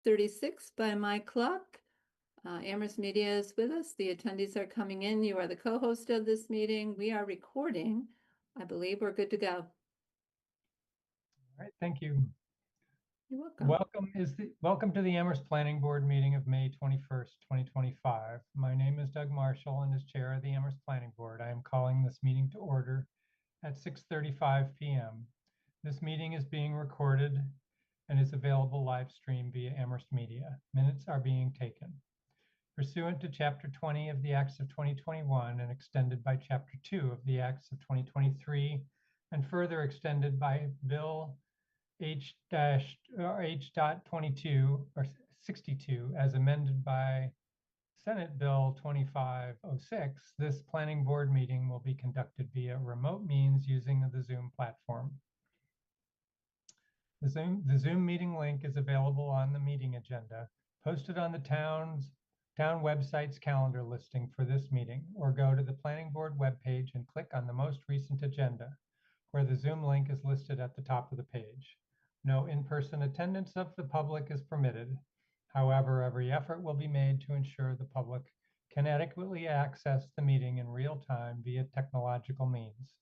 6:36 by my clock. Amherst Media is with us. The attendees are coming in. You are the co-host of this meeting. We are recording. I believe we're good to go. All right, thank you. You're welcome. Welcome to the Amherst Planning Board meeting of May 21st, 2025. My name is Doug Marshall, and as chair of the Amherst Planning Board, I am calling this meeting to order at 6:35 p.m. This meeting is being recorded and is available live stream via Amherst Media. Minutes are being taken. Pursuant to Chapter 20 of the Acts of 2021 and extended by Chapter 2 of the Acts of 2023 and further extended by Bill H.22 or 62 as amended by Senate Bill 2506, this planning board meeting will be conducted via remote means using the Zoom platform. The Zoom meeting link is available on the meeting agenda, posted on the town website's calendar listing for this meeting, or go to the planning board webpage and click on the most recent agenda, where the Zoom link is listed at the top of the page. No in-person attendance of the public is permitted. However, every effort will be made to ensure the public can adequately access the meeting in real time via technological means.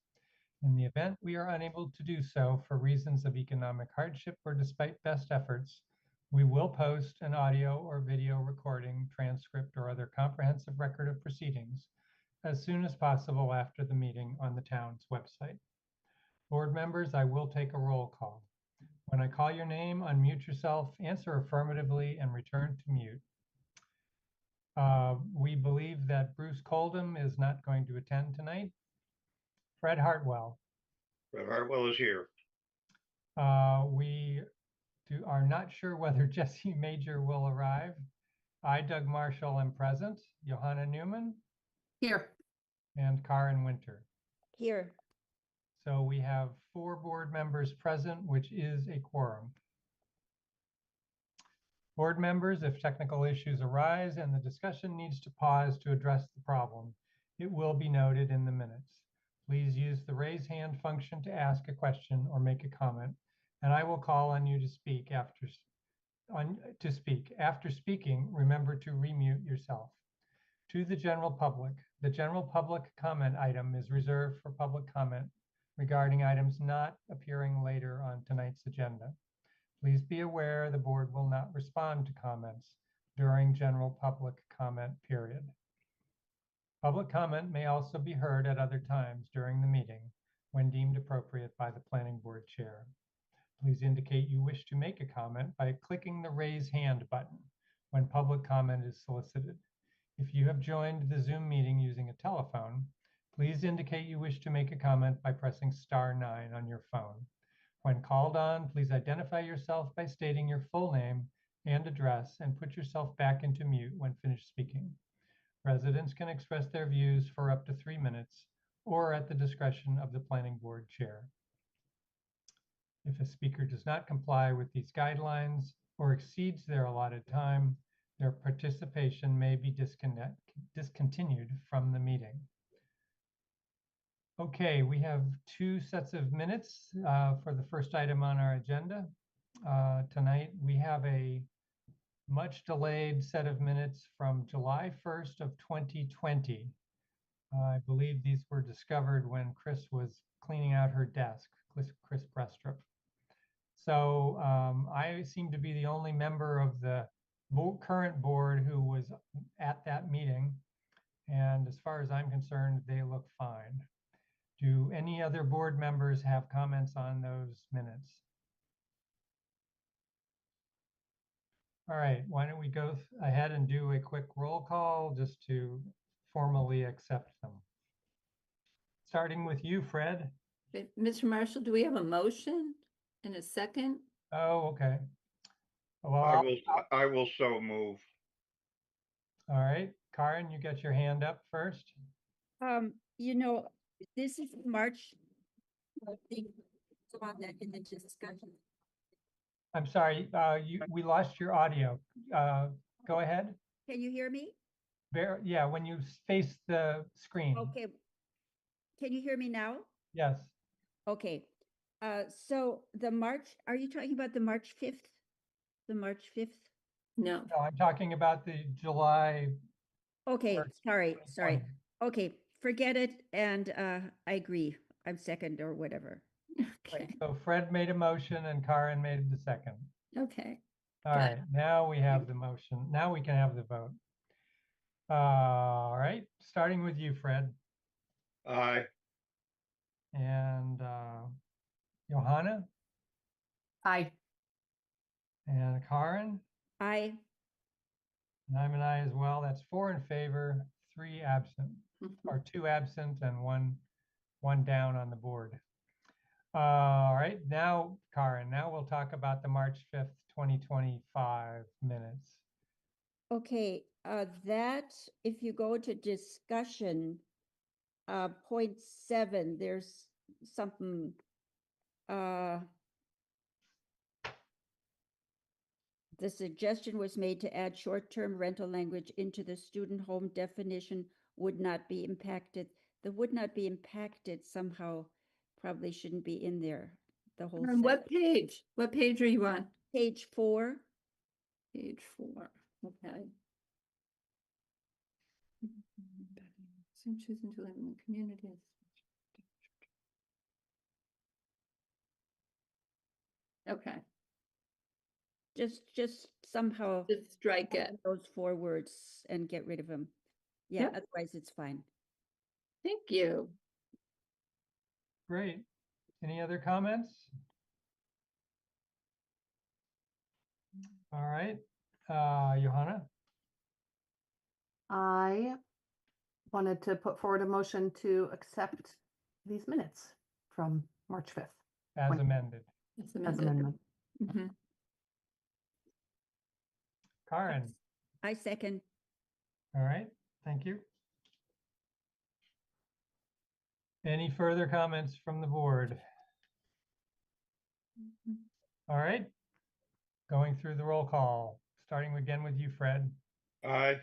In the event we are unable to do so for reasons of economic hardship or despite best efforts, we will post an audio or video recording, transcript, or other comprehensive record of proceedings as soon as possible after the meeting on the town's website. Board members, I will take a roll call. When I call your name, unmute yourself, answer affirmatively, and return to mute. We believe that Bruce Coldham is not going to attend tonight. Fred Hartwell. Fred Hartwell is here. We are not sure whether Jesse Major will arrive. I, Doug Marshall, am present. Johanna Newman. Here. And Karen Winter. Here. So we have 4 board members present, which is a quorum. Board members, if technical issues arise and the discussion needs to pause to address the problem, it will be noted in the minutes. Please use the raise hand function to ask a question or make a comment, and I will call on you to speak after speaking, remember to remute yourself. To the general public comment item is reserved for public comment regarding items not appearing later on tonight's agenda. Please be aware the board will not respond to comments during general public comment period. Public comment may also be heard at other times during the meeting when deemed appropriate by the planning board chair. Please indicate you wish to make a comment by clicking the raise hand button when public comment is solicited. If you have joined the Zoom meeting using a telephone, please indicate you wish to make a comment by pressing *9 on your phone. When called on, please identify yourself by stating your full name and address and put yourself back into mute when finished speaking. Residents can express their views for up to 3 minutes or at the discretion of the planning board chair. If a speaker does not comply with these guidelines or exceeds their allotted time, their participation may be discontinued from the meeting. Okay, we have 2 sets of minutes for the first item on our agenda. Tonight, we have a much delayed set of minutes from July 1st of 2020. I believe these were discovered when Chris was cleaning out her desk, Chris Brestrup. So I seem to be the only member of the current board who was at that meeting. And as far as I'm concerned, they look fine. Do any other board members have comments on those minutes? All right, why don't we go ahead and do a quick roll call just to formally accept them. Starting with you, Fred. Mr. Marshall, do we have a motion and a second? Oh, okay. Well, I will so move. All right, Karen, you got your hand up first. You know, this is March. On that in the discussion. I'm sorry, we lost your audio. Go ahead. Can you hear me? Yeah, when you face the screen. Okay. Can you hear me now? Yes. Okay. So the March, are you talking about the March 5th? The March 5th No. No, I'm talking about the July Okay, 1st, sorry. 2020. Okay, forget it, and I agree. I'm second or whatever. Okay. So Fred made a motion and Karen made the second. Okay. All Got right, now we have the motion. Now we can have the vote. All right, starting with you, Fred, Aye. and Johanna, Aye. and Karen, I, and I'm an aye as well. That's 4 in favor, 3 absent, Mhm. or 2 absent and one down on the board. All right, now, Karen, now we'll talk about the March 5th, 2025 minutes. okay, that, if you go to discussion, point 7, there's something, the suggestion was made to add short-term rental language into the student home definition would not be impacted. The would not be impacted somehow probably shouldn't be in there, the whole On what sentence. page? What page are you on? Page 4, Page 4. Okay. Soon choosing to live in communities. Okay, just somehow just strike it. add those 4 words and get rid of them. Yeah, Yep. otherwise it's fine. Thank you. Great. Any other comments? All right, Johanna, I wanted to put forward a motion to accept these minutes from March 5th as Point- amended. As as amended. amendment. Mhm. Karen, I second. all right, thank you. Any further comments from the board? Mhm. All right, going through the roll call, starting again with you, Fred Aye.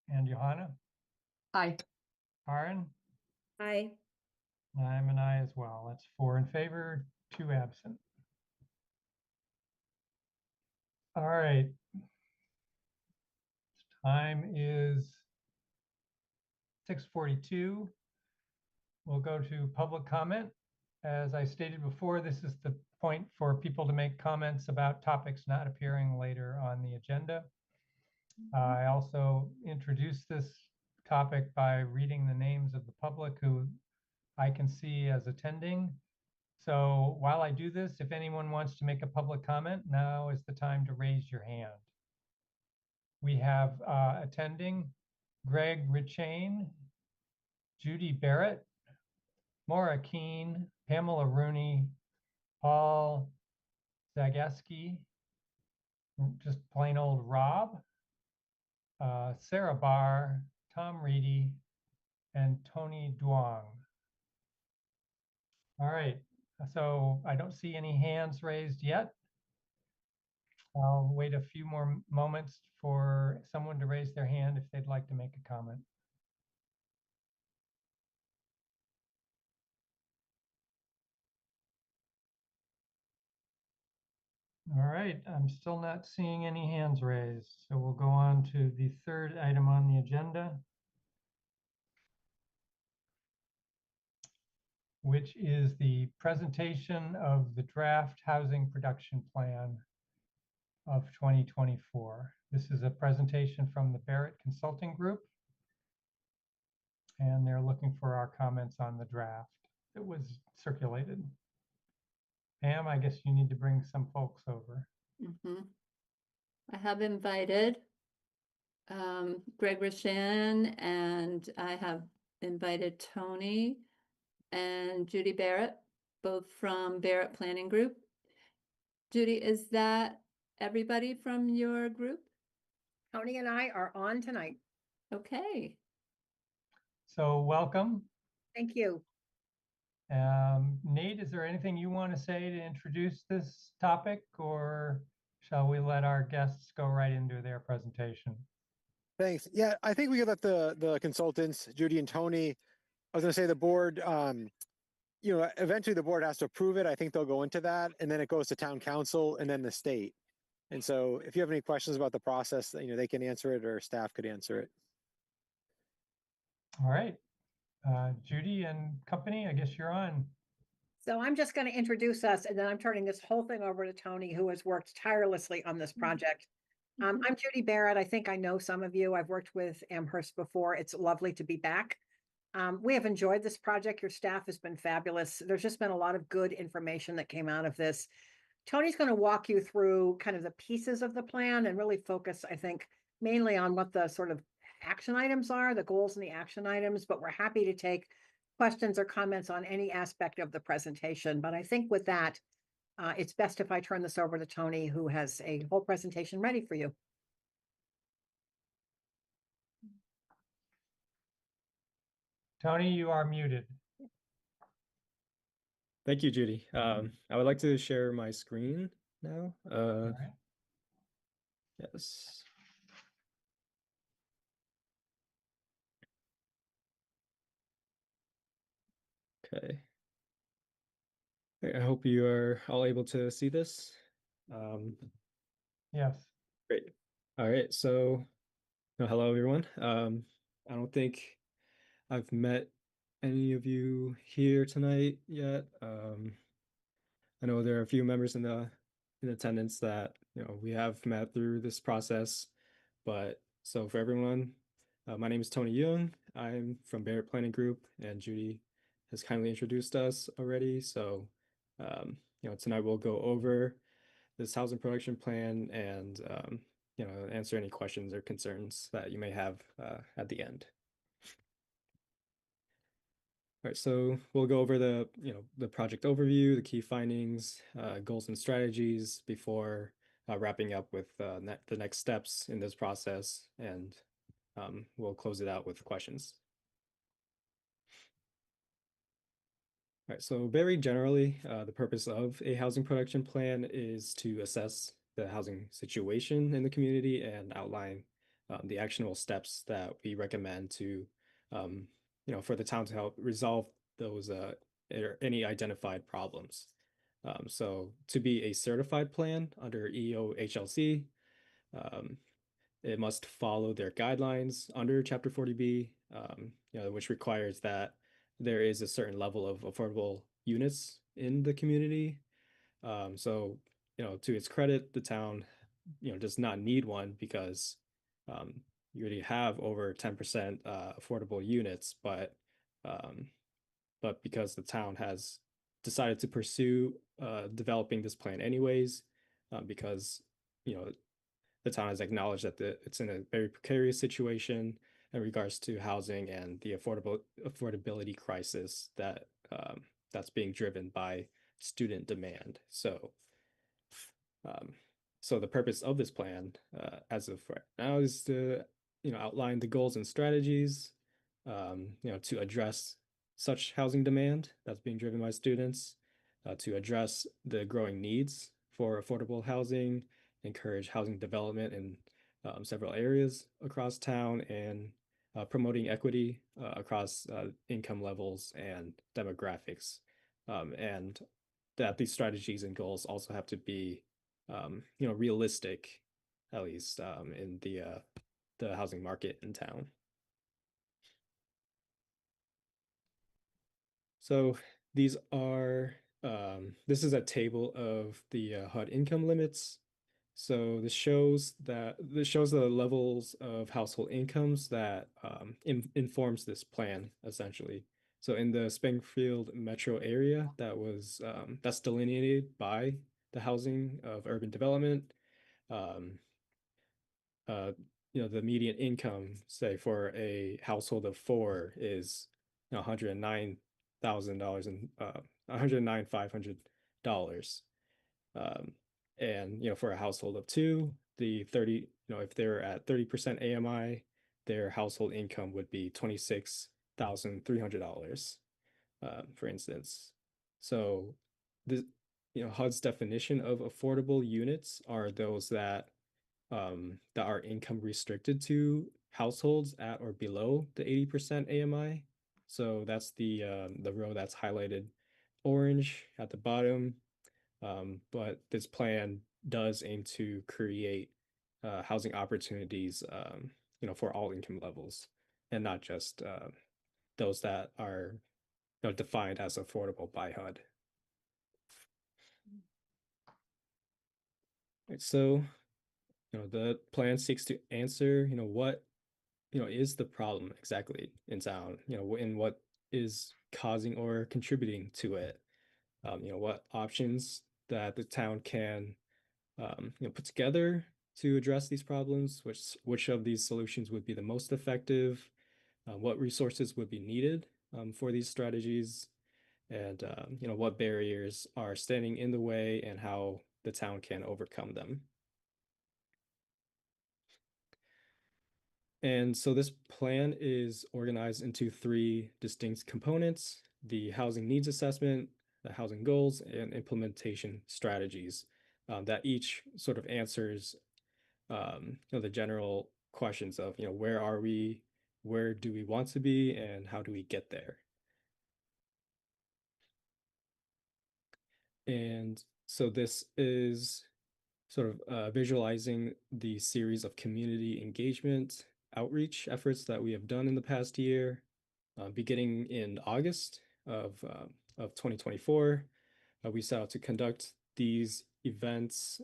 and Johanna, Aye. Karen, I, I'm an aye as well. That's 4 in favor, 2 absent. All right. Time is 6:42. We'll go to public comment. As I stated before, this is the point for people to make comments about topics not appearing later on the agenda. I also introduced this topic by reading the names of the public who I can see as attending. So while I do this, if anyone wants to make a public comment, now is the time to raise your hand. We have attending Greg Richane, Judy Barrett, Maura Keene, Pamela Rooney, Paul Zagaski, just plain old Rob, Sarah Barr, Tom Reedy, and Tony Duong. All right, so I don't see any hands raised yet. I'll wait a few more moments for someone to raise their hand if they'd like to make a comment. All right, I'm still not seeing any hands raised, so we'll go on to the third item on the agenda, which is the presentation of the draft housing production plan of 2024. This is a presentation from the Barrett Consulting Group, and they're looking for our comments on the draft that was circulated. Pam, I guess you need to bring some folks over. Mhm. I have invited Greg Rashan, and I have invited Tony and Judy Barrett, both from Barrett Planning Group. Judy, is that everybody from your group? Tony and I are on tonight. Okay. So welcome. Thank you. Nate, is there anything you want to say to introduce this topic, or shall we let our guests go right into their presentation? Thanks. Yeah, I think we could let the consultants, Judy and Tony, I was going to say the board, eventually the board has to approve it. I think they'll go into that, and then it goes to town council and then the state. And so if you have any questions about the process, they can answer it or staff could answer it. All right. Judy and company, I guess you're on. So I'm just going to introduce us and then I'm turning this whole thing over to Tony, who has worked tirelessly on this project. I'm Judy Barrett. I think I know some of you. I've worked with Amherst before. It's lovely to be back. We have enjoyed this project. Your staff has been fabulous. There's just been a lot of good information that came out of this. Tony's going to walk you through kind of the pieces of the plan and really focus, I think, mainly on what the sort of action items are, the goals and the action items, but we're happy to take questions or comments on any aspect of the presentation. But I think with that, it's best if I turn this over to Tony, who has a whole presentation ready for you. Tony, you are muted. Thank you, Judy. I would like to share my screen now. All right. Yes. Okay. I hope you are all able to see this. Yes. Great. All right. So, hello, everyone. I don't think I've met any of you here tonight yet. I know there are a few members in attendance that we have met through this process, but so for everyone, my name is Tony Young. I'm from Barrett Planning Group, and Judy has kindly introduced us already. So, tonight we'll go over this housing production plan and answer any questions or concerns that you may have at the end. All right, so we'll go over the project overview, the key findings, goals and strategies before wrapping up with the next steps in this process, and we'll close it out with questions. All right, so very generally, the purpose of a housing production plan is to assess the housing situation in the community and outline the actionable steps that we recommend to for the town to help resolve those any identified problems. So to be a certified plan under EOHLC, it must follow their guidelines under Chapter 40B, which requires that there is a certain level of affordable units in the community. So, to its credit, the town, does not need one because you already have over 10% affordable units, but because the town has decided to pursue developing this plan anyways, because the town has acknowledged that it's in a very precarious situation in regards to housing and the affordability crisis that that's being driven by student demand. So so the purpose of this plan, as of right now, is to outline the goals and strategies, to address such housing demand that's being driven by students, to address the growing needs for affordable housing, encourage housing development in several areas across town, and promoting equity across income levels and demographics, and that these strategies and goals also have to be realistic, at least in the housing market in town. So these are this is a table of the HUD income limits. So this shows the levels of household incomes that informs this plan essentially. So in the Springfield metro area, that's delineated by the housing of urban development. The median income, say for a household of 4, is $109,000 and $109,500. And for a household of 2, the 30, if they're at 30% AMI, their household income would be $26,300, for instance. So the HUD's definition of affordable units are those that are income restricted to households at or below the 80% AMI. So that's the row that's highlighted orange at the bottom. But this plan does aim to create housing opportunities, for all income levels, and not just those that are defined as affordable by HUD. Right, so, the plan seeks to answer, what, is the problem exactly in town, and what is causing or contributing to it. What options that the town can, put together to address these problems, which of these solutions would be the most effective, what resources would be needed for these strategies, and what barriers are standing in the way and how the town can overcome them. And so this plan is organized into three distinct components: the housing needs assessment, the housing goals, and implementation strategies that each sort of answers the general questions of, where are we, where do we want to be, and how do we get there? And so this is sort of visualizing the series of community engagement outreach efforts that we have done in the past year, beginning in August of 2024. We set out to conduct these events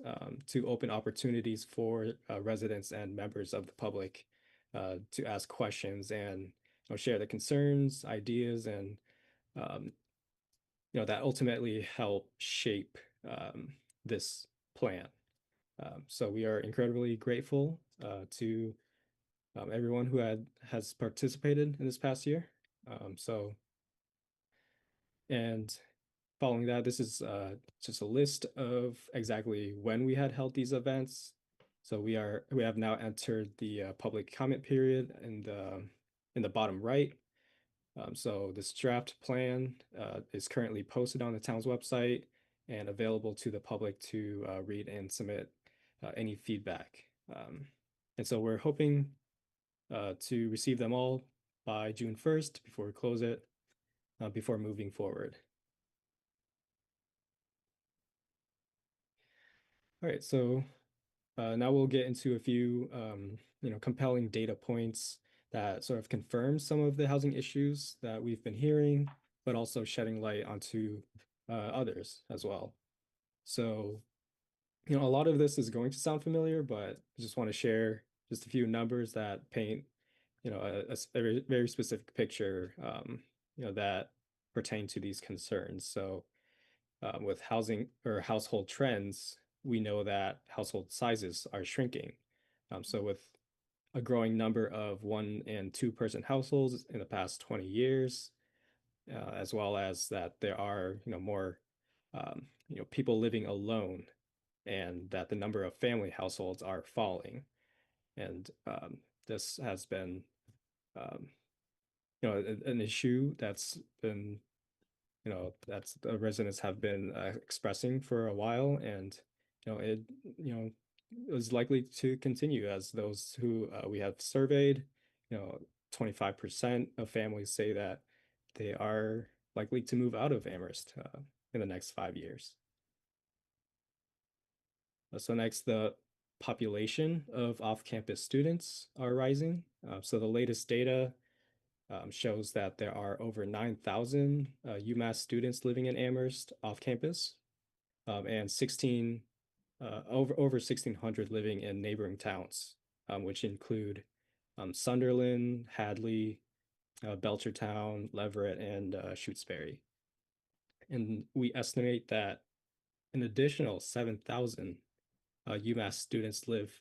to open opportunities for residents and members of the public to ask questions and share their concerns, ideas, and that ultimately help shape this plan. So we are incredibly grateful to everyone who has participated in this past year. And following that, this is just a list of exactly when we had held these events. So we have now entered the public comment period in the bottom right. So this draft plan is currently posted on the town's website and available to the public to read and submit any feedback. And so we're hoping to receive them all by June 1st before we close it, before moving forward. All right, so now we'll get into a few compelling data points that sort of confirm some of the housing issues that we've been hearing, but also shedding light onto others as well. So, a lot of this is going to sound familiar, but I just want to share just a few numbers that paint, a very, very specific picture, that pertain to these concerns. So, with housing or household trends, we know that household sizes are shrinking. So with a growing number of 1 and 2 person households in the past 20 years, as well as that there are, more, people living alone, and that the number of family households are falling. And this has been, an issue that's been, that's the residents have been expressing for a while, and it is likely to continue as those who we have surveyed, 25% of families say that they are likely to move out of Amherst in the next 5 years. So next, the population of off-campus students are rising. So the latest data shows that there are over 9,000 UMass students living in Amherst off campus, and over 1,600 living in neighboring towns, which include Sunderland, Hadley, Belchertown, Leverett, and Shutesbury. And we estimate that an additional 7,000 UMass students live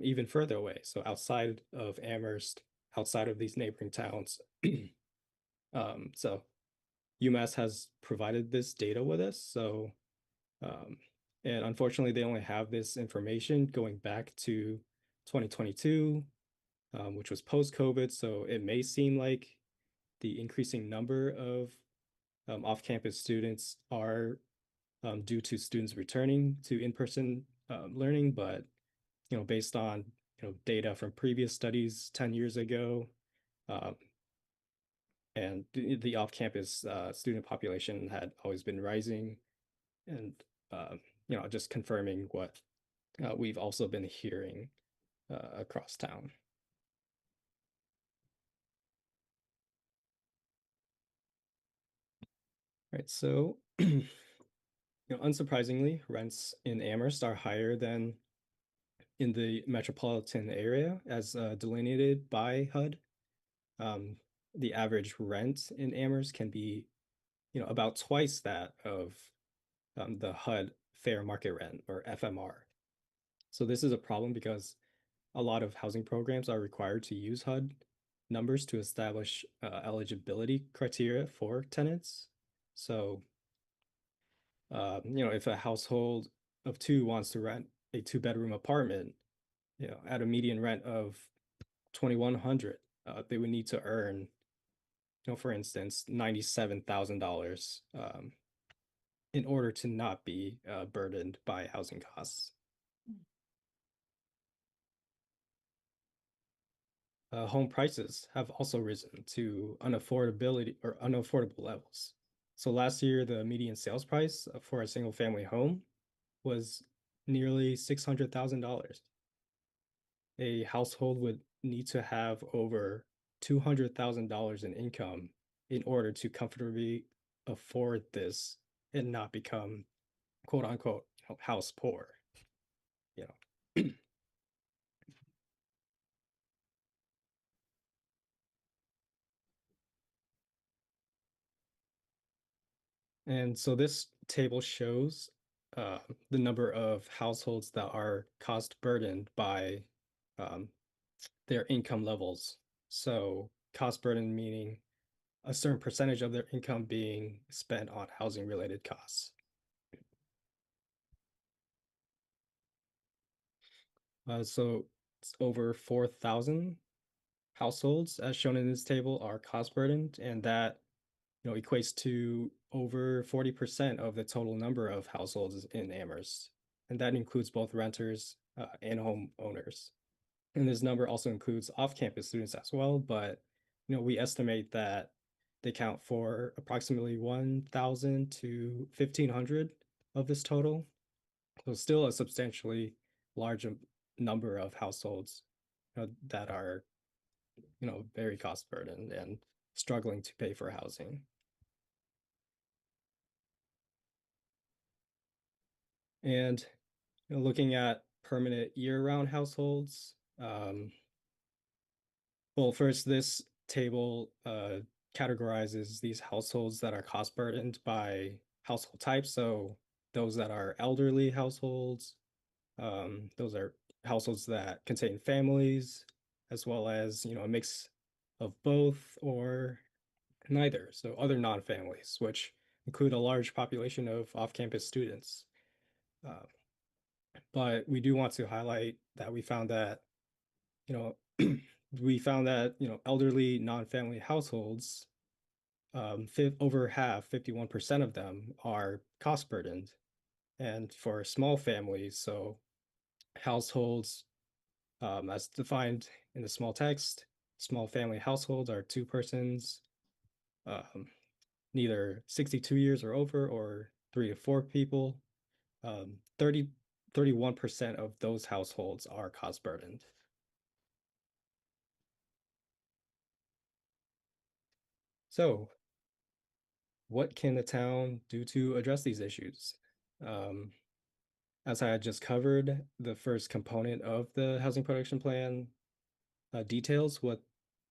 even further away, so outside of Amherst, outside of these neighboring towns. So UMass has provided this data with us. So, and unfortunately, they only have this information going back to 2022, which was post-COVID. So it may seem like the increasing number of off-campus students are due to students returning to in-person learning, but based on data from previous studies 10 years ago, and the off-campus student population had always been rising, and just confirming what we've also been hearing across town. Right, so unsurprisingly, rents in Amherst are higher than in the metropolitan area as delineated by HUD. The average rent in Amherst can be, about twice that of the HUD fair market rent, or FMR. So this is a problem because a lot of housing programs are required to use HUD numbers to establish eligibility criteria for tenants. So, if a household of two wants to rent a 2-bedroom apartment, at a median rent of $2,100, they would need to earn, for instance, $97,000 in order to not be burdened by housing costs. Home prices have also risen to unaffordable levels. So last year, the median sales price for a single family home was nearly $600,000. A household would need to have over $200,000 in income in order to comfortably afford this and not become, quote unquote, house poor. And so this table shows the number of households that are cost burdened by their income levels. So cost burden meaning a certain percentage of their income being spent on housing related costs. So it's over 4,000 households, as shown in this table, are cost burdened, and that equates to over 40% of the total number of households in Amherst, and that includes both renters and homeowners. And this number also includes off-campus students as well, but we estimate that they count for approximately 1,000 to 1,500 of this total. So still a substantially large number of households that are very cost burdened and struggling to pay for housing. And looking at permanent year-round households, well, first, this table categorizes these households that are cost burdened by household type. So those that are elderly households, those are households that contain families, as well as a mix of both or neither. So other non-families, which include a large population of off-campus students. But we do want to highlight that we found that elderly non-family households, over half, 51% of them, are cost burdened. And for small families, so households as defined in the small text, small family households are 2 persons, neither 62 years or over, or 3 to 4 people. 31% of those households are cost burdened. So what can the town do to address these issues? As I had just covered, the first component of the housing production plan details what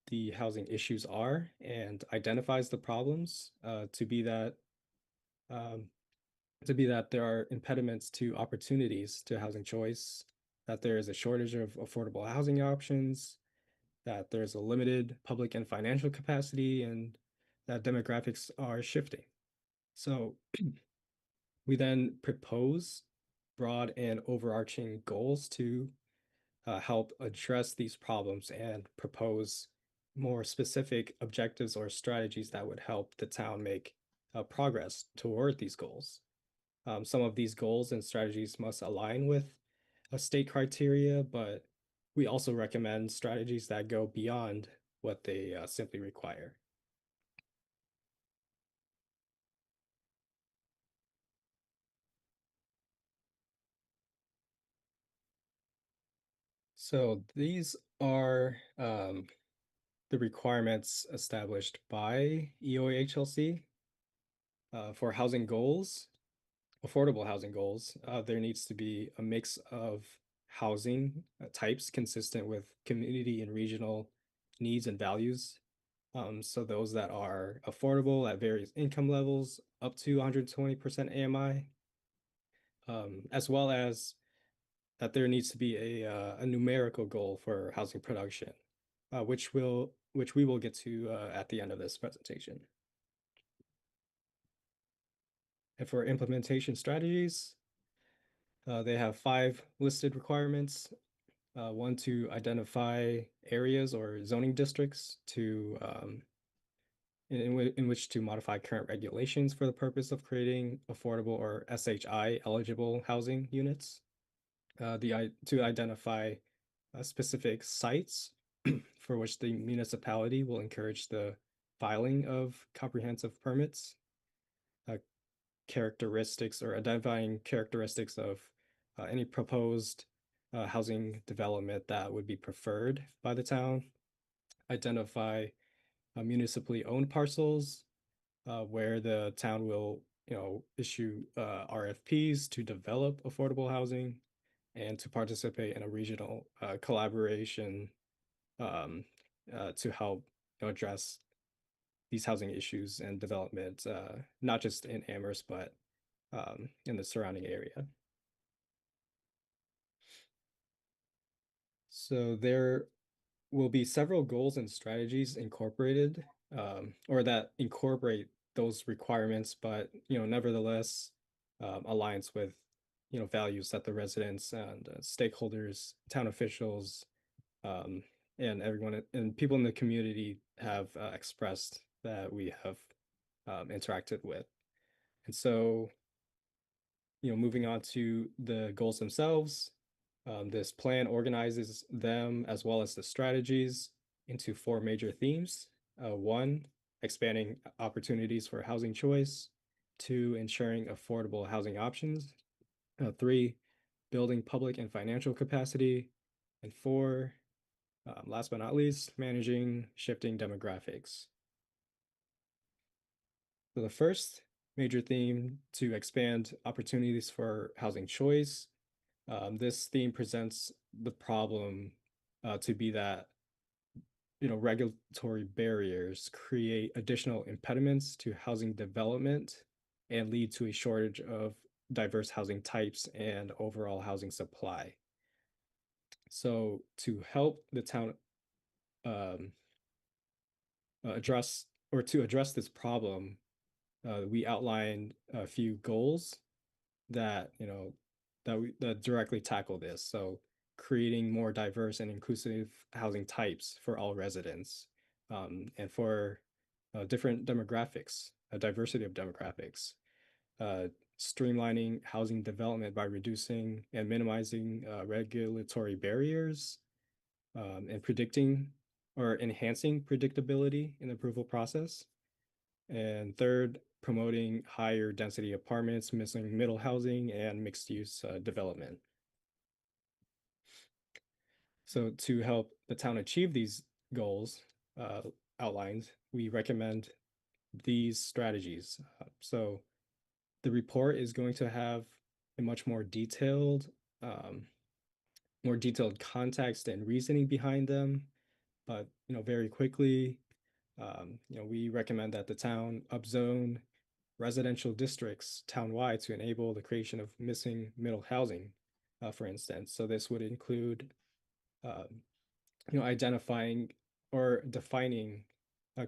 the housing issues are and identifies the problems to be that there are impediments to opportunities to housing choice, that there is a shortage of affordable housing options, that there's a limited public and financial capacity, and that demographics are shifting. So we then propose broad and overarching goals to help address these problems and propose more specific objectives or strategies that would help the town make progress toward these goals. Some of these goals and strategies must align with a state criteria, but we also recommend strategies that go beyond what they simply require. So these are the requirements established by EOHLC for housing goals, affordable housing goals. There needs to be a mix of housing types consistent with community and regional needs and values. So those that are affordable at various income levels up to 120% AMI, as well as that there needs to be a numerical goal for housing production, which we will get to at the end of this presentation. And for implementation strategies, they have 5 listed requirements. One, to identify areas or zoning districts to in which to modify current regulations for the purpose of creating affordable or SHI eligible housing units. To identify specific sites for which the municipality will encourage the filing of comprehensive permits, characteristics or identifying characteristics of any proposed housing development that would be preferred by the town, identify municipally owned parcels where the town will issue RFPs to develop affordable housing and to participate in a regional collaboration to help address these housing issues and development, not just in Amherst, but in the surrounding area. So there will be several goals and strategies incorporated or that incorporate those requirements, but nevertheless aligns with values that the residents and stakeholders, town officials, and everyone and people in the community have expressed that we have interacted with. And so, moving on to the goals themselves, this plan organizes them as well as the strategies into 4 major themes. 1, expanding opportunities for housing choice. 2, ensuring affordable housing options. 3, building public and financial capacity. And 4, last but not least, managing shifting demographics. So the first major theme, to expand opportunities for housing choice. This theme presents the problem to be that regulatory barriers create additional impediments to housing development and lead to a shortage of diverse housing types and overall housing supply. So to help the town address this problem, we outlined a few goals that that directly tackle this. So creating more diverse and inclusive housing types for all residents, and for different demographics, a diversity of demographics, streamlining housing development by reducing and minimizing regulatory barriers, and predicting or enhancing predictability in the approval process. And third, promoting higher density apartments, missing middle housing, and mixed use development. So to help the town achieve these goals outlined, we recommend these strategies. So the report is going to have a much more detailed context and reasoning behind them. But very quickly, we recommend that the town upzone residential districts townwide to enable the creation of missing middle housing, for instance. So this would include, identifying or defining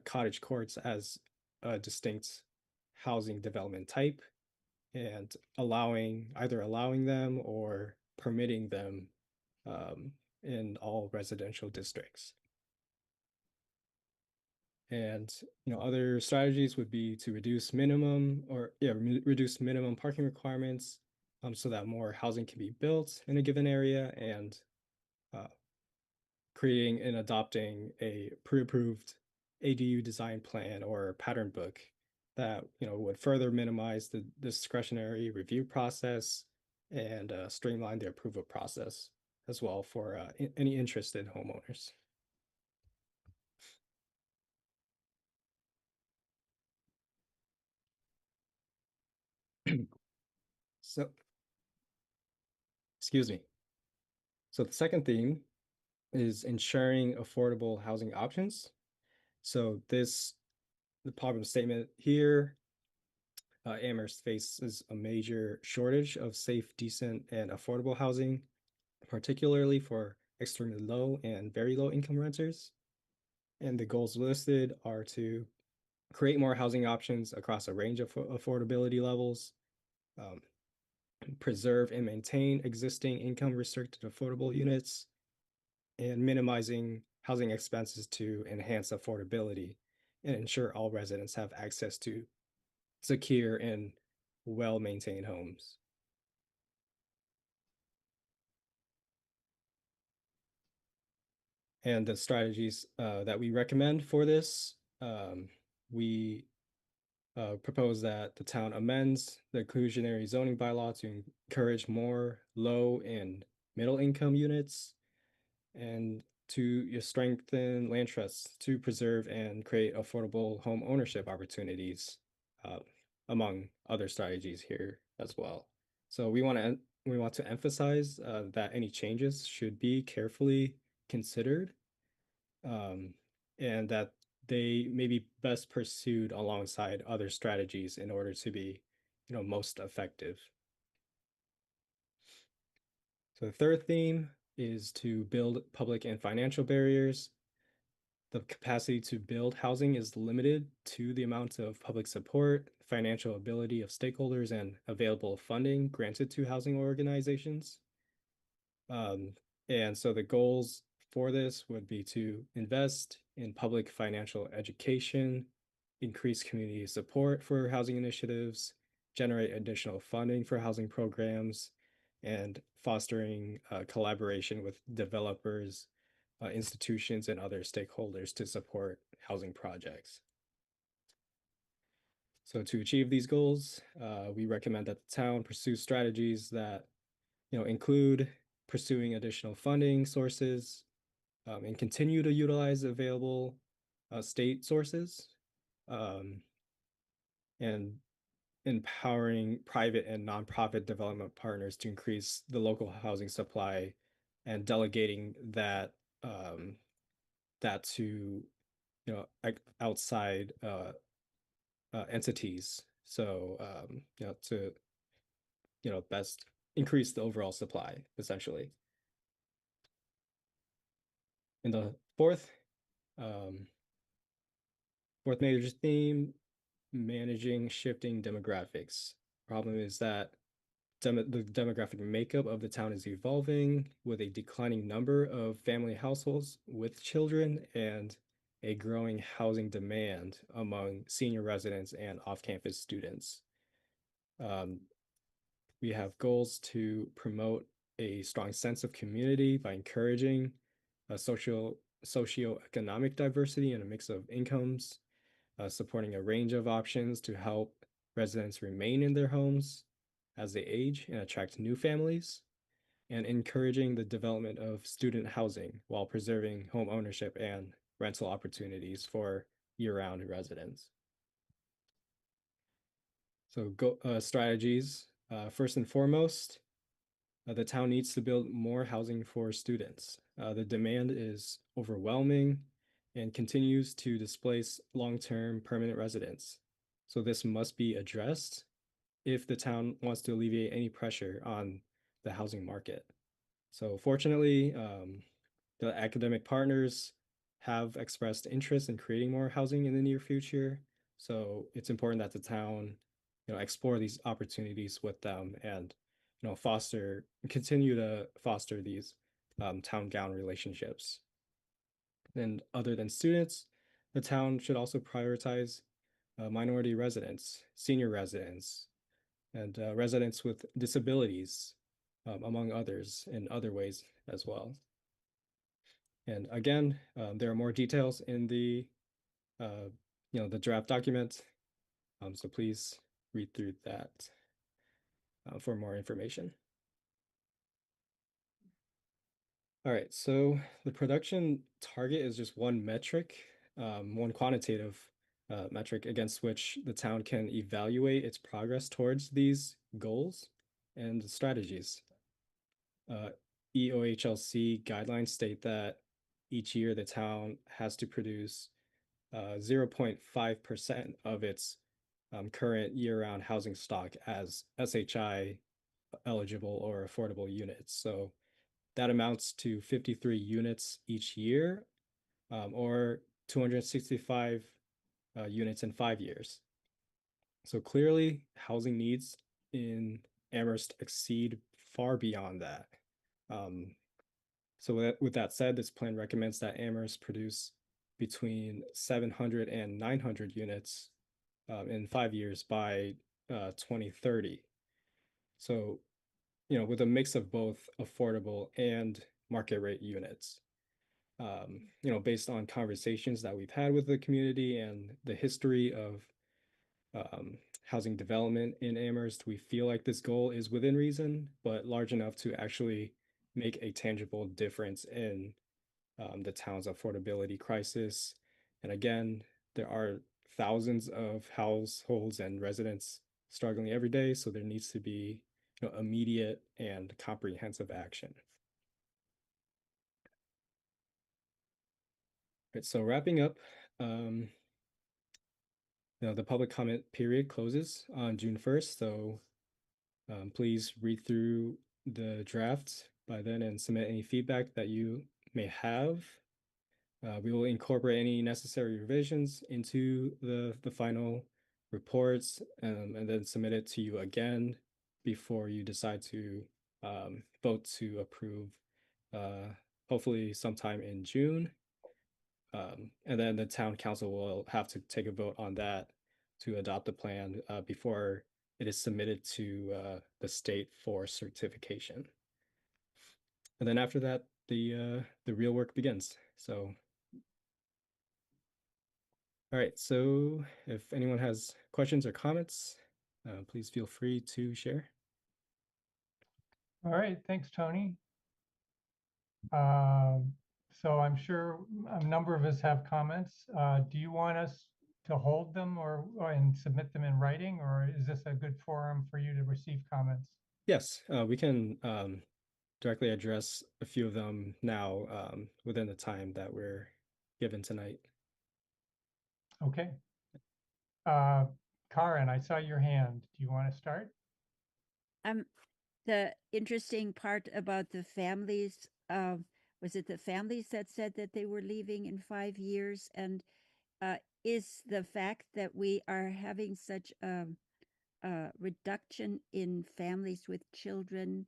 cottage courts as a distinct housing development type, and either allowing them or permitting them in all residential districts. And other strategies would be to reduce minimum parking requirements, so that more housing can be built in a given area, and creating and adopting a pre-approved ADU design plan or pattern book that would further minimize the discretionary review process and streamline the approval process as well for any interested homeowners. So, excuse me. So the second theme is ensuring affordable housing options. So the problem statement here, Amherst faces a major shortage of safe, decent, and affordable housing, particularly for extremely low and very low income renters. And the goals listed are to create more housing options across a range of affordability levels, um, preserve and maintain existing income restricted affordable units, and minimizing housing expenses to enhance affordability and ensure all residents have access to secure and well-maintained homes. And the strategies that we recommend for this, we propose that the town amends the inclusionary zoning bylaw to encourage more low and middle income units, and to strengthen land trusts to preserve and create affordable home ownership opportunities, among other strategies here as well. So we want to emphasize that any changes should be carefully considered, and that they may be best pursued alongside other strategies in order to be, most effective. So the third theme is to build public and financial barriers. The capacity to build housing is limited to the amount of public support, financial ability of stakeholders, and available funding granted to housing organizations. And so the goals for this would be to invest in public financial education, increase community support for housing initiatives, generate additional funding for housing programs, and fostering collaboration with developers, institutions, and other stakeholders to support housing projects. So to achieve these goals, we recommend that the town pursue strategies that include pursuing additional funding sources, and continue to utilize available state sources, and empowering private and nonprofit development partners to increase the local housing supply, and delegating that to outside entities. So to best increase the overall supply, essentially. And the fourth major theme, managing shifting demographics. Problem is that the demographic makeup of the town is evolving, with a declining number of family households with children and a growing housing demand among senior residents and off-campus students. We have goals to promote a strong sense of community by encouraging a socioeconomic diversity and a mix of incomes, supporting a range of options to help residents remain in their homes as they age and attract new families, and encouraging the development of student housing while preserving home ownership and rental opportunities for year-round residents. So strategies, first and foremost, the town needs to build more housing for students. The demand is overwhelming and continues to displace long-term permanent residents. So this must be addressed if the town wants to alleviate any pressure on the housing market. So fortunately, the academic partners have expressed interest in creating more housing in the near future. So it's important that the town, explore these opportunities with them, and continue to foster these town-gown relationships. And other than students, the town should also prioritize minority residents, senior residents, and residents with disabilities, among others, in other ways as well. And again, there are more details in the the draft document, so please read through that for more information. All right, so the production target is just one metric, one quantitative metric against which the town can evaluate its progress towards these goals and strategies. EOHLC guidelines state that each year the town has to produce 0.5% of its current year-round housing stock as SHI eligible or affordable units. So that amounts to 53 units each year, or 265 units in 5 years. So clearly, housing needs in Amherst exceed far beyond that. So with that said, this plan recommends that Amherst produce between 700 and 900 units in 5 years by 2030. So, with a mix of both affordable and market rate units. Based on conversations that we've had with the community and the history of housing development in Amherst, we feel like this goal is within reason, but large enough to actually make a tangible difference in the town's affordability crisis. And again, there are thousands of households and residents struggling every day, so there needs to be immediate and comprehensive action. Right, so wrapping up, the public comment period closes on June 1st, so please read through the draft by then and submit any feedback that you may have. We will incorporate any necessary revisions into the final reports and then submit it to you again before you decide to vote to approve, hopefully sometime in June. And then the town council will have to take a vote on that to adopt the plan before it is submitted to the state for certification. And then after that, the real work begins. So, all right. So if anyone has questions or comments, please feel free to share. All right, thanks, Tony. So I'm sure a number of us have comments. Do you want us to hold them and submit them in writing, or is this a good forum for you to receive comments? Yes, we can directly address a few of them now within the time that we're given tonight. Okay. Karen, I saw your hand. Do you want to start? The interesting part about the families, was it the families that said that they were leaving in 5 years? And is the fact that we are having such a reduction in families with children,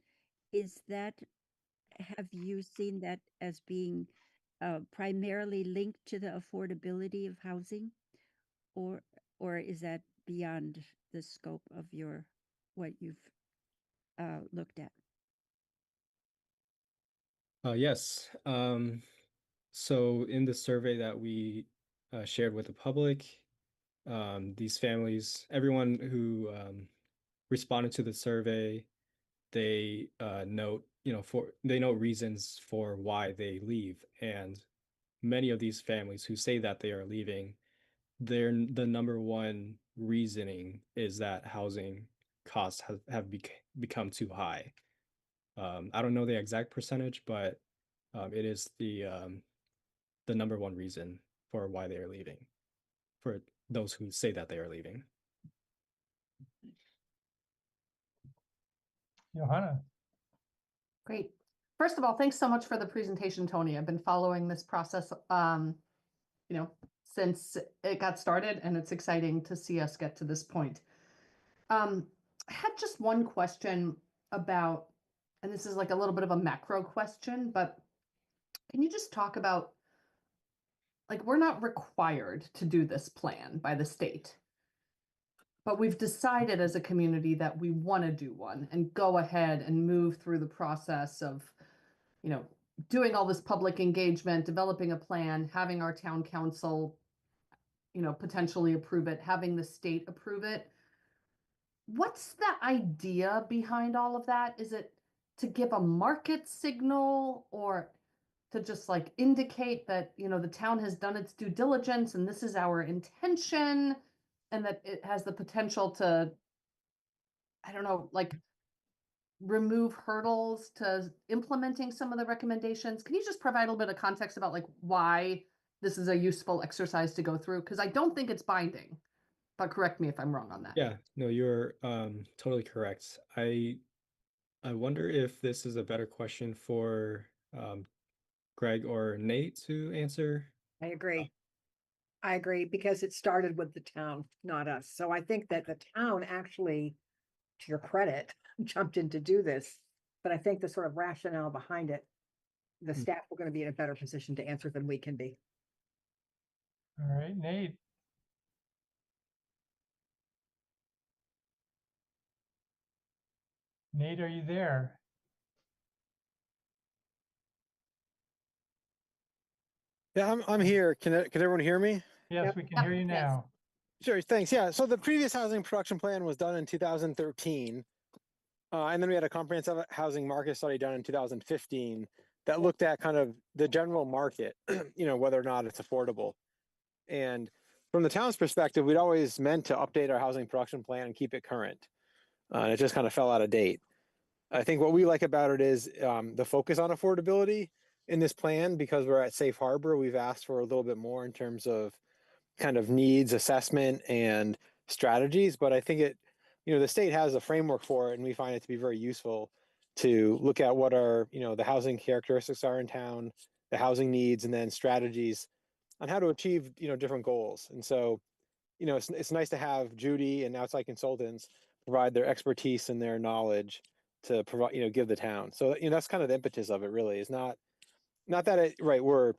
have you seen that as being primarily linked to the affordability of housing? Or is that beyond the scope of what you've looked at? Yes. So in the survey that we shared with the public, these families, everyone who responded to the survey, they note, they note reasons for why they leave. And many of these families who say that they are leaving, the number one reasoning is that housing costs have become too high. I don't know the exact percentage, but it is the number one reason for why they are leaving, for those who say that they are leaving. Johanna. Great. First of all, thanks so much for the presentation, Tony. I've been following this process, since it got started, and it's exciting to see us get to this point. I had just one question about, and this is like a little bit of a macro question, but can you just talk about, like, we're not required to do this plan by the state, but we've decided as a community that we want to do one and go ahead and move through the process of, doing all this public engagement, developing a plan, having our town council, potentially approve it, having the state approve it. What's the idea behind all of that? Is it to give a market signal, or to just like indicate that, you know, the town has done its due diligence and this is our intention and that it has the potential to, I don't know, like remove hurdles to implementing some of the recommendations? Can you just provide a little bit of context about like why this is a useful exercise to go through? Because I don't think it's binding, but correct me if I'm wrong on that. Yeah, no, you're totally correct. I wonder if this is a better question for Greg or Nate to answer. I agree. I agree because it started with the town, not us. So I think that the town actually, to your credit, jumped in to do this. But I think the sort of rationale behind it, the Hmm. staff were going to be in a better position to answer than we can be. All right, Nate. Nate, are you there? Yeah, I'm here. Can everyone hear me? Yes, Yep. we can hear you Yes. now. Sure, thanks. Yeah, so the previous housing production plan was done in 2013. And then we had a comprehensive housing market study done in 2015 that looked at kind of the general market, whether or not it's affordable. And from the town's perspective, we'd always meant to update our housing production plan and keep it current. And it just kind of fell out of date. I think what we like about it is the focus on affordability in this plan, because we're at safe harbor. We've asked for a little bit more in terms of kind of needs assessment and strategies, but I think the state has a framework for it, and we find it to be very useful to look at what our, the housing characteristics are in town, the housing needs, and then strategies on how to achieve, different goals. And so, it's nice to have Judy and outside consultants provide their expertise and their knowledge to provide, give the town. So, that's kind of the impetus of it. Really, is not that we're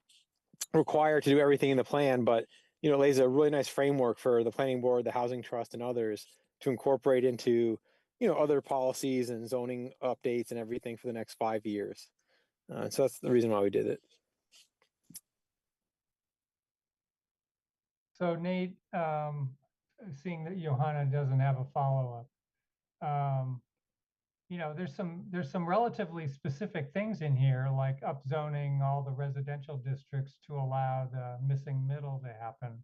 required to do everything in the plan, but it lays a really nice framework for the planning board, the housing trust, and others to incorporate into other policies and zoning updates and everything for the next 5 years. So that's the reason why we did it. So Nate, seeing that Johanna doesn't have a follow-up, there's some relatively specific things in here, like upzoning all the residential districts to allow the missing middle to happen.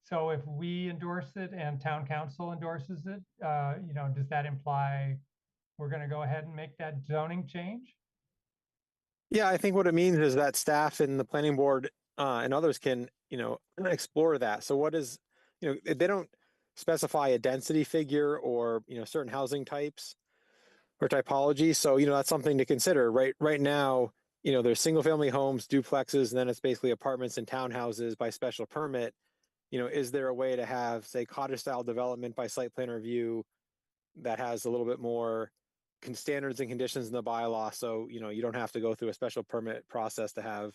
So if we endorse it and town council endorses it, does that imply we're going to go ahead and make that zoning change? Yeah, I think what it means is that staff and the planning board and others can, explore that. So what is, they don't specify a density figure or, certain housing types or typology. So, that's something to consider. Right now, there's single family homes, duplexes, and then it's basically apartments and townhouses by special permit. Is there a way to have, say, cottage style development by site plan review that has a little bit more standards and conditions in the bylaw? So, you don't have to go through a special permit process to have,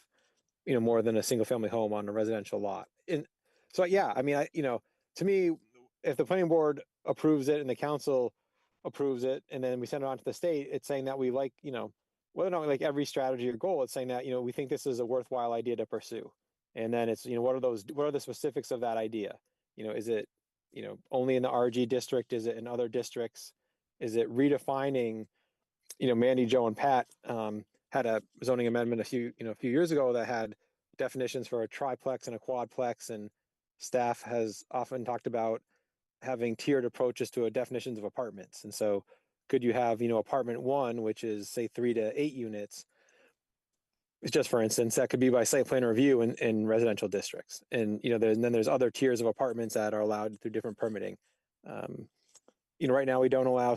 more than a single family home on a residential lot. And so, yeah, I mean, to me, if the planning board approves it and the council approves it, and then we send it on to the state, it's saying that we like, whether or not we like every strategy or goal, it's saying that, we think this is a worthwhile idea to pursue. And then it's, what are the specifics of that idea? Is it, only in the RG district? Is it in other districts? Is it redefining, Mandy, Joe, and Pat had a zoning amendment a few years ago that had definitions for a triplex and a quadplex, and staff has often talked about having tiered approaches to a definitions of apartments. And so could you have, apartment one, which is say 3 to 8 units, it's just for instance, that could be by site plan review in residential districts. And, then there's other tiers of apartments that are allowed through different permitting. Right now we don't allow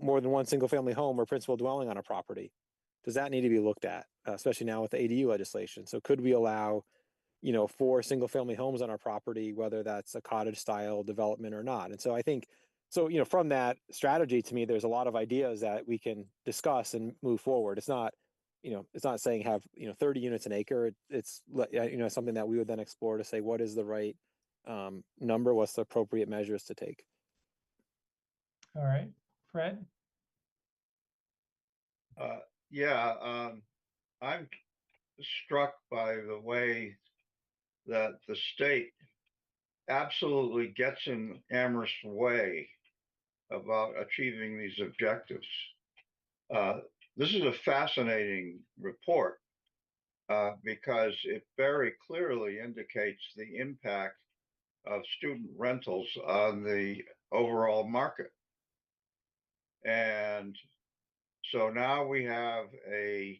more than one single family home or principal dwelling on a property. Does that need to be looked at, especially now with the ADU legislation? So could we allow, 4 single family homes on our property, whether that's a cottage style development or not? And so I think, from that strategy, to me, there's a lot of ideas that we can discuss and move forward. It's not saying have, 30 units an acre. It's, something that we would then explore to say, what is the right number? What's the appropriate measures to take? All right, Fred? Yeah, I'm struck by the way that the state absolutely gets in Amherst's way about achieving these objectives. this is a fascinating report because it very clearly indicates the impact of student rentals on the overall market. And so now we have a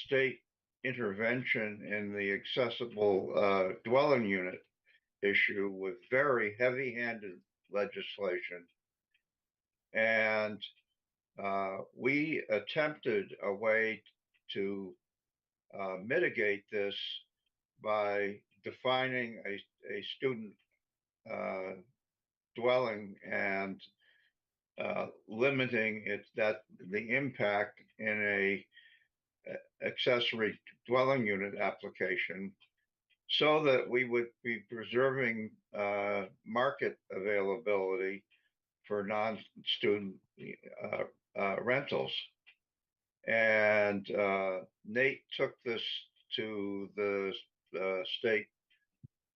state intervention in the accessible dwelling unit issue with very heavy-handed legislation. And we attempted a way to mitigate this by defining a student dwelling and limiting the impact in a accessory dwelling unit application so that we would be preserving market availability for non-student rentals. And Nate took this to the state,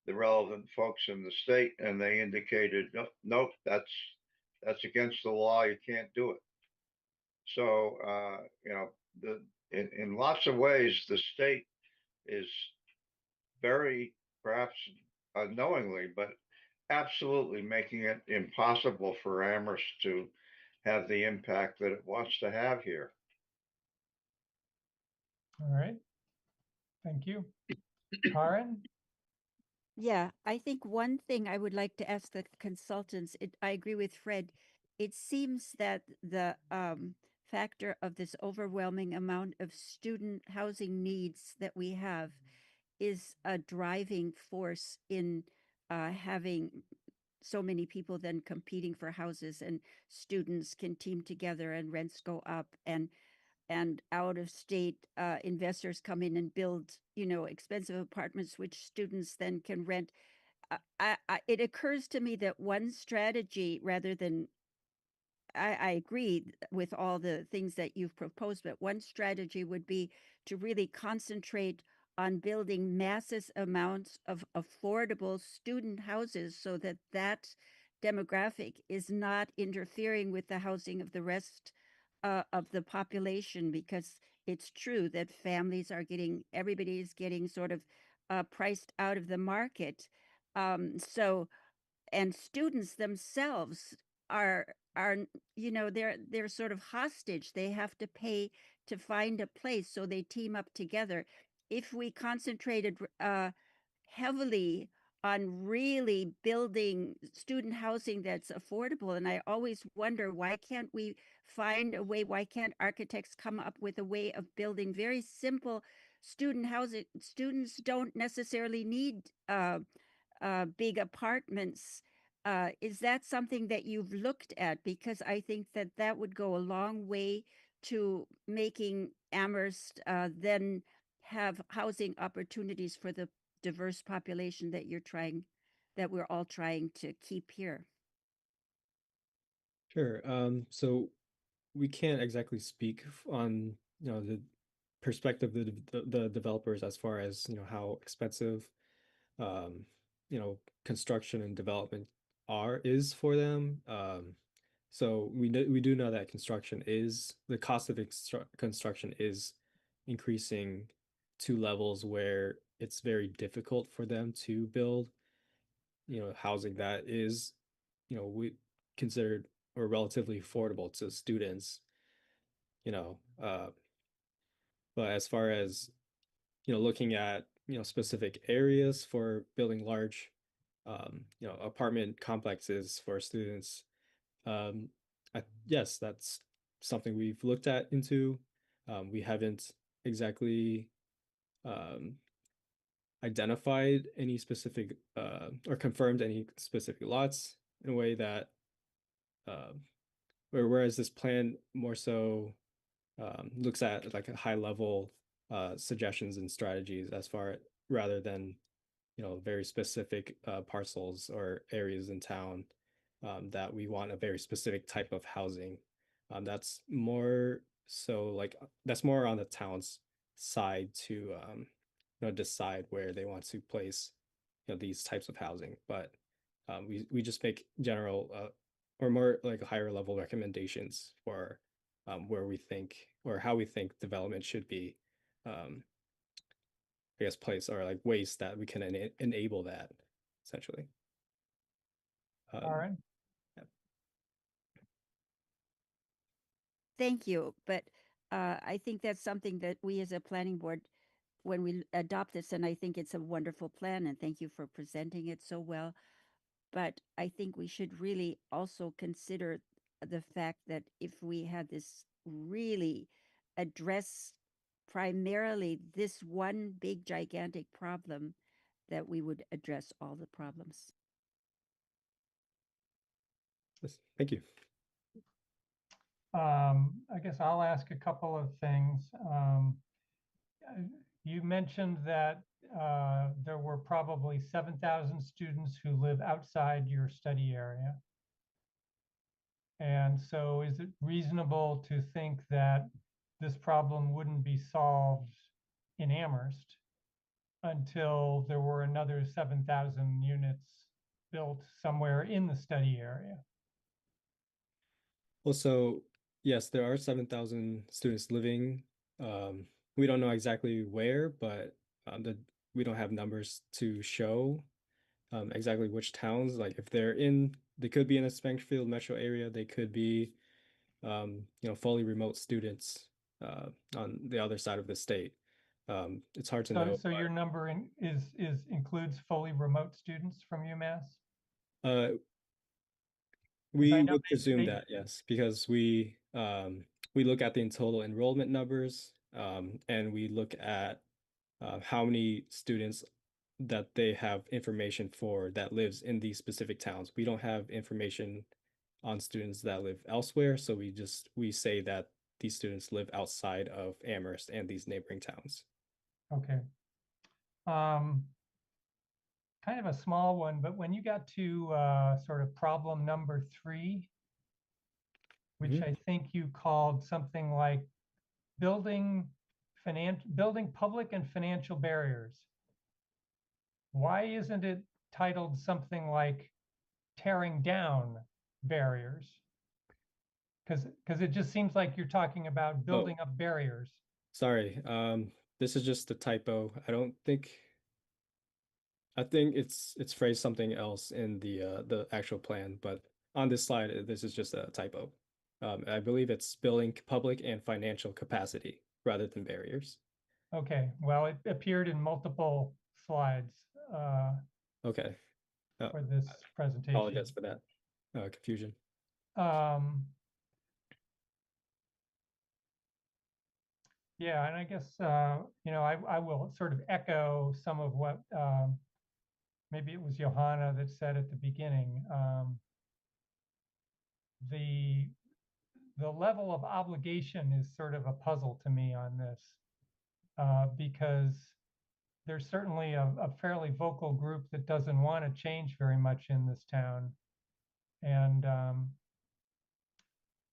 the relevant folks in the state, and they indicated, nope, that's against the law. You can't do it. So in lots of ways, the state is very, perhaps unknowingly, but absolutely making it impossible for Amherst to have the impact that it wants to have here. All right. Thank you. Karen? Yeah, I think one thing I would like to ask the consultants, I agree with Fred. It seems that the factor of this overwhelming amount of student housing needs that we have is a driving force in having so many people then competing for houses, and students can team together and rents go up, and out of state investors come in and build, expensive apartments, which students then can rent. It occurs to me that one strategy, rather than, I agree with all the things that you've proposed, but one strategy would be to really concentrate on building massive amounts of affordable student houses so that that demographic is not interfering with the housing of the rest of the population, because it's true that everybody is getting sort of priced out of the market. So, and students themselves are they're sort of hostage. They have to pay to find a place, so they team up together. If we concentrated heavily on really building student housing that's affordable, and I always wonder, why can't we find a way, why can't architects come up with a way of building very simple student housing? Students don't necessarily need big apartments. Is that something that you've looked at? Because I think that that would go a long way to making Amherst then have housing opportunities for the diverse population that we're all trying to keep here. Sure. So we can't exactly speak on, the perspective of the developers as far as, how expensive, um, construction and development is for them. So we do know that the cost of construction is increasing to levels where it's very difficult for them to build, housing that is, we considered or relatively affordable to students, you know. But as far as, looking at, specific areas for building large, apartment complexes for students, um, yes, that's something we've looked into. We haven't exactly um, identified any specific or confirmed any specific lots in a way that, um, whereas this plan more so looks at like a high level suggestions and strategies as far rather than, very specific parcels or areas in town that we want a very specific type of housing. That's more so like that's more on the town's side to decide where they want to place, these types of housing. But we just make general or more like higher level recommendations for where we think or how we think development should be, I guess, placed, or like ways that we can enable that essentially. All right. Thank you, but I think that's something that we as a planning board, when we adopt this, and I think it's a wonderful plan, and thank you for presenting it so well. But I think we should really also consider the fact that if we had this really address primarily this one big gigantic problem, that we would address all the problems. Yes, thank you. I guess I'll ask a couple of things. You mentioned that there were probably 7,000 students who live outside your study area. And so is it reasonable to think that this problem wouldn't be solved in Amherst until there were another 7,000 units built somewhere in the study area? Well, so yes, there are 7,000 students living. We don't know exactly where, but we don't have numbers to show exactly which towns. Like if they could be in the Springfield metro area. They could be, fully remote students on the other side of the state. It's hard to know. So your number includes fully remote students from UMass? Uh, I we know would presume that, yes, because we look at the total enrollment numbers, and we look at how many students that they have information for that lives in these specific towns. We don't have information on students that live elsewhere, so we say that these students live outside of Amherst and these neighboring towns. Okay. Kind of a small one, but when you got to sort of problem number 3, which I think you called something like building public and financial barriers. Why isn't it titled something like tearing down barriers? Because it just seems like you're talking about building up barriers. Sorry, this is just a typo. I think it's phrased something else in the actual plan, but on this slide, this is just a typo. I believe it's building public and financial capacity rather than barriers. Okay, well, it appeared in multiple slides Okay. for this presentation. Apologize for that confusion. Yeah, and I guess, I will sort of echo some of what maybe it was Johanna that said at the beginning. The level of obligation is sort of a puzzle to me on this, because there's certainly a fairly vocal group that doesn't want to change very much in this town. And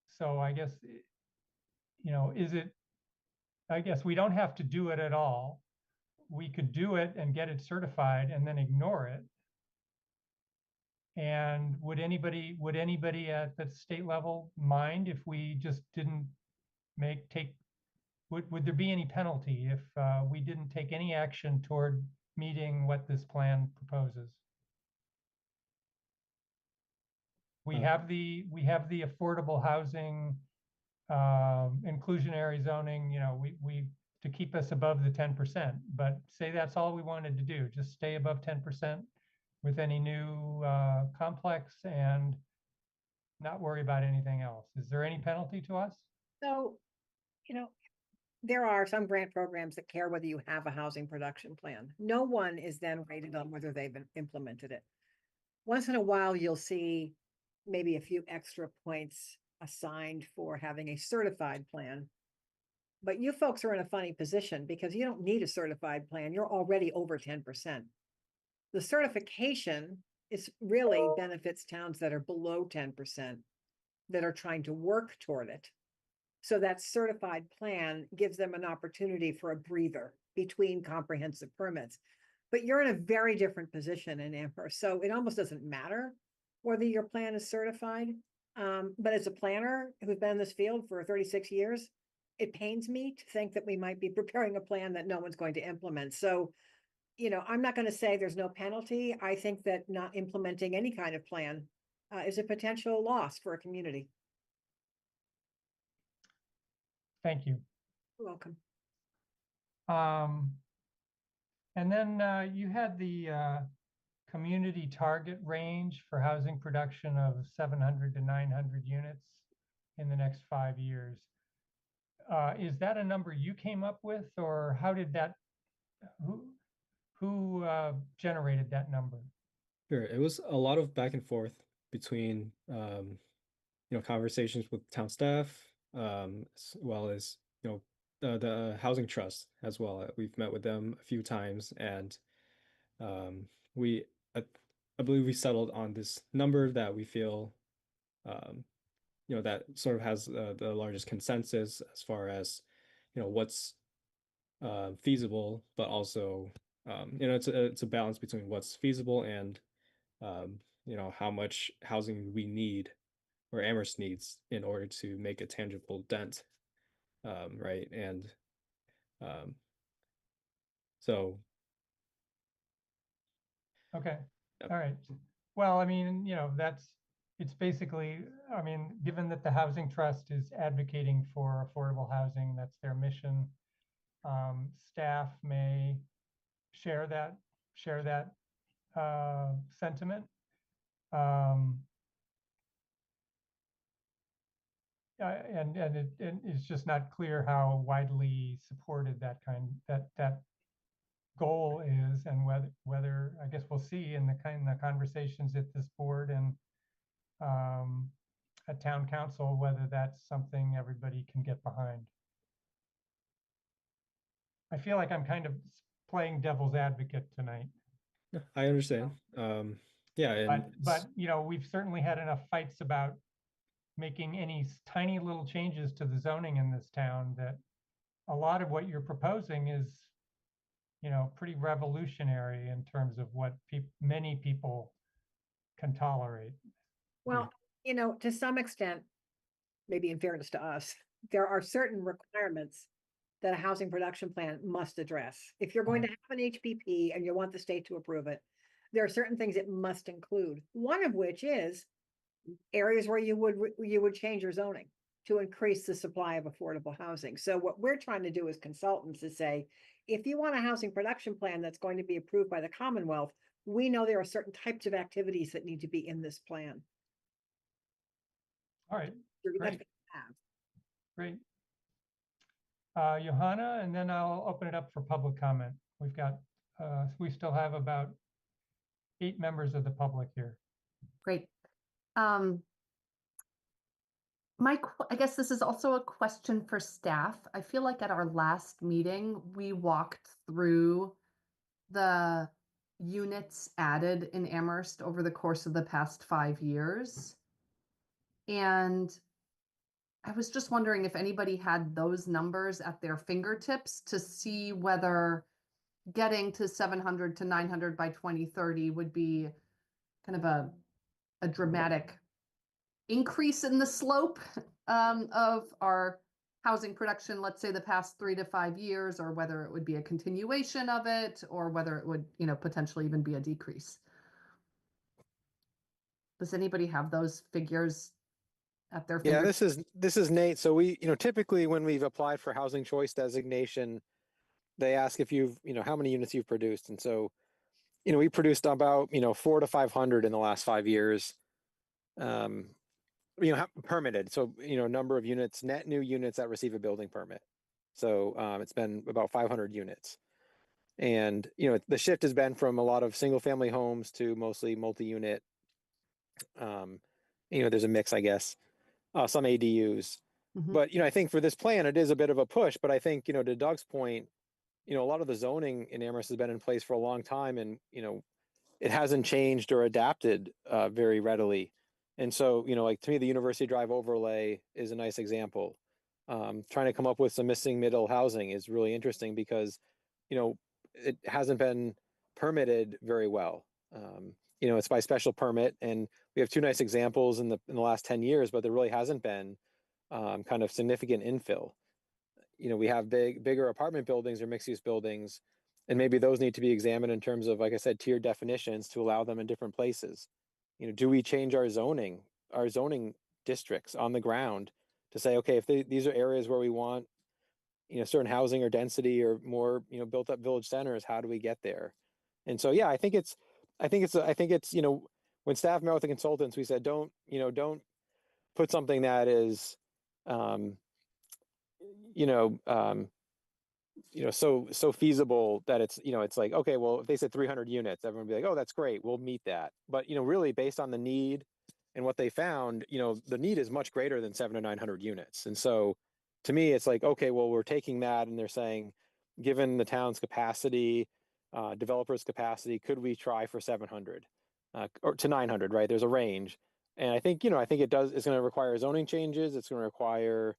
so I guess, I guess we don't have to do it at all. We could do it and get it certified and then ignore it. And would anybody at the state level mind if we just didn't would there be any penalty if we didn't take any action toward meeting what this plan proposes? We have the affordable housing, inclusionary zoning, we to keep us above the 10%, but say that's all we wanted to do, just stay above 10% with any new complex and not worry about anything else. Is there any penalty to us? So, there are some grant programs that care whether you have a housing production plan. No one is then rated on whether they've implemented it. Once in a while, you'll see maybe a few extra points assigned for having a certified plan. But you folks are in a funny position because you don't need a certified plan. You're already over 10%. The certification is really benefits towns that are below 10% that are trying to work toward it. So that certified plan gives them an opportunity for a breather between comprehensive permits. But you're in a very different position in Amherst. So it almost doesn't matter whether your plan is certified. But as a planner who's been in this field for 36 years, it pains me to think that we might be preparing a plan that no one's going to implement. So, I'm not going to say there's no penalty. I think that not implementing any kind of plan is a potential loss for a community. Thank you. You're welcome. And then you had the community target range for housing production of 700 to 900 units in the next 5 years. Is that a number you came up with, or how did that, who generated that number? Sure, it was a lot of back and forth between conversations with town staff, as well as the housing trust as well. We've met with them a few times, and we I believe we settled on this number that we feel that sort of has the largest consensus as far as what's feasible, but also it's a balance between what's feasible and how much housing we need or Amherst needs in order to make a tangible dent, right? And so Okay, Yep. all right. Well, I mean, it's basically, I mean, given that the Housing Trust is advocating for affordable housing, that's their mission. Staff may share that sentiment. And it's just not clear how widely supported that goal is, and whether I guess we'll see in the conversations at this board and at town council whether that's something everybody can get behind. I feel like I'm kind of playing devil's advocate tonight. I understand. Yeah, and but we've certainly had enough fights about making any tiny little changes to the zoning in this town that a lot of what you're proposing is pretty revolutionary in terms of what many people can tolerate. Well, to some extent, maybe in fairness to us, there are certain requirements that a housing production plan must address. If you're going to have an HPP and you want the state to approve it, there are certain things it must include. One of which is areas where you would change your zoning to increase the supply of affordable housing. So what we're trying to do as consultants is say, if you want a housing production plan that's going to be approved by the Commonwealth, we know there are certain types of activities that need to be in this plan. All right, Great. great. Johanna, and then I'll open it up for public comment. We still have about 8 members of the public here. Great. I guess this is also a question for staff. I feel like at our last meeting, we walked through the units added in Amherst over the course of the past 5 years. And I was just wondering if anybody had those numbers at their fingertips to see whether getting to 700 to 900 by 2030 would be kind of a dramatic increase in the slope of our housing production, let's say the past 3 to 5 years, or whether it would be a continuation of it, or whether it would, potentially even be a decrease. Does anybody have those figures at their Yeah, fingertips? this is Nate. So we, typically when we've applied for housing choice designation, they ask if you've, how many units you've produced. And so, we produced about, 400 to 500 in the last 5 years. Permitted. So, number of units, net new units that receive a building permit. So it's been about 500 units. And, the shift has been from a lot of single family homes to mostly multi-unit. There's a mix, I guess, some ADUs. Mhm. But, I think for this plan, it is a bit of a push. But I think, to Doug's point, a lot of the zoning in Amherst has been in place for a long time, and, it hasn't changed or adapted very readily. And so, like to me, the University Drive overlay is a nice example. Trying to come up with some missing middle housing is really interesting because, it hasn't been permitted very well. it's by special permit, and we have two nice examples in the last 10 years, but there really hasn't been kind of significant infill. We have bigger apartment buildings or mixed use buildings, and maybe those need to be examined in terms of, like I said, tiered definitions to allow them in different places. Do we change our zoning districts on the ground to say, okay, if these are areas where we want, certain housing or density or more, built up village centers, how do we get there? And so, yeah, I think it's, when staff met with the consultants, we said, don't put something that is, um, you know, um, so feasible that it's like, okay, well, if they said 300 units, everyone would be like, oh, that's great, we'll meet that. But really based on the need and what they found, the need is much greater than 700 to 900 units. And so to me, it's like, okay, well, we're taking that and they're saying, given the town's capacity, developers' capacity, could we try for 700 or to 900, right? There's a range. And I think it's going to require zoning changes. It's going to require,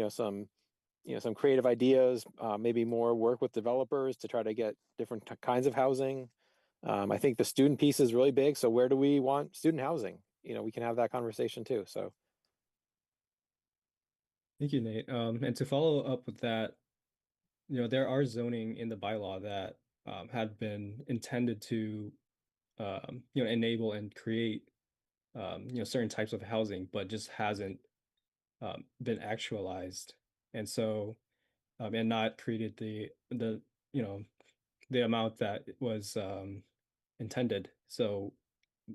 some creative ideas, maybe more work with developers to try to get different kinds of housing. I think the student piece is really big. So where do we want student housing? We can have that conversation too. So Thank you, Nate. And to follow up with that, there are zoning in the bylaw that had been intended to, enable and create, certain types of housing, but just hasn't been actualized. And so, and not created the amount that was intended. So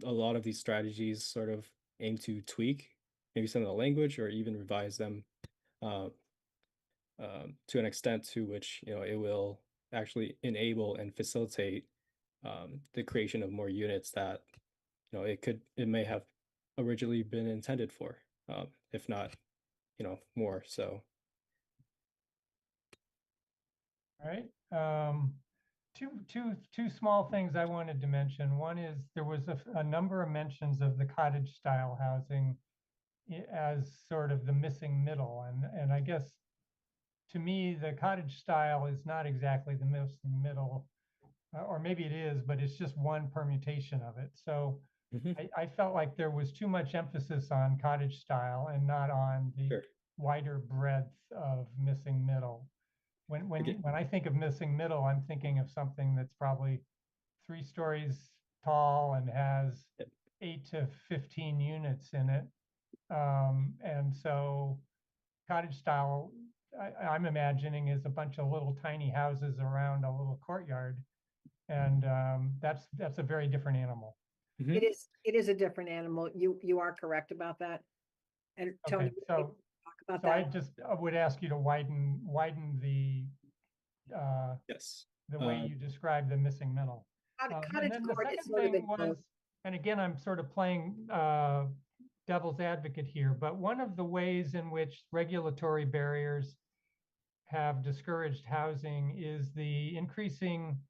a lot of these strategies sort of aim to tweak maybe some of the language or even revise them uh, to an extent to which it will actually enable and facilitate the creation of more units that it may have originally been intended for, if not more. So All right. Two small things I wanted to mention. One is there was a number of mentions of the cottage style housing as sort of the missing middle. And I guess to me, the cottage style is not exactly the missing middle, or maybe it is, but it's just one permutation of it. So I felt like there was too much emphasis on cottage style and not on the sure. wider breadth of missing middle. When I think of missing middle, I'm thinking of something that's probably 3 stories tall and has Yep. 8 to 15 units in it. And so cottage style, I'm imagining, is a bunch of little tiny houses around a little courtyard. And that's a very different animal. Mhm. It is a different animal. You are correct about that. And Tony, Okay, we so talk about so I that. just would ask you to widen Yes. the way you describe the missing middle. And Cottage then the court is second sort of thing was, and again, I'm sort of playing devil's advocate here, but one of the ways in which regulatory barriers have discouraged housing is the increasing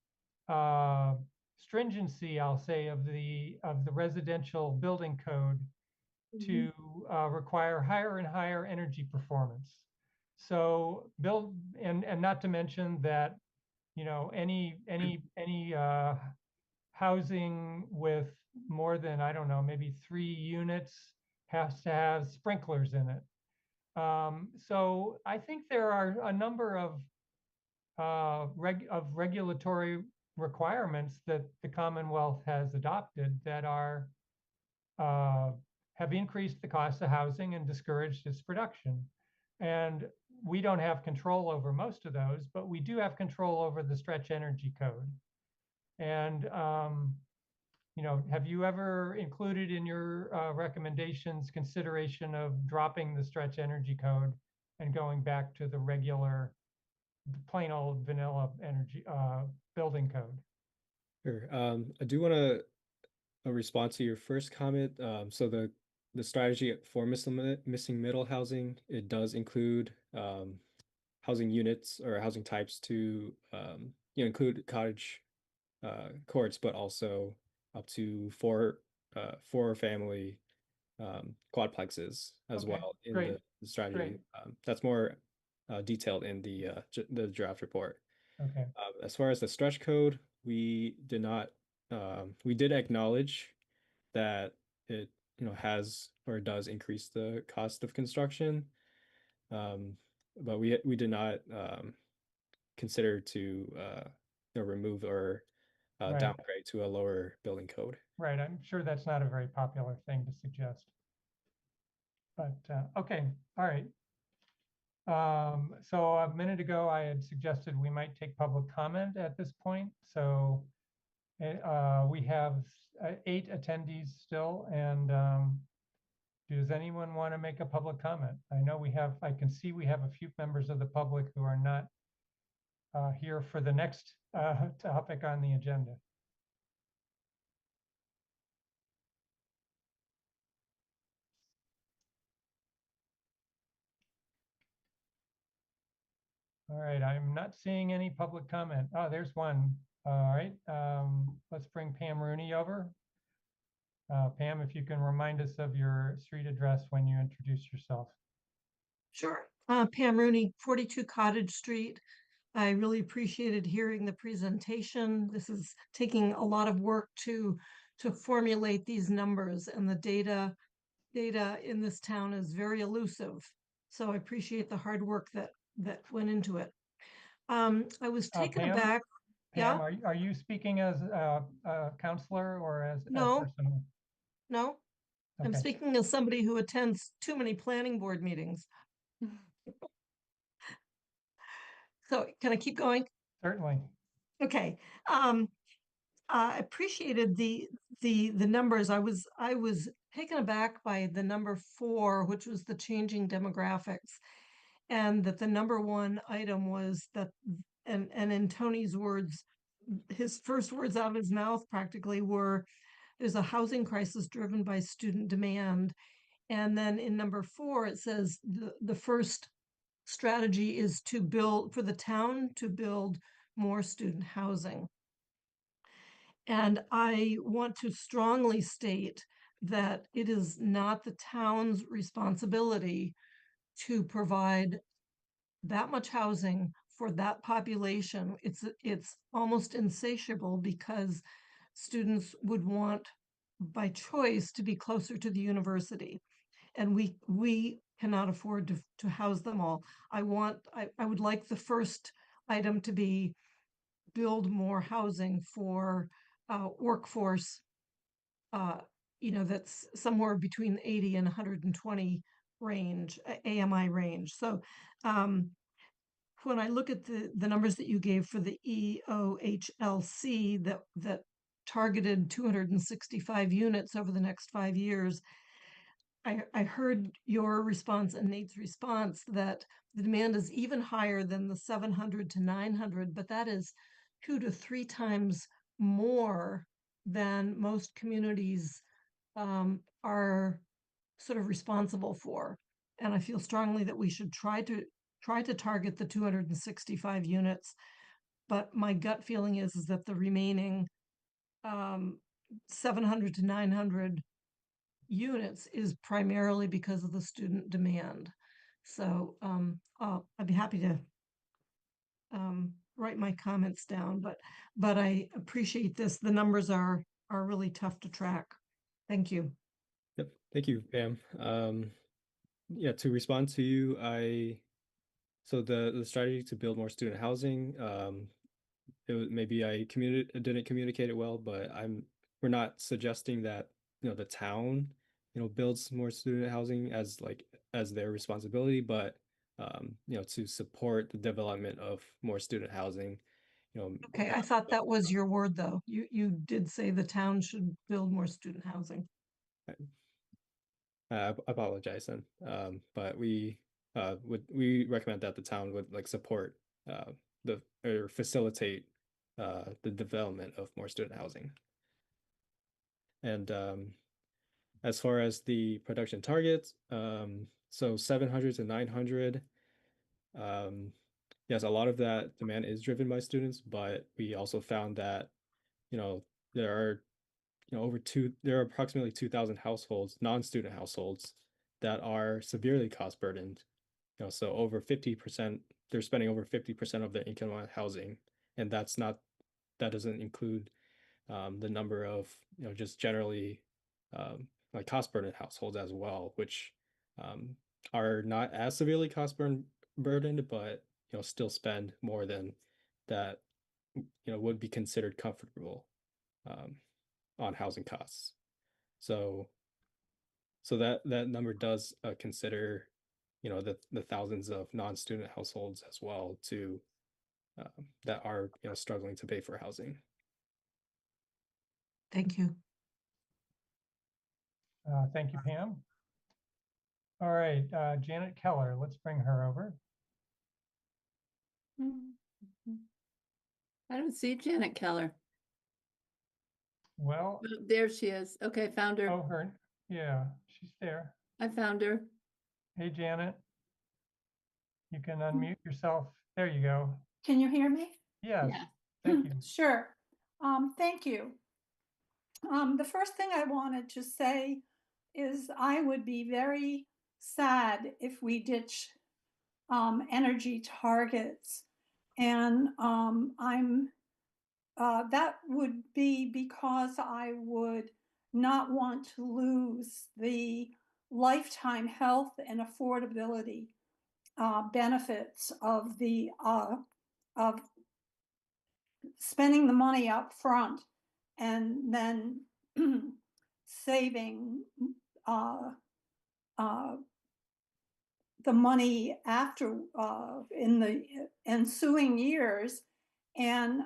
stringency, I'll say, of the residential building code to require higher and higher energy performance. So build, and not to mention that, any housing with more than, I don't know, maybe 3 units has to have sprinklers in it. So I think there are a number of regulatory requirements that the Commonwealth has adopted that are have increased the cost of housing and discouraged its production. And we don't have control over most of those, but we do have control over the stretch energy code. And have you ever included in your recommendations consideration of dropping the stretch energy code and going back to the regular, plain old vanilla energy building code? Sure. I do want to respond to your first comment. So the strategy for missing middle housing, it does include housing units or housing types to include cottage courts, but also up to four family quadplexes as Okay, well in great, the strategy. great. That's more detailed in the draft report. Okay. As far as the stretch code, we did not we did acknowledge that it, has or does increase the cost of construction. But we did not consider to remove or Right. downgrade to a lower building code. Right, I'm sure that's not a very popular thing to suggest. But, okay, all right. So a minute ago, I had suggested we might take public comment at this point. So we have 8 attendees still, and does anyone want to make a public comment? I know I can see we have a few members of the public who are not here for the next topic on the agenda. All right, I'm not seeing any public comment. Oh, there's one. All right, let's bring Pam Rooney over. Pam, if you can remind us of your street address when you introduce yourself. Sure. Pam Rooney, 42 Cottage Street. I really appreciated hearing the presentation. This is taking a lot of work to formulate these numbers, and the data in this town is very elusive. So I appreciate the hard work that went into it. I was taken Pam? aback. Pam, Yeah, are you speaking as a counselor or as a No. person? no, I'm Okay, speaking as somebody who attends too many planning board meetings. So can I keep going? certainly. Okay. I appreciated the numbers. I was taken aback by the number 4, which was the changing demographics, and that the number 1 item was that, and in Tony's words, his first words out of his mouth practically were, "There's a housing crisis driven by student demand." And then in number 4, it says the first strategy is to build, for the town to build more student housing. And I want to strongly state that it is not the town's responsibility to provide that much housing for that population. It's almost insatiable, because students would want, by choice, to be closer to the university. And we cannot afford to house them all. I would like the first item to be build more housing for workforce, that's somewhere between 80 and 120 range, AMI range. So when I look at the numbers that you gave for the EOHLC that targeted 265 units over the next 5 years, I heard your response and Nate's response that the demand is even higher than the 700 to 900, but that is 2 to 3 times more than most communities are sort of responsible for. And I feel strongly that we should try to target the 265 units. But my gut feeling is that the remaining 700 to 900 units is primarily because of the student demand. So I'd be happy to write my comments down, but I appreciate this. The numbers are really tough to track. Thank you. Yep. Thank you, Pam. Yeah, to respond to you, so the strategy to build more student housing, maybe I didn't communicate it well, but we're not suggesting that, the town, builds more student housing as their responsibility, but to support the development of more student housing. Okay, I thought that was your word, though. You did say the town should build more student housing. I apologize then. But we recommend that the town would support or facilitate the development of more student housing. And as far as the production targets, so 700 to 900, yes, a lot of that demand is driven by students, but we also found that, there are there are approximately 2,000 households, non-student households, that are severely cost burdened. So over 50%, they're spending over 50% of their income on housing, and that doesn't include the number of, just generally like cost burdened households as well, which are not as severely burdened, but still spend more than that would be considered comfortable on housing costs. So that number does consider the thousands of non-student households as well too, that are struggling to pay for housing. Thank you. Thank you, Pam. All right, Janet Keller, let's bring her over. I don't see Janet Keller. Well, Oh, there she is. Okay, found her. oh, yeah, she's there. I found her. Hey, Janet. You can unmute yourself. There you go. Can you hear me? Yes, Yeah. thank you. Sure. Thank you. The first thing I wanted to say is I would be very sad if we ditch energy targets. And that would be because I would not want to lose the lifetime health and affordability benefits of of spending the money up front and then saving the money after in the ensuing years, and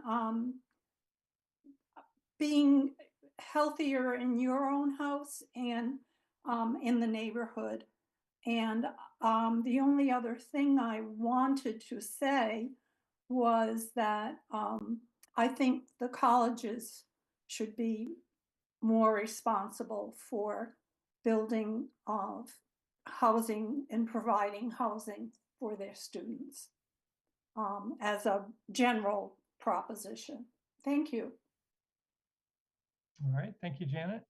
being healthier in your own house and in the neighborhood. And the only other thing I wanted to say was that I think the colleges should be more responsible for building of housing and providing housing for their students as a general proposition. Thank you. All right, thank you, Janet.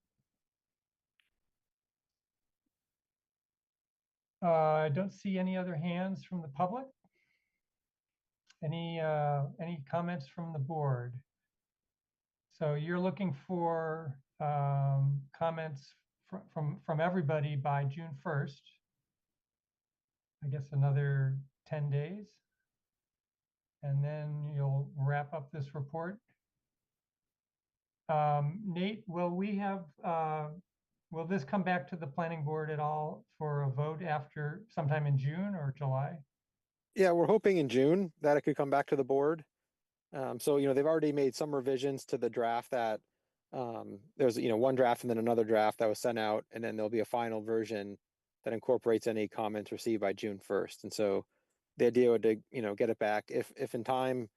I don't see any other hands from the public. Any comments from the board? So you're looking for comments from everybody by June 1st. I guess another 10 days. And then you'll wrap up this report. Nate, will this come back to the planning board at all for a vote after sometime in June or July? Yeah, we're hoping in June that it could come back to the board. So, they've already made some revisions to the draft that there's, one draft and then another draft that was sent out, and then there'll be a final version that incorporates any comments received by June 1st. And so the idea would to, get it back if in time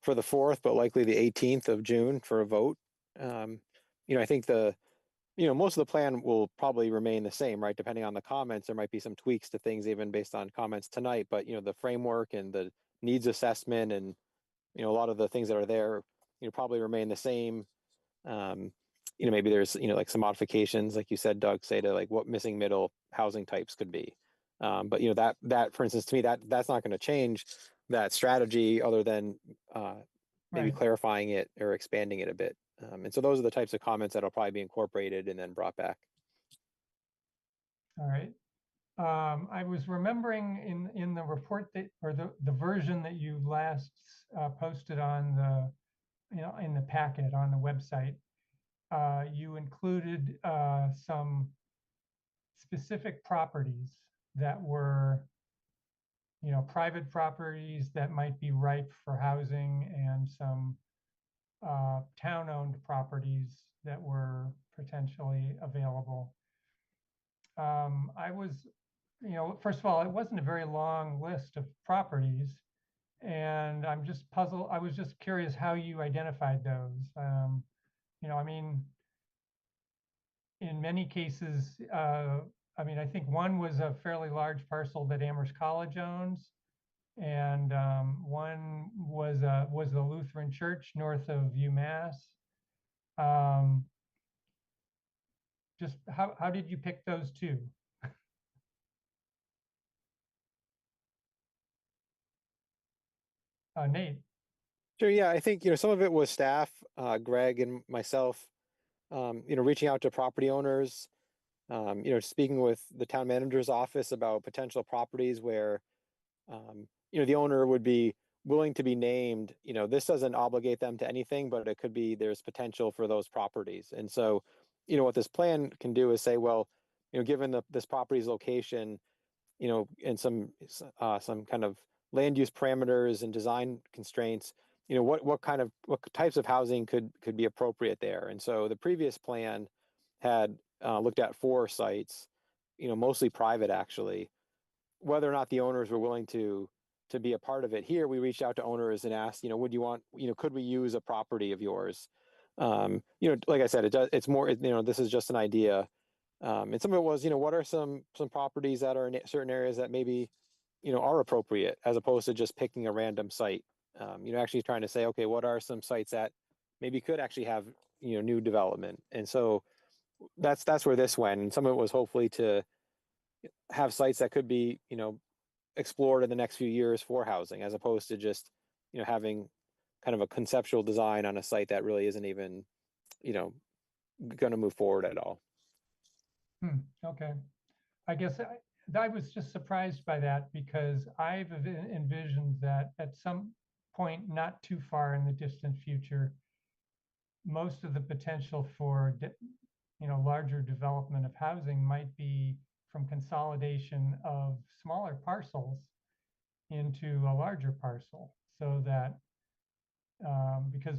for the 4th, but likely the 18th of June for a vote. I think most of the plan will probably remain the same, right? Depending on the comments, there might be some tweaks to things even based on comments tonight, but the framework and the needs assessment and a lot of the things that are there, probably remain the same. Maybe there's, like some modifications, like you said, Doug, say to like what missing middle housing types could be. But that, for instance, to me, that's not going to change that strategy other than maybe Right. clarifying it or expanding it a bit. And so those are the types of comments that'll probably be incorporated and then brought back. All right. I was remembering in the report that, or the version that you last posted on the, in the packet on the website, you included some specific properties that were, private properties that might be ripe for housing and some town-owned properties that were potentially available. I was, first of all, it wasn't a very long list of properties, and I'm just puzzled. I was just curious how you identified those. I mean, in many cases, I think one was a fairly large parcel that Amherst College owns, and one was the Lutheran Church north of UMass. Just how did you pick those two? Nate. Sure, yeah, I think, some of it was staff, Greg and myself, reaching out to property owners, speaking with the town manager's office about potential properties where, the owner would be willing to be named. This doesn't obligate them to anything, but it could be there's potential for those properties. And so, what this plan can do is say, well, given this property's location, and some kind of land use parameters and design constraints, what types of housing could be appropriate there. And so the previous plan had looked at 4 sites, mostly private actually. Whether or not the owners were willing to be a part of it, here we reached out to owners and asked, would you want, could we use a property of yours? Like I said, it's more, this is just an idea. And some of it was, what are some properties that are in certain areas that maybe, are appropriate, as opposed to just picking a random site. Actually trying to say, okay, what are some sites that maybe could actually have, new development. And so that's where this went. And some of it was hopefully to have sites that could be, explored in the next few years for housing, as opposed to just, having kind of a conceptual design on a site that really isn't even, going to move forward at all. Okay. I guess I was just surprised by that, because I've envisioned that at some point, not too far in the distant future, most of the potential for larger development of housing might be from consolidation of smaller parcels into a larger parcel, so that because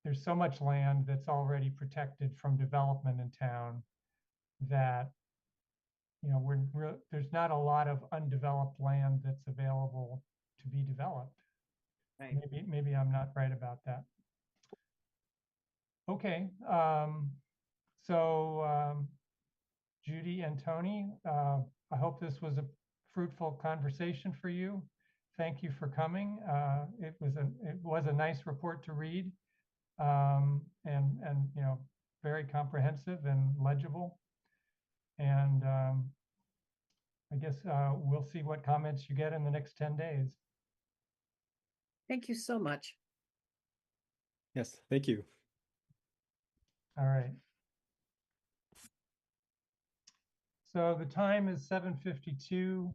there's so much land that's already protected from development in town that there's not a lot of undeveloped land that's available to be developed. Right. Maybe I'm not right about that. Okay, so Judy and Tony, I hope this was a fruitful conversation for you. Thank you for coming. It was a nice report to read, and very comprehensive and legible. And I guess we'll see what comments you get in the next 10 days. Thank you so much. Yes, thank you. All right. So the time is 7:52.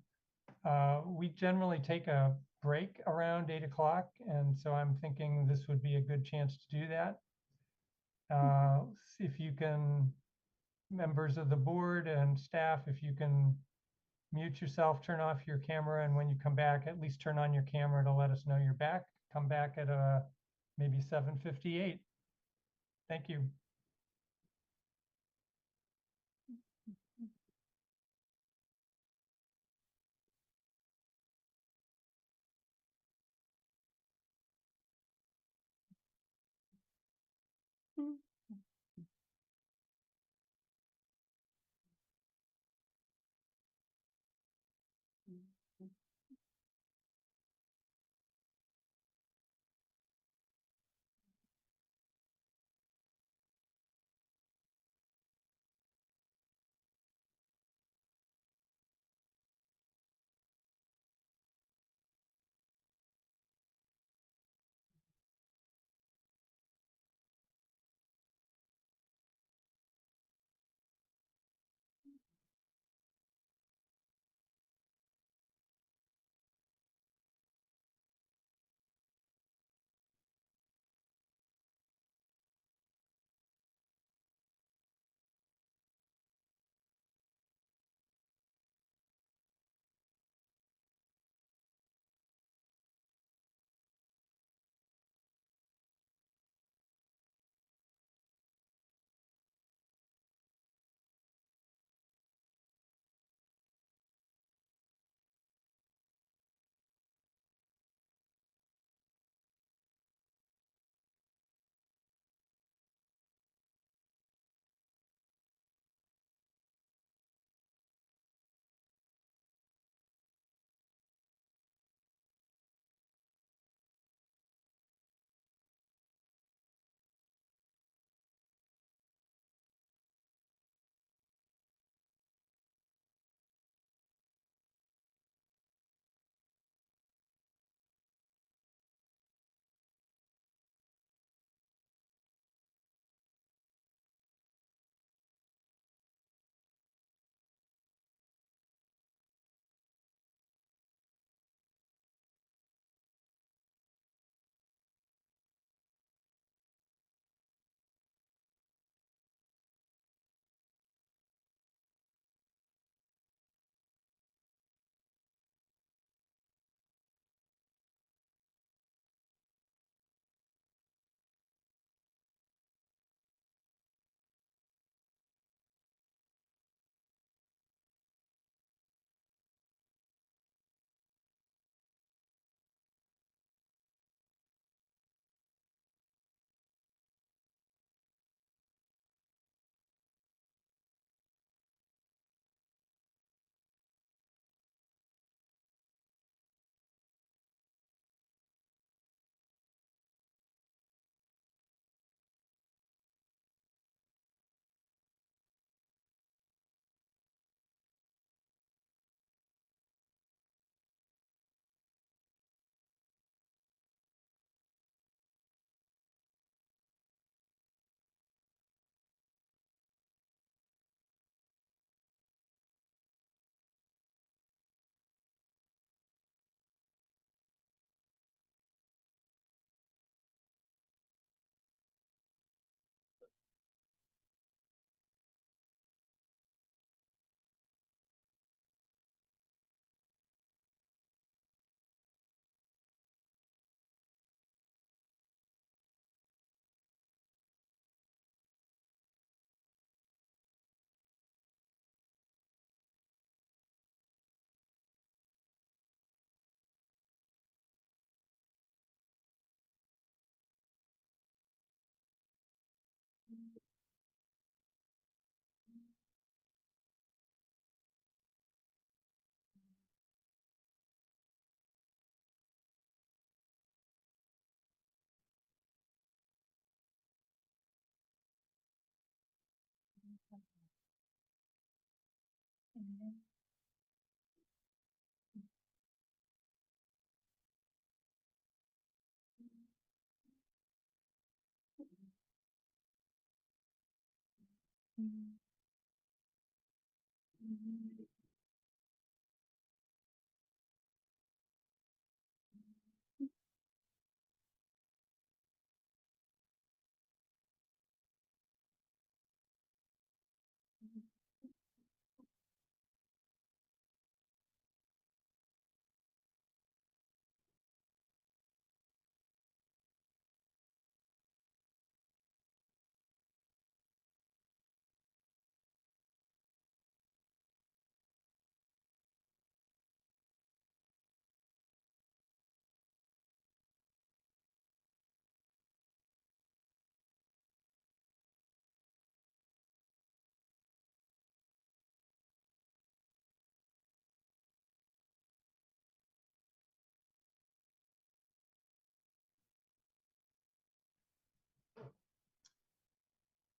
We generally take a break around 8 o'clock, and so I'm thinking this would be a good chance to do that. If you can, members of the board and staff, if you can mute yourself, turn off your camera, and when you come back, at least turn on your camera to let us know you're back. Come back at maybe 7:58. Thank you.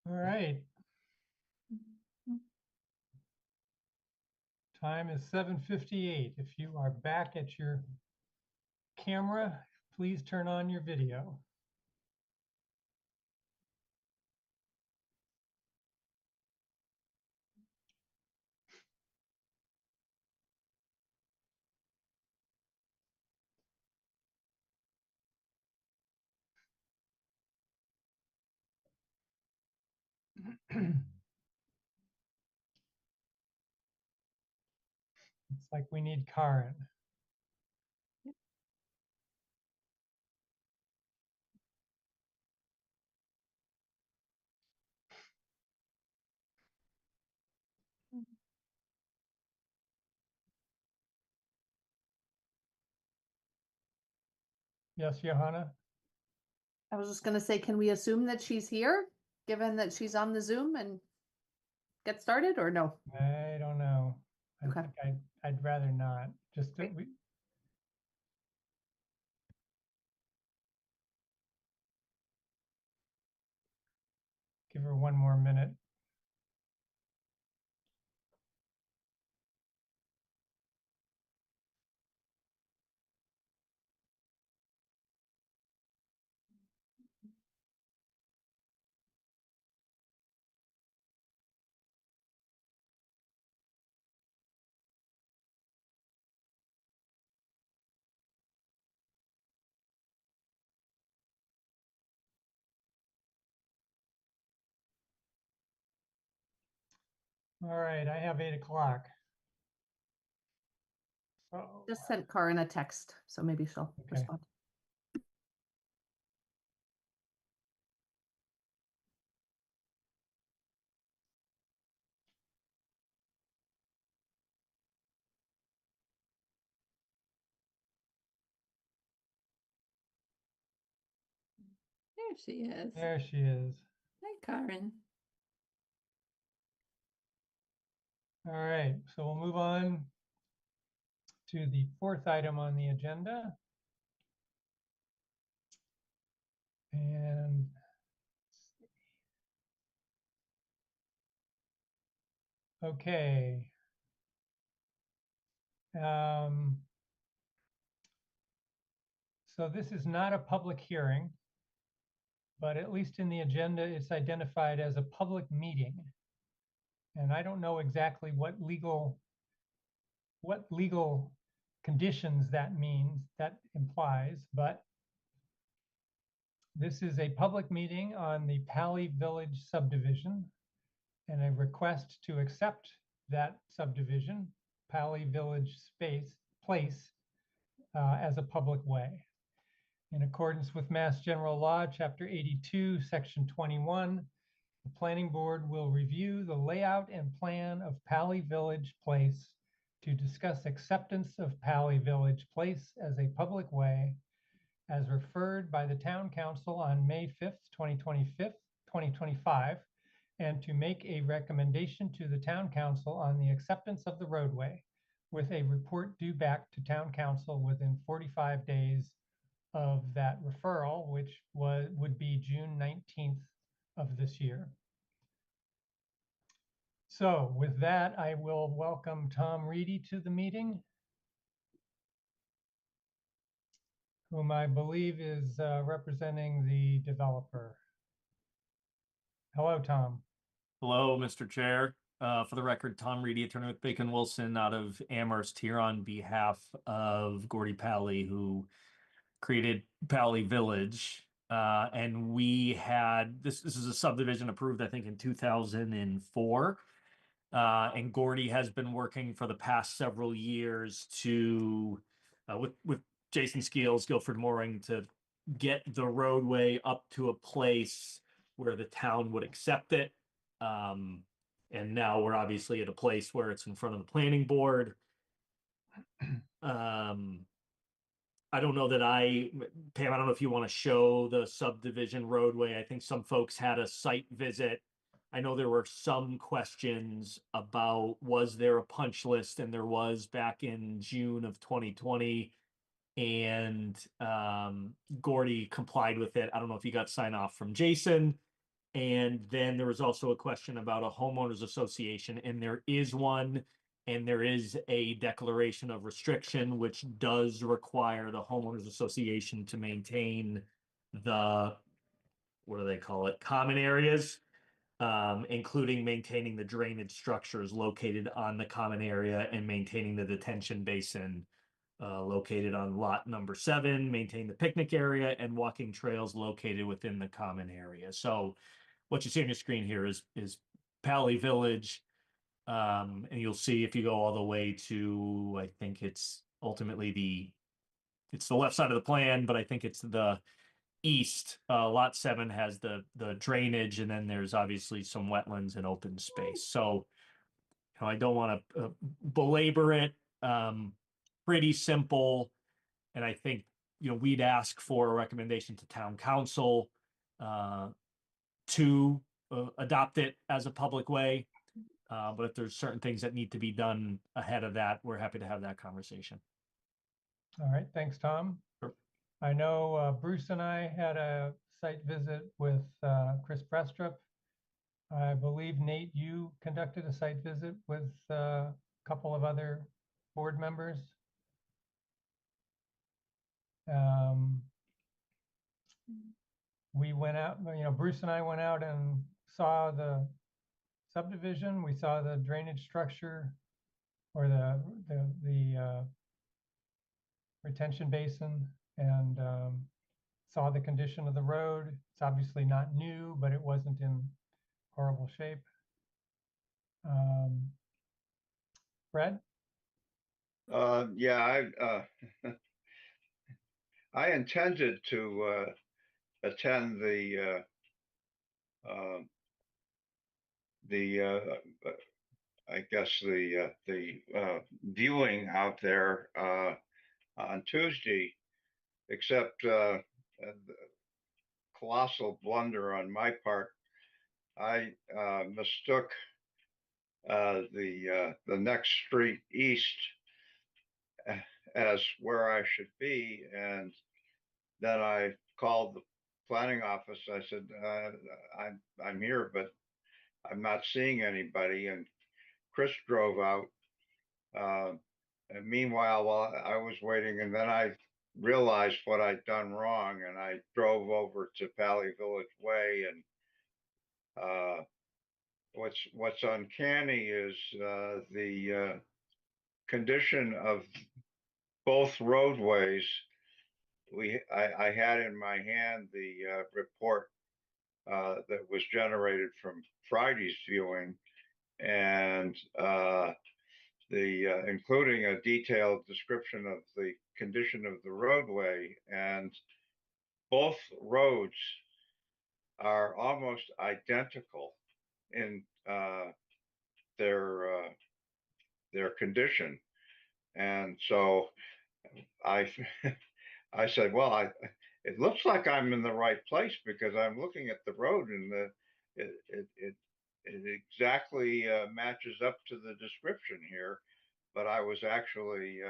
All right. Time is 7:58. If you are back at your camera, please turn on your video. It's like we need Karen. Yes, Johanna? I was just going to say, can we assume that she's here, given that she's on the Zoom, and get started, or no? I don't know. I Okay. think I'd rather not. Just that we. Give her one more minute. All right, I have 8 o'clock. Oh, Just sent Karen a text, so maybe she'll okay. respond. There she is. There she is. Hi, Karen. All right, so we'll move on to the 4th item on the agenda. And okay. So this is not a public hearing, but at least in the agenda, it's identified as a public meeting. And I don't know exactly what legal conditions that means, that implies, but this is a public meeting on the Pally Village subdivision and a request to accept that subdivision, Pally Village Place, as a public way. In accordance with Mass General Law, Chapter 82, Section 21, the Planning Board will review the layout and plan of Pally Village Place to discuss acceptance of Pally Village Place as a public way as referred by the Town Council on May 5th, 2025, and to make a recommendation to the Town Council on the acceptance of the roadway with a report due back to Town Council within 45 days of that referral, which would be June 19th of this year. So with that, I will welcome Tom Reedy to the meeting, whom I believe is representing the developer. Hello, Tom. Hello, Mr. Chair. For the record, Tom Reedy, attorney with Bacon Wilson out of Amherst, here on behalf of Gordy Pally, who created Pally Village. And we had, this is a subdivision approved, I think, in 2004. And Gordy has been working for the past several years to, with Jason Skeels, Guilford Mooring, to get the roadway up to a place where the town would accept it. And now we're obviously at a place where it's in front of the planning board. I don't know that Pam, I don't know if you want to show the subdivision roadway. I think some folks had a site visit. I know there were some questions about, was there a punch list? And there was back in June of 2020. And Gordy complied with it. I don't know if you got sign off from Jason. And then there was also a question about a homeowners association, and there is one, and there is a declaration of restriction, which does require the homeowners association to maintain the, what do they call it, common areas, including maintaining the drainage structures located on the common area and maintaining the detention basin located on lot number 7, maintain the picnic area and walking trails located within the common area. So what you see on your screen here is Pally Village. And you'll see if you go all the way to, I think it's ultimately it's the left side of the plan, but I think it's the east. Lot 7 has the drainage, and then there's obviously some wetlands and open space. So, you know, I don't want to belabor it. Pretty simple. And I think, you know, we'd ask for a recommendation to town council to adopt it as a public way. But if there's certain things that need to be done ahead of that, we're happy to have that conversation. All right, thanks, Tom. Sure. I know Bruce and I had a site visit with Chris Brestrup. I believe, Nate, you conducted a site visit with a couple of other board members. We went out, you know, Bruce and I went out and saw the subdivision. We saw the drainage structure, or the retention basin, and saw the condition of the road. It's obviously not new, but it wasn't in horrible shape. Fred? Yeah, I intended to attend the I guess the viewing out there on Tuesday, except the colossal blunder on my part. I mistook the next street east as where I should be, and then I called the planning office. I said, I'm here, but I'm not seeing anybody. And Chris drove out. And meanwhile, while I was waiting, and then I realized what I'd done wrong, and I drove over to Pally Village Way. And what's uncanny is the condition of both roadways. I had in my hand the report that was generated from Friday's viewing, and including a detailed description of the condition of the roadway, and both roads are almost identical in their condition. And so I I said, well, it looks like I'm in the right place, because I'm looking at the road, and it exactly matches up to the description here, but I was actually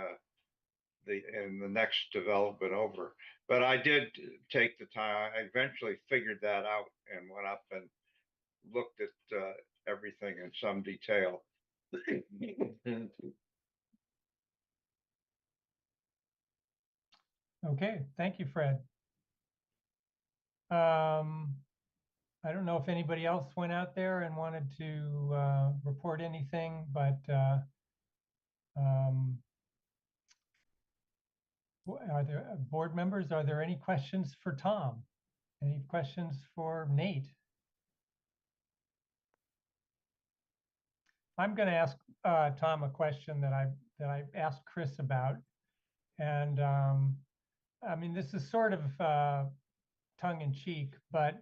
in the next development over. But I did take the time. I eventually figured that out and went up and looked at everything in some detail. Okay, thank you, Fred. I don't know if anybody else went out there and wanted to report anything, but are there board members? Are there any questions for Tom? Any questions for Nate? I'm going to ask Tom a question that I asked Chris about, and I mean, this is sort of tongue in cheek, but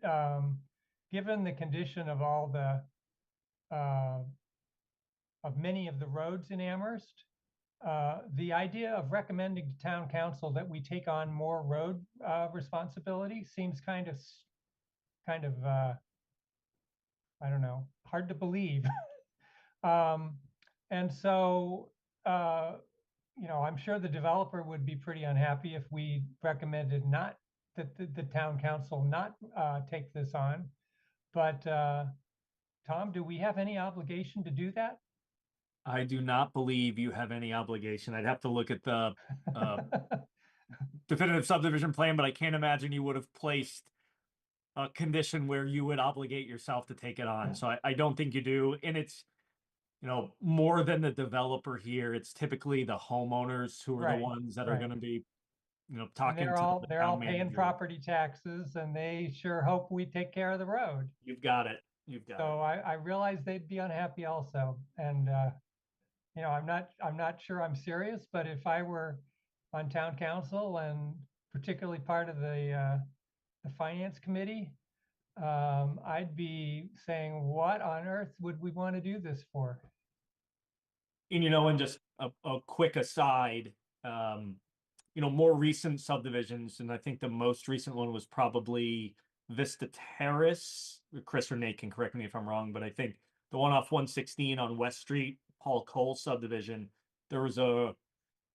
given the condition of all the of many of the roads in Amherst, the idea of recommending to town council that we take on more road responsibility seems kind of I don't know, hard to believe. And so, you know, I'm sure the developer would be pretty unhappy if we recommended not that the town council not take this on. But Tom, do we have any obligation to do that? I do not believe you have any obligation. I'd have to look at the definitive subdivision plan, but I can't imagine you would have placed a condition where you would obligate yourself to take it on. So I don't think you do. And it's, you know, more than the developer here, it's typically the homeowners who are Right, the ones that are right. going to be, you know, And talking to the they're town all paying manager. property taxes, and they sure hope we take care of the road. You've got it. You've got So it. I realize they'd be unhappy also. And you know, I'm not sure I'm serious, but if I were on town council and particularly part of the finance committee, I'd be saying, what on earth would we want to do this for? And, you know, and just a quick aside, you know, more recent subdivisions, and I think the most recent one was probably Vista Terrace. Chris or Nate can correct me if I'm wrong, but I think the one off 116 on West Street, Paul Cole subdivision, there was a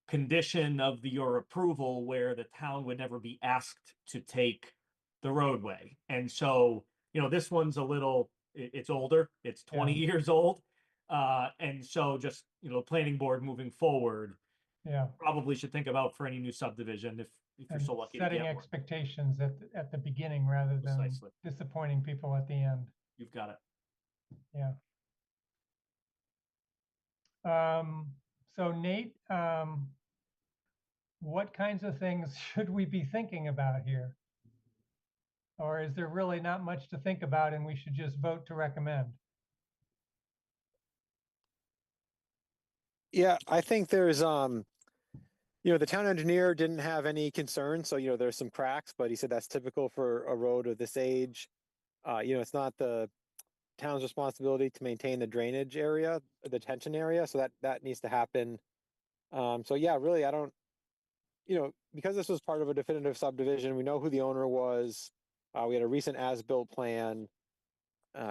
condition of your approval where the town would never be asked to take the roadway. And so, you know, this one's a little, it's older, it's 20 years old. And so just, you know, planning board moving forward, Yeah. probably should think about for any new subdivision if you're And so lucky to setting get one. expectations at the beginning rather than Precisely. disappointing people at the end. You've got it. Yeah. So Nate, what kinds of things should we be thinking about here? Or is there really not much to think about and we should just vote to recommend? Yeah, I think there's you know, the town engineer didn't have any concerns, so you know, there's some cracks, but he said that's typical for a road of this age. You know, it's not the town's responsibility to maintain the drainage area, the detention area, so that needs to happen. So yeah, really, I don't, you know, because this was part of a definitive subdivision, we know who the owner was. We had a recent as-built plan.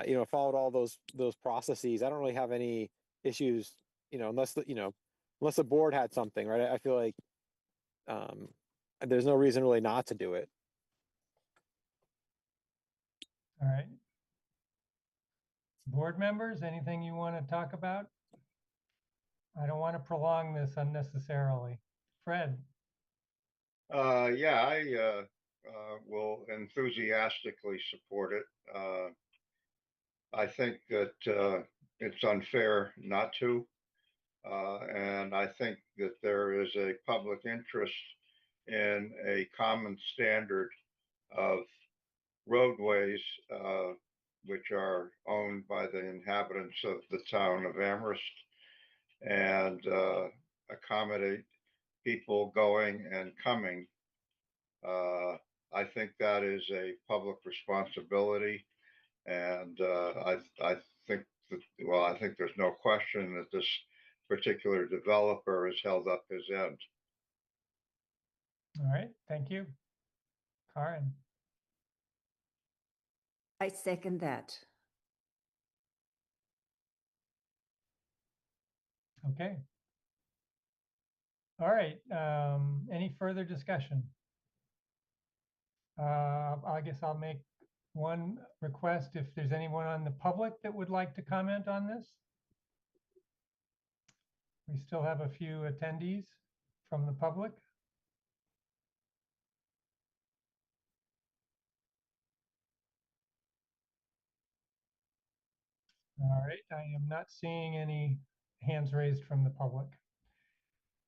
You know, followed all those processes. I don't really have any issues, you know, unless unless the board had something, right? I feel like there's no reason really not to do it. All right. Board members, anything you want to talk about? I don't want to prolong this unnecessarily. Fred. Yeah, I will enthusiastically support it. I think that it's unfair not to. And I think that there is a public interest in a common standard of roadways which are owned by the inhabitants of the town of Amherst and accommodate people going and coming. I think that is a public responsibility, and I think that, well, I think there's no question that this particular developer has held up his end. All right, thank you. Karen. I second that. Okay. All right, any further discussion? I guess I'll make one request, if there's anyone on the public that would like to comment on this. We still have a few attendees from the public. All right, I am not seeing any hands raised from the public.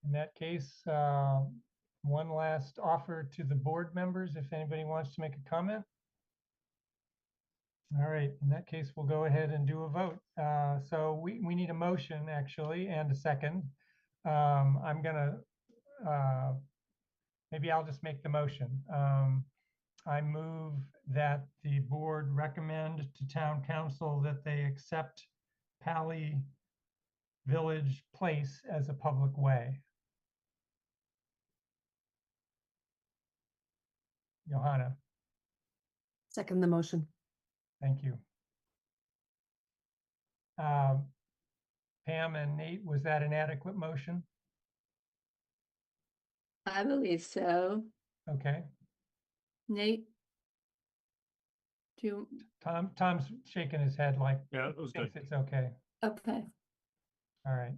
In that case, one last offer to the board members, if anybody wants to make a comment. All right, in that case, we'll go ahead and do a vote. So we need a motion actually and a second. I'm gonna, maybe I'll just make the motion. I move that the board recommend to town council that they accept Pally Village Place as a public way. Johanna, Second the motion. thank you. Pam and Nate, was that an adequate motion? I believe so. Okay. Nate? Do you, Tom's shaking his head like Yeah, it was good. thinks it's okay. okay. All right.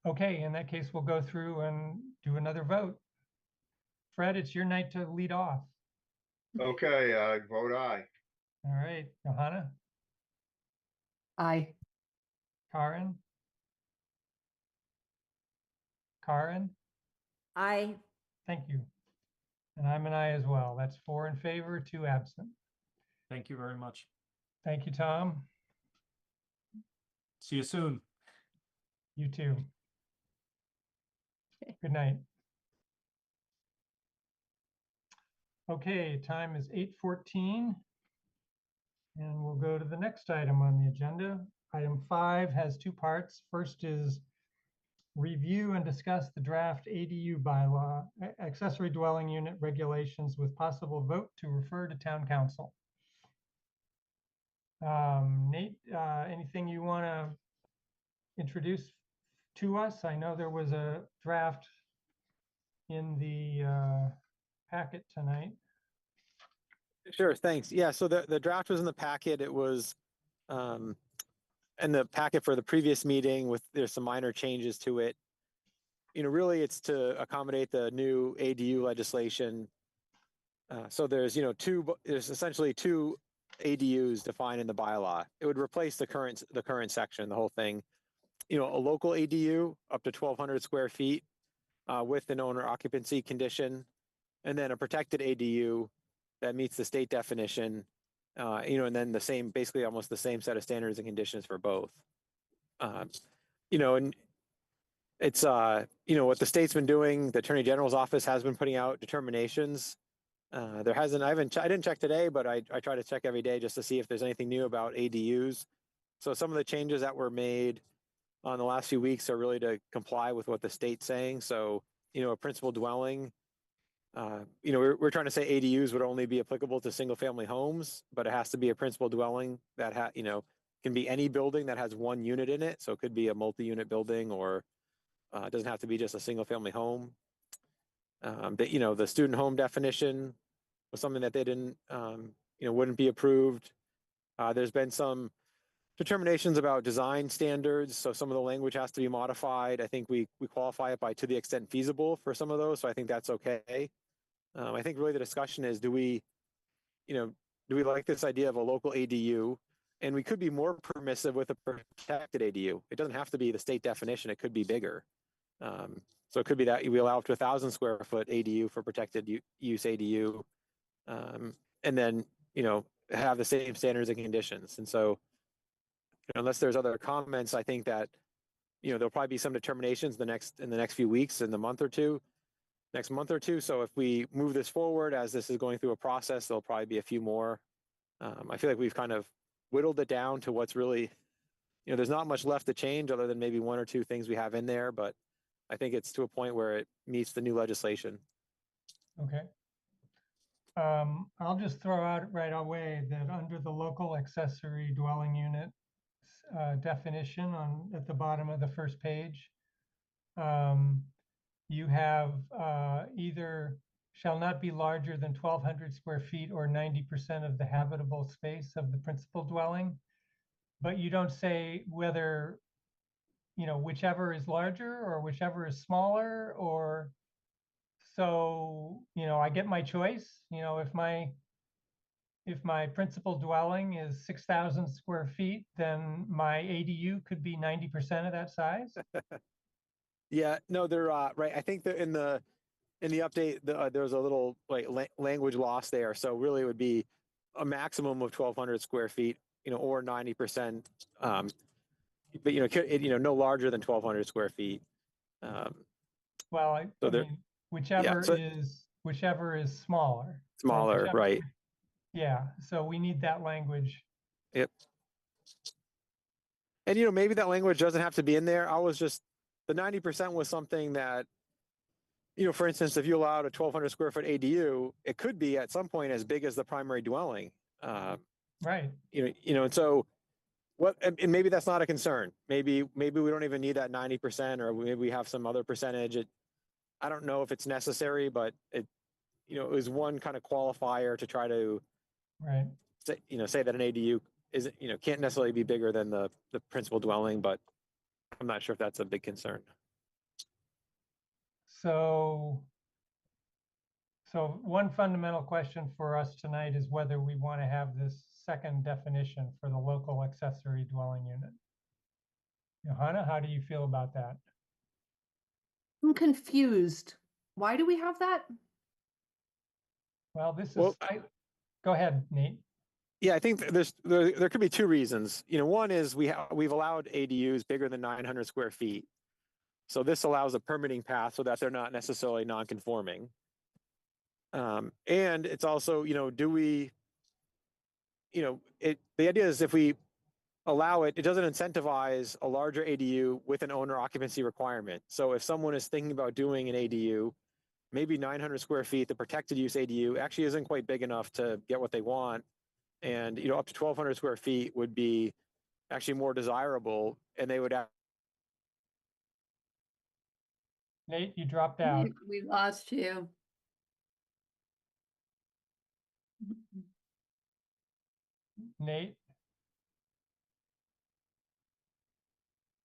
Okay, in that case, we'll go through and do another vote. Fred, it's your night to lead off. Okay, I vote aye. All right, Johanna, Aye. Karen? Karen, I, thank you. And I'm an aye as well. That's 4 in favor, 2 absent. Thank you very much. Thank you, Tom. See you soon. You too. Okay. Good night. Okay, time is 8:14. And we'll go to the next item on the agenda. Item 5 has 2 parts. First is review and discuss the draft ADU bylaw, accessory dwelling unit regulations with possible vote to refer to town council. Nate, anything you want to introduce to us? I know there was a draft in the packet tonight. Sure, thanks. Yeah, so the draft was in the packet. It was in the packet for the previous meeting with, there's some minor changes to it. You know, really it's to accommodate the new ADU legislation. So there's, you know, there's essentially 2 ADUs defined in the bylaw. It would replace the current section, the whole thing. You know, a local ADU up to 1,200 square feet with an owner occupancy condition, and then a protected ADU that meets the state definition, you know, and then the same, basically almost the same set of standards and conditions for both. You know, and it's, you know, what the state's been doing, the Attorney General's office has been putting out determinations. I didn't check today, but I try to check every day just to see if there's anything new about ADUs. So some of the changes that were made on the last few weeks are really to comply with what the state's saying. So, you know, a principal dwelling, you know, we're trying to say ADUs would only be applicable to single family homes, but it has to be a principal dwelling that you know, can be any building that has 1 unit in it. So it could be a multi-unit building, or it doesn't have to be just a single family home. But, you know, the student home definition was something that they didn't, you know, wouldn't be approved. There's been some determinations about design standards. So some of the language has to be modified. I think we qualify it by to the extent feasible for some of those. So I think that's okay. I think really the discussion is, do we like this idea of a local ADU? And we could be more permissive with a protected ADU. It doesn't have to be the state definition. It could be bigger. So it could be that we allow up to 1,000 square foot ADU for protected use ADU. And then, you know, have the same standards and conditions. And so, you know, unless there's other comments, I think that, you know, there'll probably be some determinations in the next few weeks, in the next month or two. So if we move this forward as this is going through a process, there'll probably be a few more. I feel like we've kind of whittled it down to what's really, you know, there's not much left to change other than maybe 1 or 2 things we have in there, but I think it's to a point where it meets the new legislation. Okay. I'll just throw out right away that under the local accessory dwelling unit definition at the bottom of the first page, you have either shall not be larger than 1,200 square feet or 90% of the habitable space of the principal dwelling. But you don't say whether, whichever is larger or whichever is smaller, or so, I get my choice. If my principal dwelling is 6,000 square feet, then my ADU could be 90% of that size. Yeah, no, they're right. I think that in the update, there was a little like language loss there. So really, it would be a maximum of 1,200 square feet, or 90%. But no larger than 1,200 square feet. Well, I So mean, whichever so is smaller. So smaller, right? Yeah. So we need that language. Yep. And maybe that language doesn't have to be in there. The 90% was something that, for instance, if you allowed a 1,200 square foot ADU, it could be at some point as big as the primary dwelling. Right. And so and maybe that's not a concern. Maybe we don't even need that 90%, or maybe we have some other percentage. I don't know if it's necessary, but it is one kind of qualifier to try to Right. say that an ADU isn't, can't necessarily be bigger than the principal dwelling, but I'm not sure if that's a big concern. So one fundamental question for us tonight is whether we want to have this second definition for the local accessory dwelling unit. Johanna, how do you feel about that? I'm confused. Why do we have that? Well, Well, go ahead, Nate. Yeah, I think there could be two reasons. One is we've allowed ADUs bigger than 900 square feet. So this allows a permitting path so that they're not necessarily non-conforming. And it's also, the idea is if we allow it, it doesn't incentivize a larger ADU with an owner occupancy requirement. So if someone is thinking about doing an ADU, maybe 900 square feet, the protected use ADU actually isn't quite big enough to get what they want. And, up to 1,200 square feet would be actually more desirable, and they would have. Nate, you dropped out. We lost you. Nate,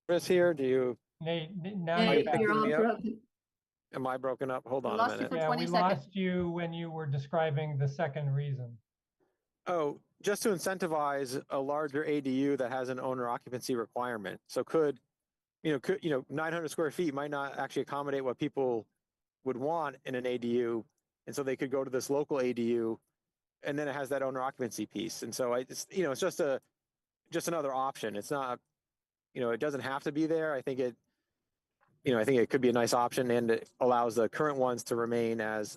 Chris here, now you're Nate, picking you're all me up? broken. Am I broken up? Hold We on a lost you minute. for yeah, 20 we seconds. lost you when you were describing the second reason. Oh, just to incentivize a larger ADU that has an owner occupancy requirement. So 900 square feet might not actually accommodate what people would want in an ADU. And so they could go to this local ADU, and then it has that owner occupancy piece. And so it's just another option. It's not, it doesn't have to be there. I think it could be a nice option, and it allows the current ones to remain as,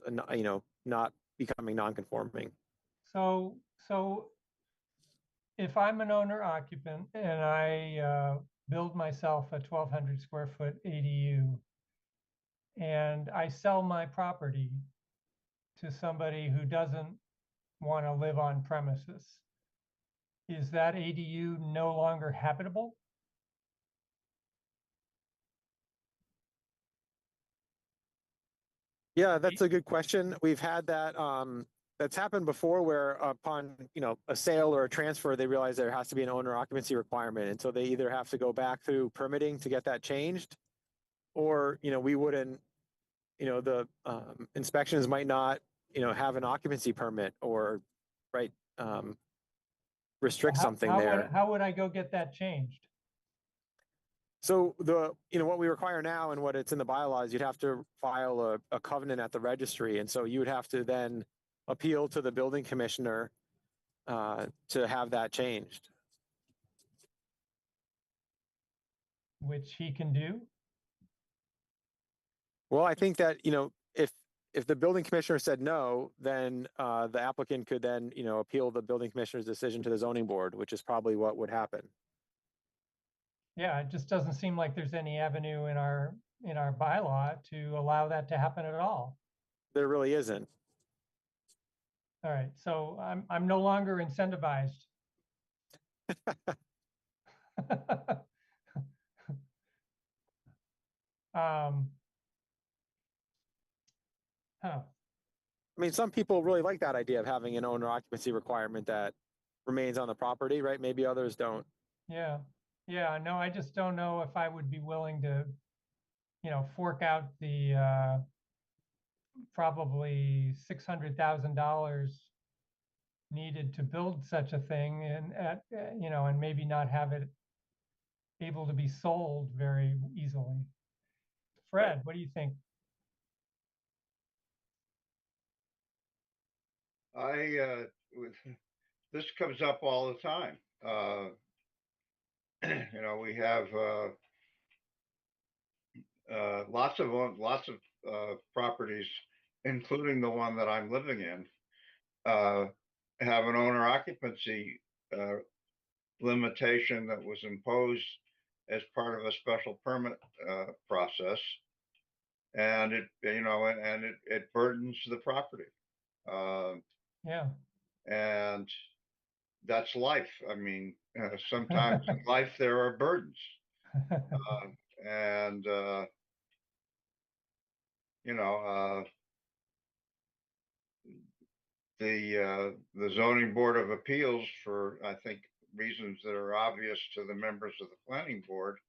not becoming non-conforming. So if I'm an owner occupant and I build myself a 1,200 square foot ADU and I sell my property to somebody who doesn't want to live on premises, is that ADU no longer habitable? Yeah, that's a good question. We've had that. That's happened before, where upon a sale or a transfer, they realize there has to be an owner occupancy requirement, and so they either have to go back through permitting to get that changed, or we wouldn't. The inspections might not have an occupancy permit, or right restrict something there. How would I go get that changed? So what we require now and what it's in the bylaws, you'd have to file a covenant at the registry, and so you would have to then appeal to the building commissioner to have that changed. Which he can do? Well, I think that if the building commissioner said no, then the applicant could then appeal the building commissioner's decision to the zoning board, which is probably what would happen. Yeah, it just doesn't seem like there's any avenue in our bylaw to allow that to happen at all. There really isn't. All right, so I'm no longer incentivized. Huh. I mean, some people really like that idea of having an owner occupancy requirement that remains on the property, right? Maybe others don't. Yeah, yeah, no, I just don't know if I would be willing to, fork out the probably $600,000 needed to build such a thing and and maybe not have it able to be sold very easily. Fred, what do you think? This comes up all the time. We have lots of properties, including the one that I'm living in, have an owner occupancy limitation that was imposed as part of a special permit process, and it burdens the property. Yeah. And that's life. I mean, sometimes in life there are burdens, and the zoning board of appeals, for I think reasons that are obvious to the members of the planning board,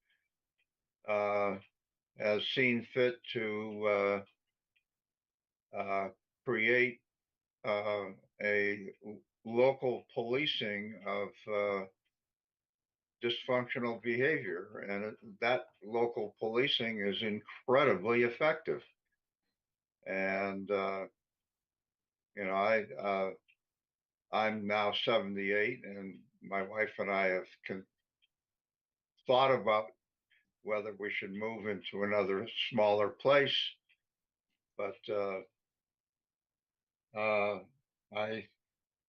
has seen fit to create a local policing of dysfunctional behavior, and that local policing is incredibly effective. And I'm now 78, and my wife and I have thought about whether we should move into another smaller place, but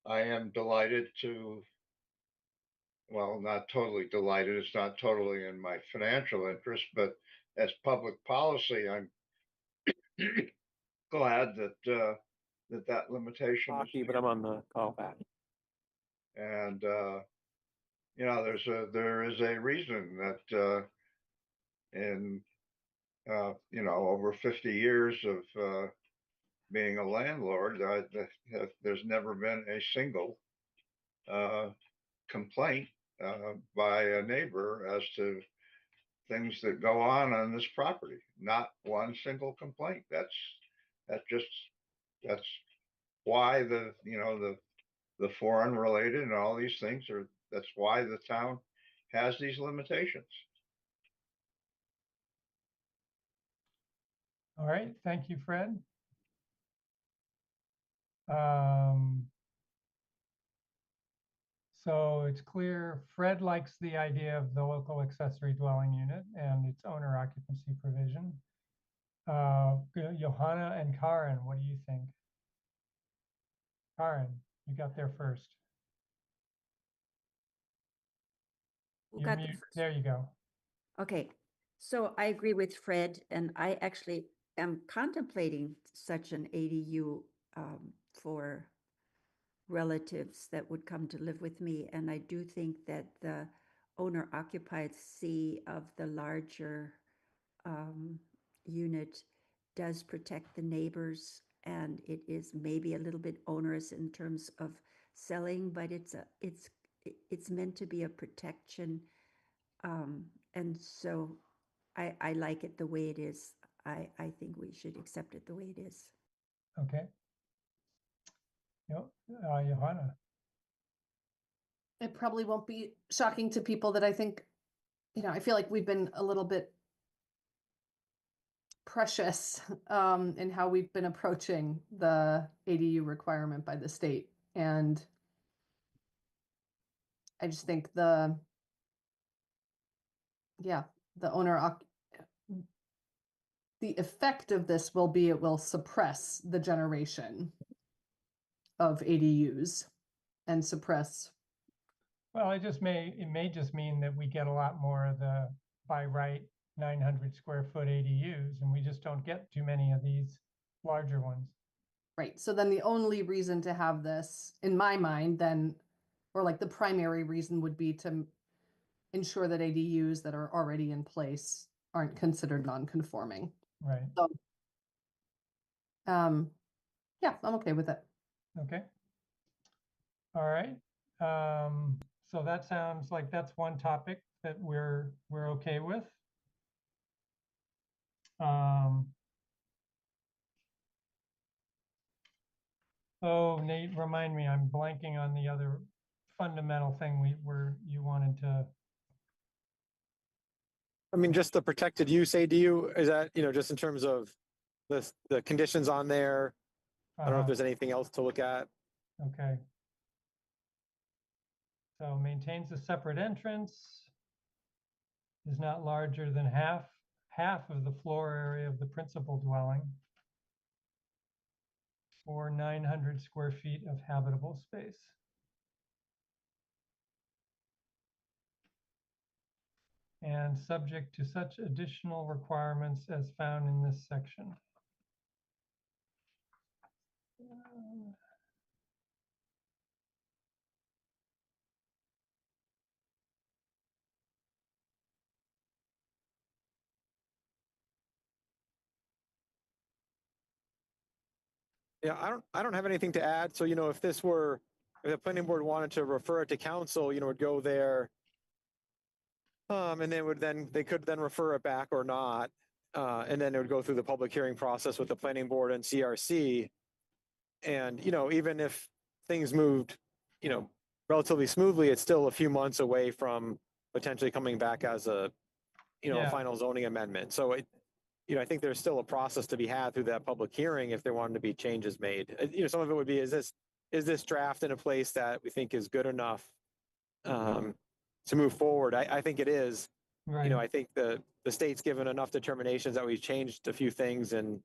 I am delighted to, well, not totally delighted. It's not totally in my financial interest, but as public policy, I'm glad that that limitation is Hockey, but I'm on the call back. and there is a reason that in over 50 years of being a landlord, there's never been a single complaint by a neighbor as to things that go on this property. Not one single complaint. That's why the foreign related and all these things are. That's why the town has these limitations. All right, thank you, Fred. So it's clear Fred likes the idea of the local accessory dwelling unit and its owner occupancy provision. Johanna and Karen, what do you think? Karen, you got there first. Who You're got the mute. first? There you go. Okay, so I agree with Fred, and I actually am contemplating such an ADU for relatives that would come to live with me. And I do think that the owner occupancy of the larger unit does protect the neighbors, and it is maybe a little bit onerous in terms of selling, but it's meant to be a protection. And so I like it the way it is. I think we should accept it the way it is. Okay. Johanna. It probably won't be shocking to people that I think, I feel like we've been a little bit precious in how we've been approaching the ADU requirement by the state. And I just think the effect of this will be, it will suppress the generation of ADUs and suppress. Well, it may just mean that we get a lot more of the by right 900 square foot ADUs, and we just don't get too many of these larger ones. Right. So then the only reason to have this, in my mind, then, or like the primary reason would be to ensure that ADUs that are already in place aren't considered non-conforming. Right. So, Yeah, I'm okay with it. Okay. All right. So that sounds like that's one topic that we're okay with. Oh, Nate, remind me, I'm blanking on the other fundamental thing you wanted to. I mean, just the protected use ADU, is that, just in terms of the conditions on there? I don't know if there's anything else to look at. Okay. So maintains a separate entrance, is not larger than half of the floor area of the principal dwelling, or 900 square feet of habitable space. And subject to such additional requirements as found in this section. Yeah, I don't have anything to add. So, if the planning board wanted to refer it to council, would go there. And they could then refer it back or not. And then it would go through the public hearing process with the planning board and CRC. And, even if things moved, relatively smoothly, it's still a few months away from potentially coming back as a final zoning amendment. So I think there's still a process to be had through that public hearing if there wanted to be changes made. Some of it would be, is this draft in a place that we think is good enough to move forward? I think it is. Right. I think the state's given enough determinations that we've changed a few things, and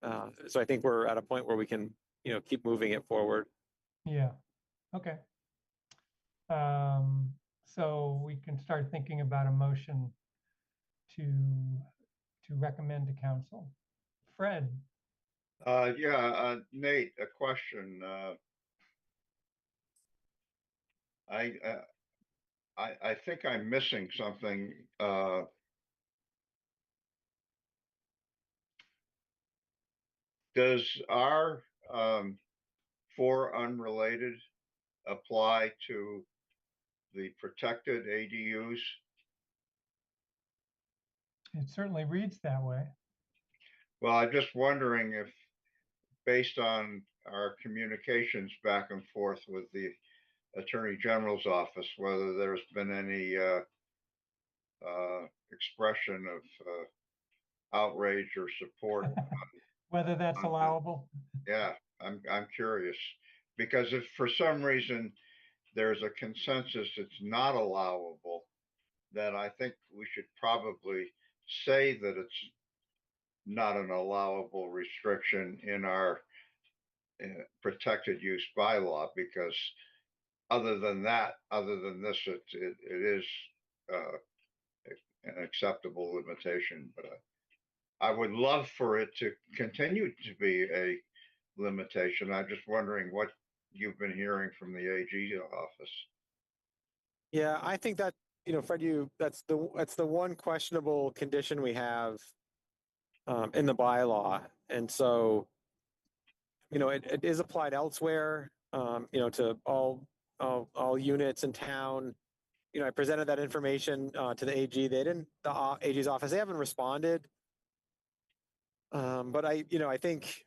so I think we're at a point where we can keep moving it forward. Yeah. Okay. So we can start thinking about a motion to recommend to council. Fred. Nate, a question. I think I'm missing something. Does our 4 unrelated apply to the protected ADUs? It certainly reads that way. Well, I'm just wondering if, based on our communications back and forth with the Attorney General's office, whether there's been any expression of outrage or support. Whether that's allowable. Yeah, I'm curious, because if for some reason there's a consensus it's not allowable, then I think we should probably say that it's not an allowable restriction in our protected use bylaw, because other than this, it is an acceptable limitation. But I would love for it to continue to be a limitation. I'm just wondering what you've been hearing from the AG office. Yeah, I think that, Fred, that's the one questionable condition we have in the bylaw. And so, it is applied elsewhere, to all units in town. I presented that information to the AG. The AG's office, they haven't responded. But I think,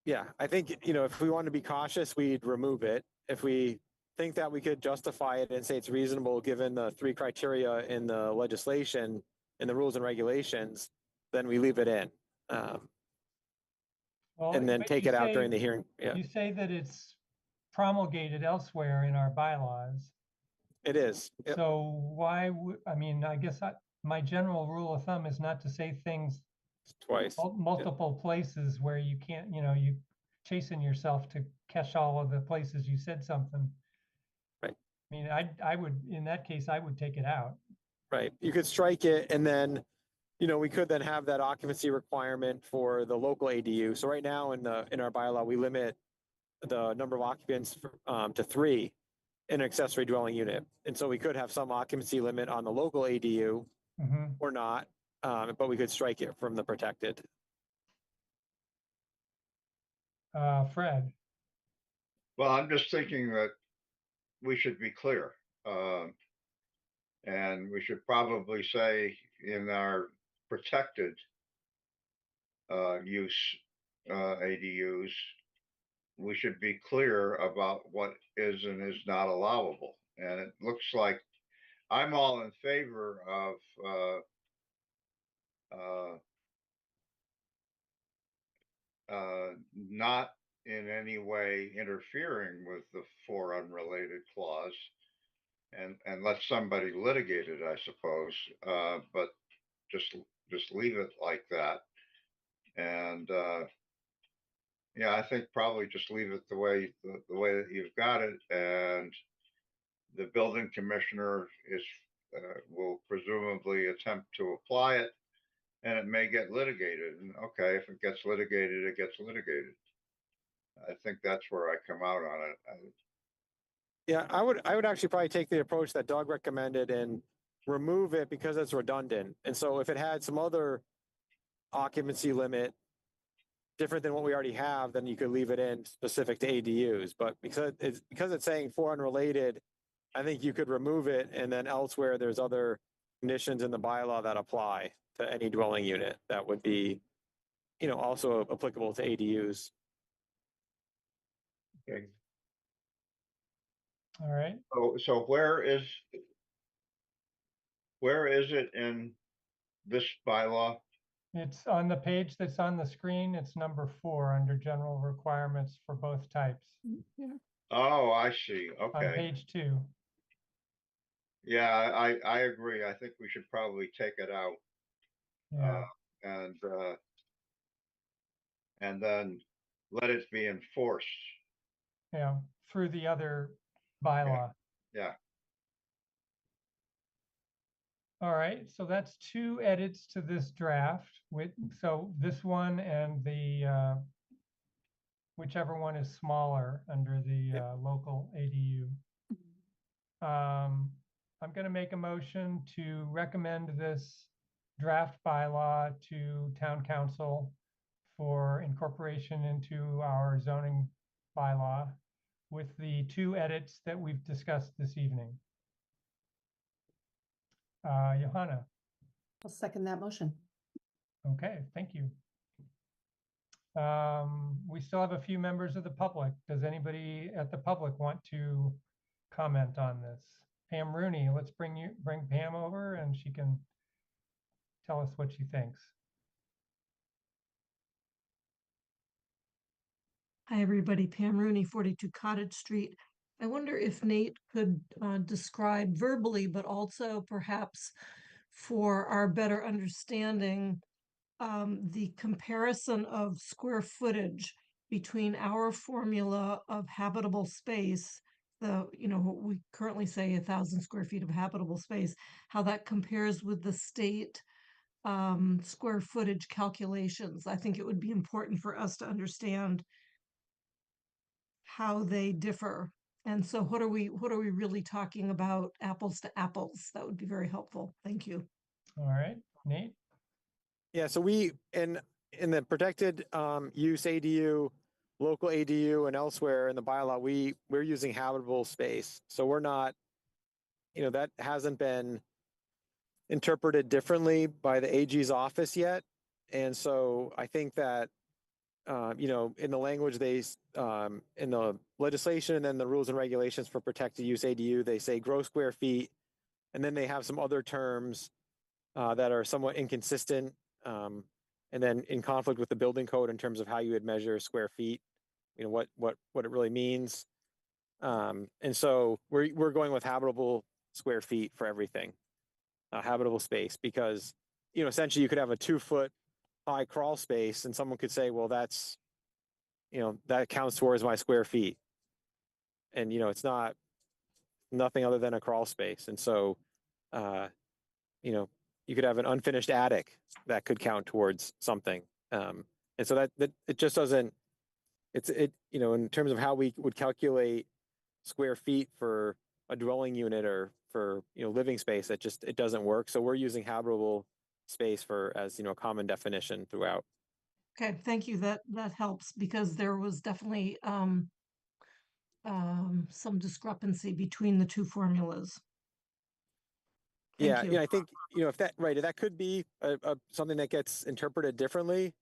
if we want to be cautious, we'd remove it. If we think that we could justify it and say it's reasonable given the 3 criteria in the legislation and the rules and regulations, then we leave it in. Well, and then but take you it out say- during the hearing. Yeah, You say that it's promulgated elsewhere in our bylaws. it is. Yep. So why would, I guess my general rule of thumb is not to say things Twice. multiple places where you can't, you chasing yourself to catch all of the places you said something. Right. I would, in that case, I would take it out. Right. You could strike it, and then, we could then have that occupancy requirement for the local ADU. So right now in our bylaw, we limit the number of occupants to 3 in an accessory dwelling unit. And so we could have some occupancy limit on the local ADU or not, but we could strike it from the protected. Fred, Well, I'm just thinking that we should be clear. And we should probably say in our protected use ADUs, we should be clear about what is and is not allowable. And it looks like I'm all in favor of not in any way interfering with the for unrelated clause and let somebody litigate it, I suppose. But just leave it like that. And yeah, I think probably just leave it the way that you've got it, and the building commissioner will presumably attempt to apply it, and it may get litigated. And okay, if it gets litigated, it gets litigated. I think that's where I come out on it. Yeah, I would actually probably take the approach that Doug recommended and remove it because it's redundant. And so if it had some other occupancy limit different than what we already have, then you could leave it in specific to ADUs. But because it's saying for unrelated, I think you could remove it, and then elsewhere there's other conditions in the bylaw that apply to any dwelling unit that would be, also applicable to ADUs. Okay. all right. So where is it in this bylaw? It's on the page that's on the screen. It's number 4 under general requirements for both types Oh, I see. on Okay. page 2. Yeah, I agree. I think we should probably take it out. Yeah, And then let it be enforced. yeah, through the other bylaw. Yeah. All right, so that's 2 edits to this draft so this one and the whichever one is smaller under the local ADU. I'm going to make a motion to recommend this draft bylaw to town council for incorporation into our zoning bylaw with the 2 edits that we've discussed this evening. Johanna. I'll second that motion. Okay, thank you. We still have a few members of the public. Does anybody at the public want to comment on this? Pam Rooney, let's bring Pam over and she can tell us what she thinks. Hi, everybody. Pam Rooney, 42 Cottage Street. I wonder if Nate could describe verbally, but also perhaps for our better understanding, the comparison of square footage between our formula of habitable space, what we currently say 1,000 square feet of habitable space, how that compares with the state square footage calculations. I think it would be important for us to understand how they differ. And so what are we really talking about, apples to apples? That would be very helpful. Thank you. All right, Nate? Yeah, so we in the protected use ADU, local ADU, and elsewhere in the bylaw, we're using habitable space. So we're not, that hasn't been interpreted differently by the AG's office yet. And so I think that in the language in the legislation and then the rules and regulations for protected use ADU, they say gross square feet, and then they have some other terms that are somewhat inconsistent, and then in conflict with the building code in terms of how you would measure square feet, what it really means. And so we're going with habitable square feet for everything, habitable space, because essentially you could have a 2-foot high crawl space and someone could say, well, that's that counts towards my square feet, and it's nothing other than a crawl space. And so you could have an unfinished attic that could count towards something. And so that it just doesn't, in terms of how we would calculate square feet for a dwelling unit or for, living space, it doesn't work. So we're using habitable space as a common definition throughout. Okay, thank you. That helps because there was definitely some discrepancy between the two formulas. Thank Yeah, you. yeah, I think, if that could be something that gets interpreted differently,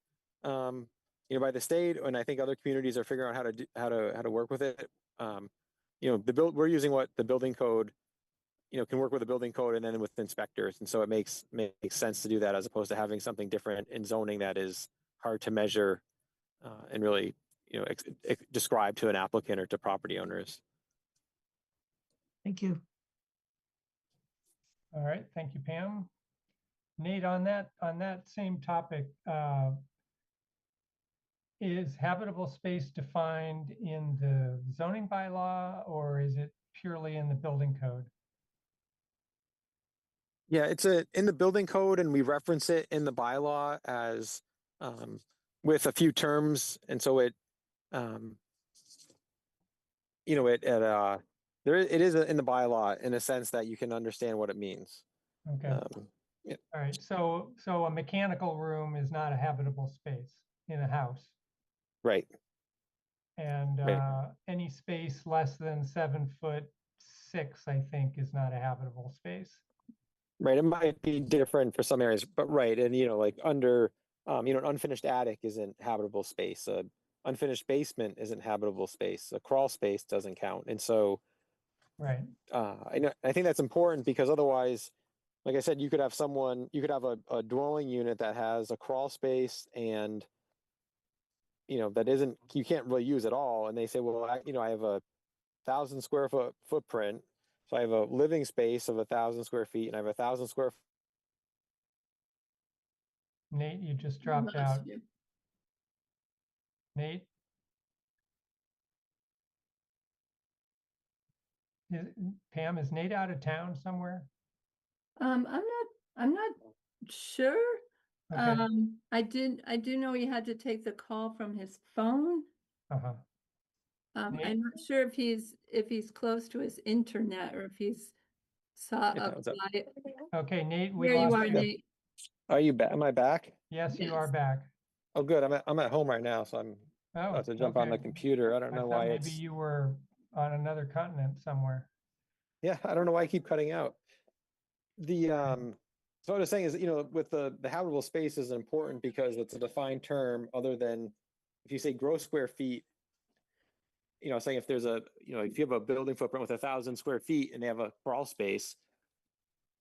by the state, and I think other communities are figuring out how to work with it. We're using what the building code, can work with the building code and then with inspectors, and so it makes sense to do that as opposed to having something different in zoning that is hard to measure and really, describe to an applicant or to property owners. Thank you. All right, thank you, Pam. Nate, on that same topic, is habitable space defined in the zoning bylaw or is it purely in the building code? Yeah, it's in the building code, and we reference it in the bylaw as with a few terms, and so it it is in the bylaw in a sense that you can understand what it means. Okay. Yeah. All right. So a mechanical room is not a habitable space in a house. Right. And Right. any space less than 7'6", I think, is not a habitable space. Right. It might be different for some areas, but right. And, like under, an unfinished attic isn't habitable space. A unfinished basement isn't habitable space. A crawl space doesn't count. And so, Right. I think that's important because otherwise, like I said, you could have a dwelling unit that has a crawl space and, that you can't really use at all. And they say, well, I have a 1,000 square foot footprint. So I have a living space of 1,000 square feet and I have 1,000 square. Nate, you just We dropped lost out. you. Nate? Pam, is Nate out of town somewhere? I'm not sure. Okay. I do know he had to take the call from his phone. Uh-huh. I'm Nate? not sure if he's close to his internet or if he's saw Hey, a what's up? flyer. Okay, Nate, we There you lost are, you. Nate. Are you back? Am I back? Yes, you Yes. are back. Oh, good. I'm at home right now, so I'm Oh, about to jump on the okay. computer. I don't I know thought why maybe you were on another continent somewhere. yeah, I don't know why I keep cutting out. So what I was saying is, with the habitable space is important because it's a defined term other than if you say gross square feet, saying if there's if you have a building footprint with 1,000 square feet and they have a crawl space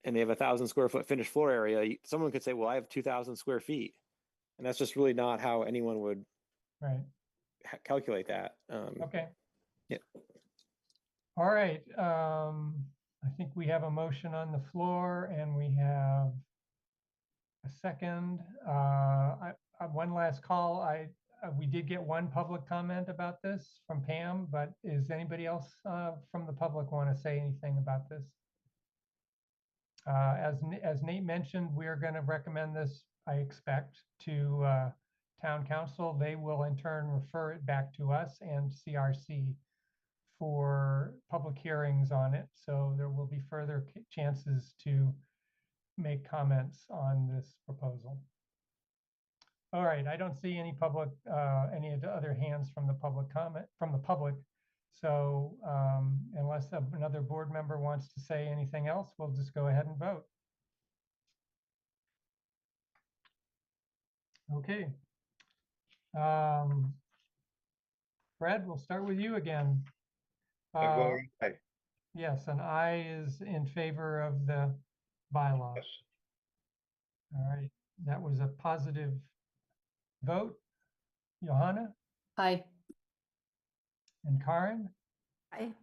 and they have 1,000 square foot finished floor area, someone could say, well, I have 2,000 square feet. And that's just really not how anyone would Right. calculate that. Okay. Yeah. All right. I think we have a motion on the floor and we have a second. One last call. We did get one public comment about this from Pam, but is anybody else from the public want to say anything about this? As Nate mentioned, we're going to recommend this, I expect, to town council. They will in turn refer it back to us and CRC for public hearings on it. So there will be further chances to make comments on this proposal. All right, I don't see any any of the other hands from the public. So unless another board member wants to say anything else, we'll just go ahead and vote. Okay. Fred, we'll start with you again. I vote aye. Yes, an aye is in favor of the bylaw. Yes. All right, that was a positive vote. Johanna Aye. and Karen? Aye.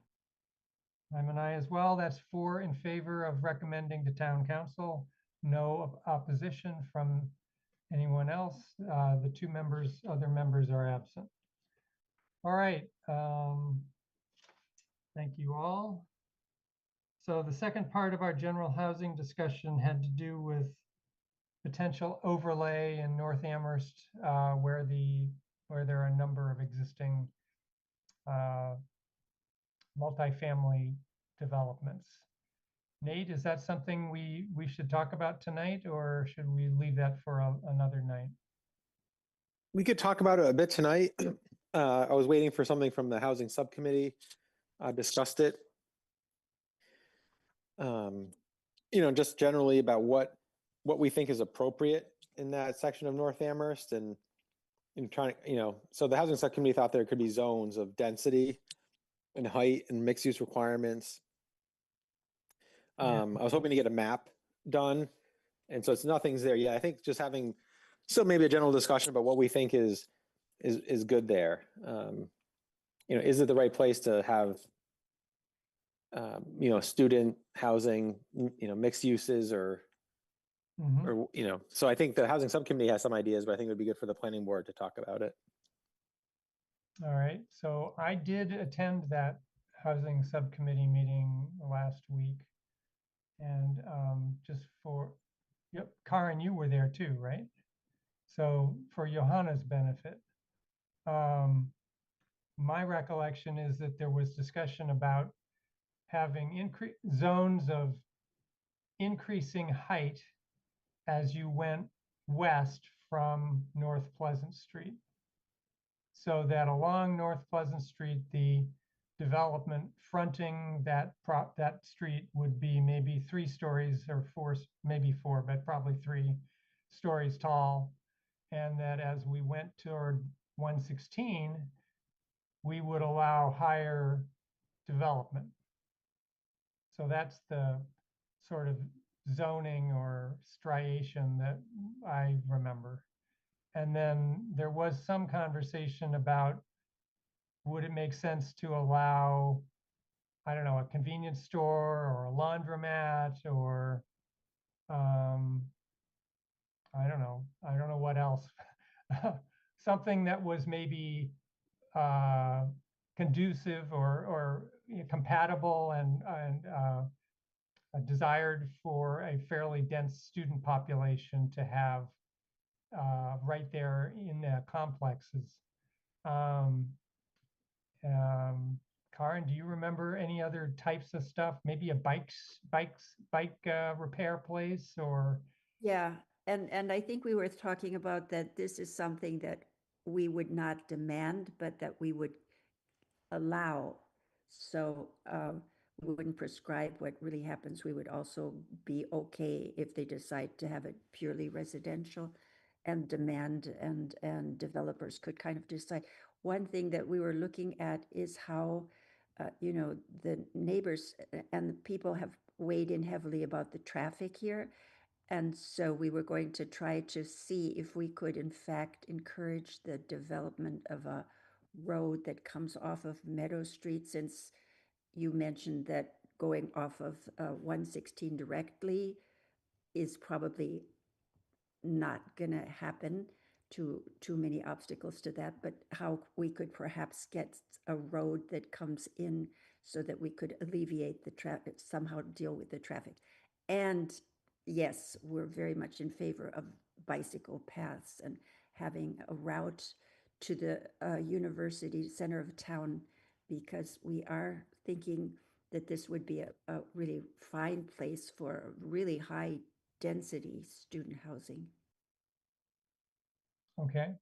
I'm an aye as well. That's 4 in favor of recommending to town council. No opposition from anyone else. The other members are absent. All right. Thank you all. So the second part of our general housing discussion had to do with potential overlay in North Amherst, where there are a number of existing multifamily developments. Nate, is that something we should talk about tonight, or should we leave that for another night? We could talk about it a bit tonight. I was waiting for something from the housing subcommittee. Discussed it. Just generally about what we think is appropriate in that section of North Amherst, and trying, so the housing subcommittee thought there could be zones of density and height and mixed use requirements. I was hoping to get a map done, and so nothing's there yet. I think just having still maybe a general discussion about what we think is good there. Is it the right place to have student housing, mixed uses, or so I think the housing subcommittee has some ideas, but I think it would be good for the planning board to talk about it. All right, so I did attend that housing subcommittee meeting last week. And yep, Karen, you were there too, right? So for Johanna's benefit, my recollection is that there was discussion about having zones of increasing height as you went west from North Pleasant Street. So that along North Pleasant Street, the development fronting that street would be maybe 3 stories or 4, maybe 4, but probably 3 stories tall. And that as we went toward 116, we would allow higher development. So that's the sort of zoning or striation that I remember. And then there was some conversation about, would it make sense to allow, I don't know, a convenience store or a laundromat, or I don't know what else. Something that was maybe conducive or compatible and desired for a fairly dense student population to have right there in the complexes. Karen, do you remember any other types of stuff? Maybe a bike repair place, or? Yeah, and I think we were talking about that this is something that we would not demand, but that we would allow. So we wouldn't prescribe what really happens. We would also be okay if they decide to have it purely residential, and demand and developers could kind of decide. One thing that we were looking at is how, the neighbors and the people have weighed in heavily about the traffic here. And so we were going to try to see if we could, in fact, encourage the development of a road that comes off of Meadow Street, since you mentioned that going off of 116 directly is probably not going to happen, too many obstacles to that, but how we could perhaps get a road that comes in so that we could alleviate the traffic, somehow deal with the traffic. And yes, we're very much in favor of bicycle paths and having a route to the university center of town, because we are thinking that this would be a really fine place for really high density student housing. Okay.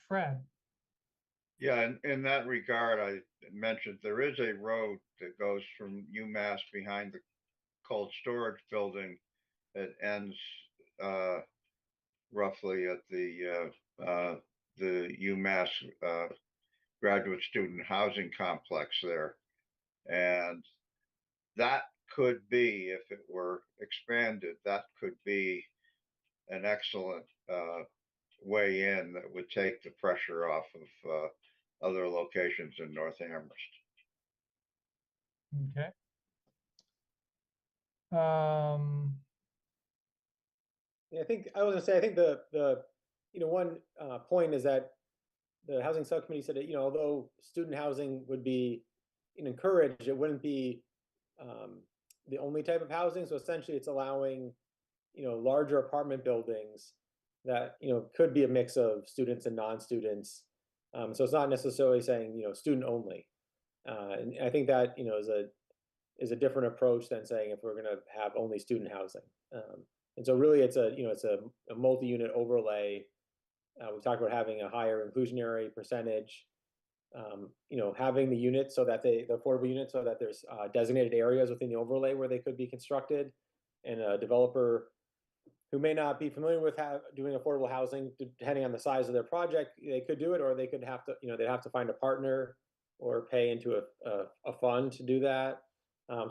Fred. Yeah, in that regard, I mentioned there is a road that goes from UMass behind the cold storage building that ends roughly at the UMass graduate student housing complex there. And that could be, if it were expanded, that could be an excellent way in that would take the pressure off of other locations in North Amherst. Okay. I think I was gonna say, I think the one point is that the housing subcommittee said that, although student housing would be encouraged, it wouldn't be the only type of housing. So essentially it's allowing, larger apartment buildings that, could be a mix of students and non-students. So it's not necessarily saying, student only. And I think that, is a different approach than saying if we're going to have only student housing. And so really it's a multi-unit overlay We talked about having a higher inclusionary percentage. Having the units so that the affordable units, so that there's designated areas within the overlay where they could be constructed, and a developer who may not be familiar with doing affordable housing, depending on the size of their project, they could do it, or they could have to, they'd have to find a partner or pay into a fund to do that.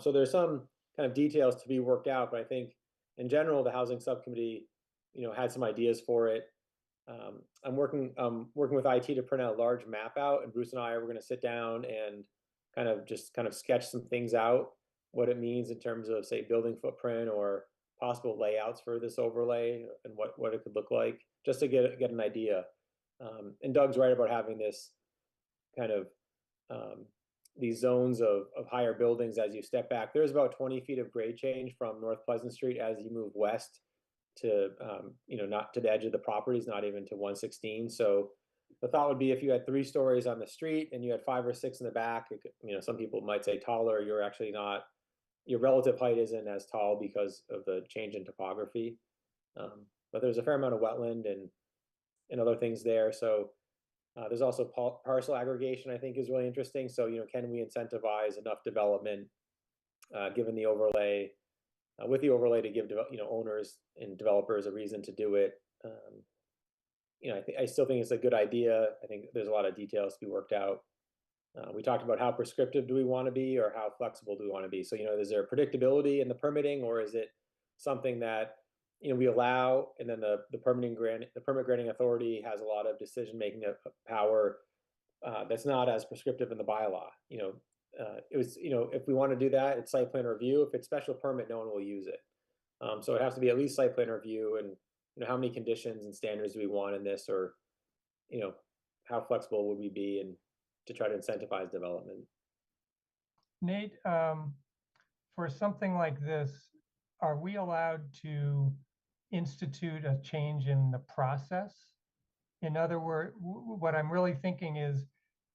So there's some kind of details to be worked out, but I think in general, the housing subcommittee, had some ideas for it. I'm working with IT to print out a large map out, and Bruce and I are going to sit down and kind of sketch some things out, what it means in terms of, say, building footprint or possible layouts for this overlay and what it could look like, just to get an idea. And Doug's right about having this kind of these zones of higher buildings as you step back. There's about 20 feet of grade change from North Pleasant Street as you move west to not to the edge of the properties, not even to 116. So the thought would be, if you had 3 stories on the street and you had 5 or 6 in the back, some people might say taller, you're actually not, your relative height isn't as tall because of the change in topography. But there's a fair amount of wetland and other things there. So there's also parcel aggregation, I think, is really interesting. So, can we incentivize enough development given the overlay, with the overlay, to give owners and developers a reason to do it? I still think it's a good idea. I think there's a lot of details to be worked out. We talked about how prescriptive do we want to be, or how flexible do we want to be? So, is there predictability in the permitting, or is it something that we allow, and then the permit granting authority has a lot of decision-making power that's not as prescriptive in the bylaw? If we want to do that, it's site plan review. If it's special permit, no one will use it. So it has to be at least site plan review, and how many conditions and standards do we want in this, or how flexible would we be and to try to incentivize development? Nate, for something like this, are we allowed to institute a change in the process? In other words, what I'm really thinking is,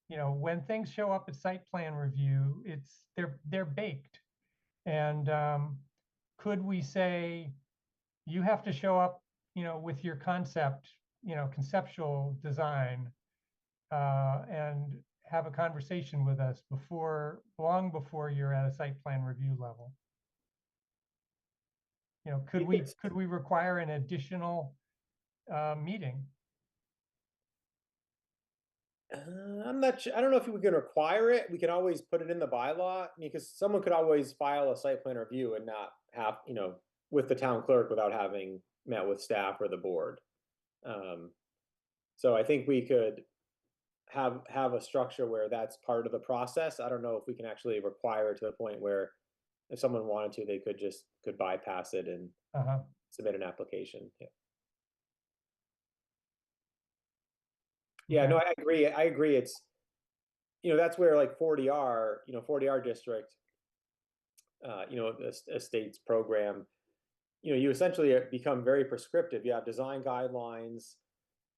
when things show up at site plan review, they're baked. And could we say, you have to show up, with your conceptual design, and have a conversation with us long before you're at a site plan review level? Could we require an additional meeting? I'm not sure. I don't know if we can require it. We can always put it in the bylaw, because someone could always file a site plan review and not have, with the town clerk, without having met with staff or the board. So I think we could have a structure where that's part of the process. I don't know if we can actually require it to the point where, if someone wanted to, they could bypass it and submit an application. Yeah, no, I agree. It's, that's where, like 40R, 40R district, a state's program, you essentially become very prescriptive. You have design guidelines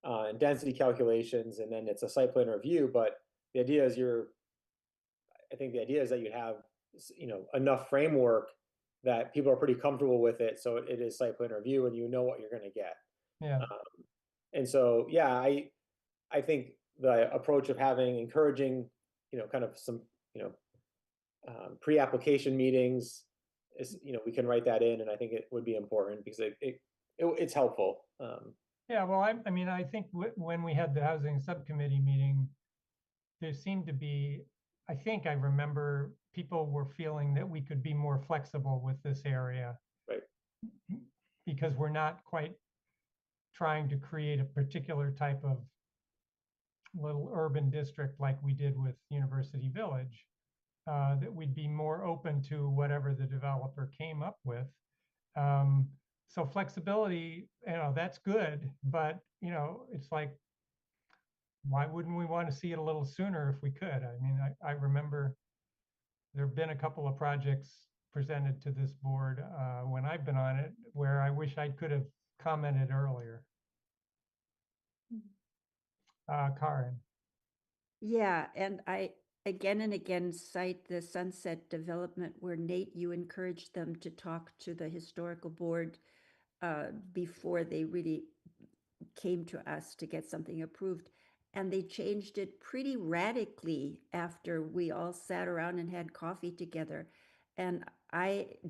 and density calculations, and then it's a site plan review. But the idea is I think the idea is that you have, enough framework that people are pretty comfortable with it. So it is site plan review, and you know what you're going to get. Yeah. And so, yeah, I think the approach of encouraging, kind of some, pre-application meetings is, we can write that in, and I think it would be important because it's helpful. Yeah, well, I think when we had the housing subcommittee meeting, there seemed to be, I think I remember people were feeling that we could be more flexible with this area. Right. Because we're not quite trying to create a particular type of little urban district like we did with University Village, that we'd be more open to whatever the developer came up with. So flexibility, that's good, but it's like, why wouldn't we want to see it a little sooner if we could? I remember there have been a couple of projects presented to this board when I've been on it where I wish I could have commented earlier. Karen. Yeah, and I again and again cite the Sunset development where, Nate, you encouraged them to talk to the historical board before they really came to us to get something approved. And they changed it pretty radically after we all sat around and had coffee together. And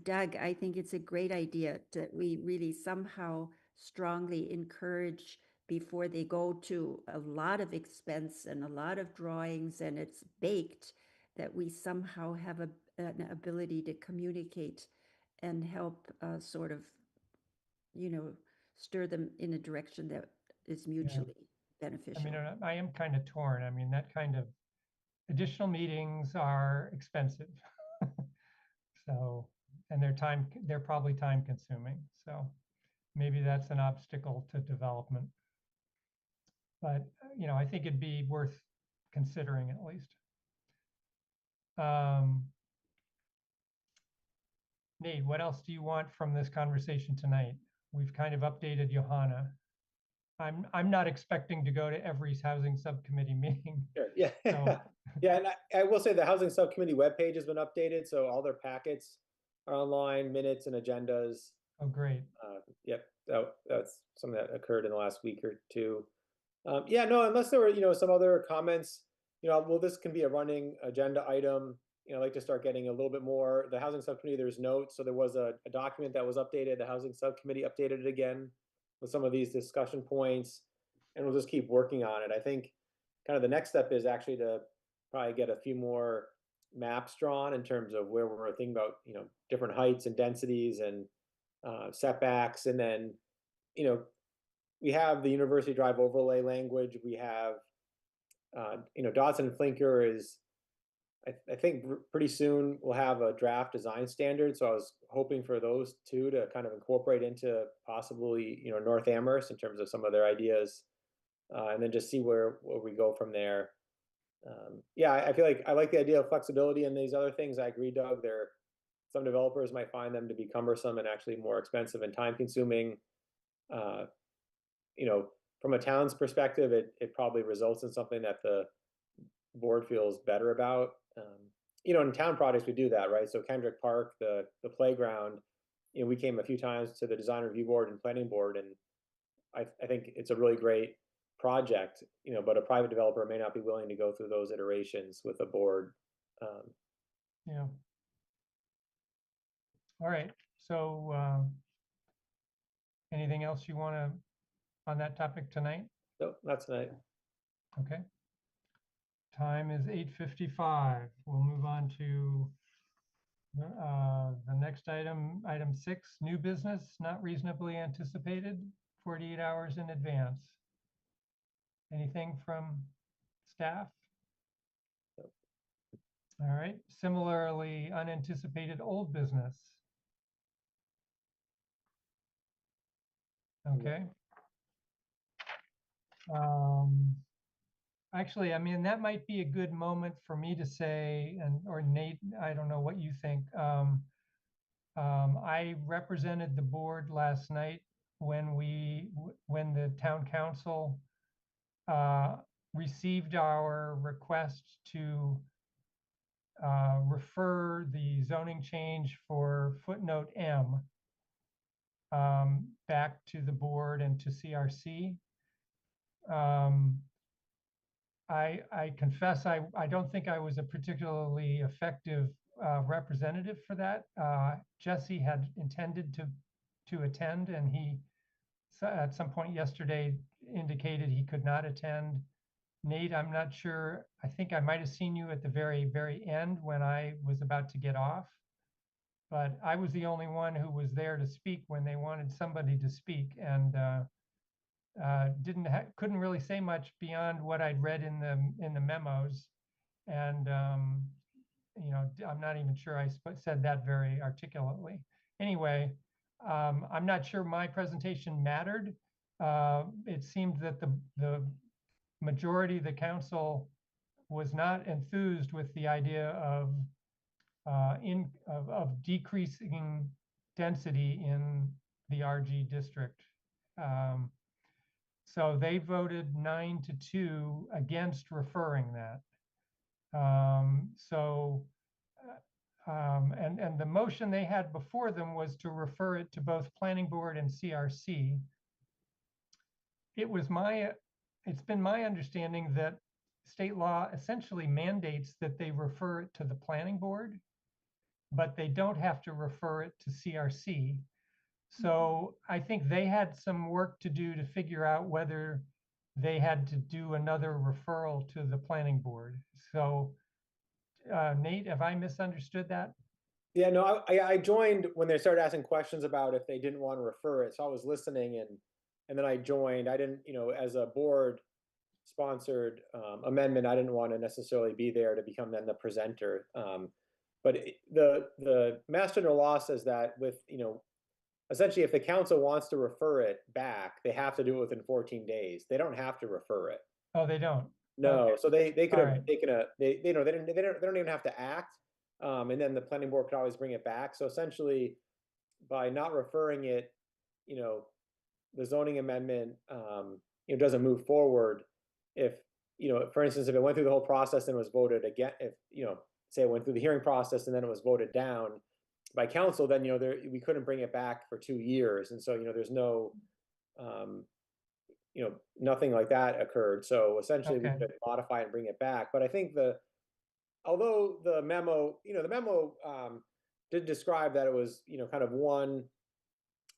Doug, I think it's a great idea that we really somehow strongly encourage, before they go to a lot of expense and a lot of drawings and it's baked, that we somehow have an ability to communicate and help sort of, stir them in a direction that is mutually I beneficial. mean, I am kind of torn. I mean, that kind of additional meetings are expensive. So, and they're probably time consuming. So maybe that's an obstacle to development. But, I think it'd be worth considering at least. Nate, what else do you want from this conversation tonight? We've kind of updated Johanna. I'm not expecting to go to every housing subcommittee meeting. Sure. Yeah. So, Yeah, and I will say the housing subcommittee webpage has been updated, so all their packets are online, minutes and agendas. oh, great. Yep, that's something that occurred in the last week or two. Yeah, no, unless there were, some other comments, well, this can be a running agenda item. I'd like to start getting a little bit more. The housing subcommittee, there's notes. So there was a document that was updated. The housing subcommittee updated it again with some of these discussion points, and we'll just keep working on it. I think kind of the next step is actually to probably get a few more maps drawn in terms of where we're thinking about, different heights and densities and setbacks. And then, we have the University Drive overlay language. We have, Dodson and Flinker is, I think pretty soon we'll have a draft design standard. So I was hoping for those two to kind of incorporate into possibly, North Amherst in terms of some of their ideas, and then just see where we go from there. Yeah, I feel like I like the idea of flexibility in these other things. I agree, Doug. Some developers might find them to be cumbersome and actually more expensive and time consuming. From a town's perspective, it probably results in something that the board feels better about. In town projects, we do that, right? So Kendrick Park, the playground, we came a few times to the design review board and planning board, and I think it's a really great project, but a private developer may not be willing to go through those iterations with a board. Yeah. All right. So anything else you want to on that topic tonight? No, not tonight. Okay. Time is 8:55. We'll move on to the next item, item 6, new business, not reasonably anticipated, 48 hours in advance. Anything from staff? All right. Similarly, unanticipated old business. Okay. Actually, I mean, that might be a good moment for me to say, or Nate, I don't know what you think. I represented the board last night when the town council received our request to refer the zoning change for footnote M back to the board and to CRC. I confess I don't think I was a particularly effective representative for that. Jesse had intended to attend, and he at some point yesterday indicated he could not attend. Nate, I'm not sure. I think I might have seen you at the very, very end when I was about to get off, but I was the only one who was there to speak when they wanted somebody to speak, and couldn't really say much beyond what I'd read in the memos, and I'm not even sure I said that very articulately. Anyway, I'm not sure my presentation mattered. It seemed that the majority of the council was not enthused with the idea of decreasing density in the RG district. So they voted 9-2 against referring that. And the motion they had before them was to refer it to both planning board and CRC. it's been my understanding that state law essentially mandates that they refer it to the planning board, but they don't have to refer it to CRC. So I think they had some work to do to figure out whether they had to do another referral to the planning board. So Nate, have I misunderstood that? Yeah, no, I joined when they started asking questions about if they didn't want to refer it. So I was listening and then I joined. I didn't, as a board sponsored amendment, I didn't want to necessarily be there to become then the presenter. But the Mass General Law says that with, essentially if the council wants to refer it back, they have to do it within 14 days. They don't have to refer it. Oh, they don't. No, Okay. so they could All have right. taken they don't even have to act, and then the planning board could always bring it back. So essentially, by not referring it, the zoning amendment doesn't move forward. If for instance, if it went through the whole process and was voted again, if say it went through the hearing process and then it was voted down by council, then we couldn't bring it back for 2 years, and so there's no nothing like that occurred. So essentially we Okay. could modify and bring it back. But I think although the memo, did describe that it was, kind of one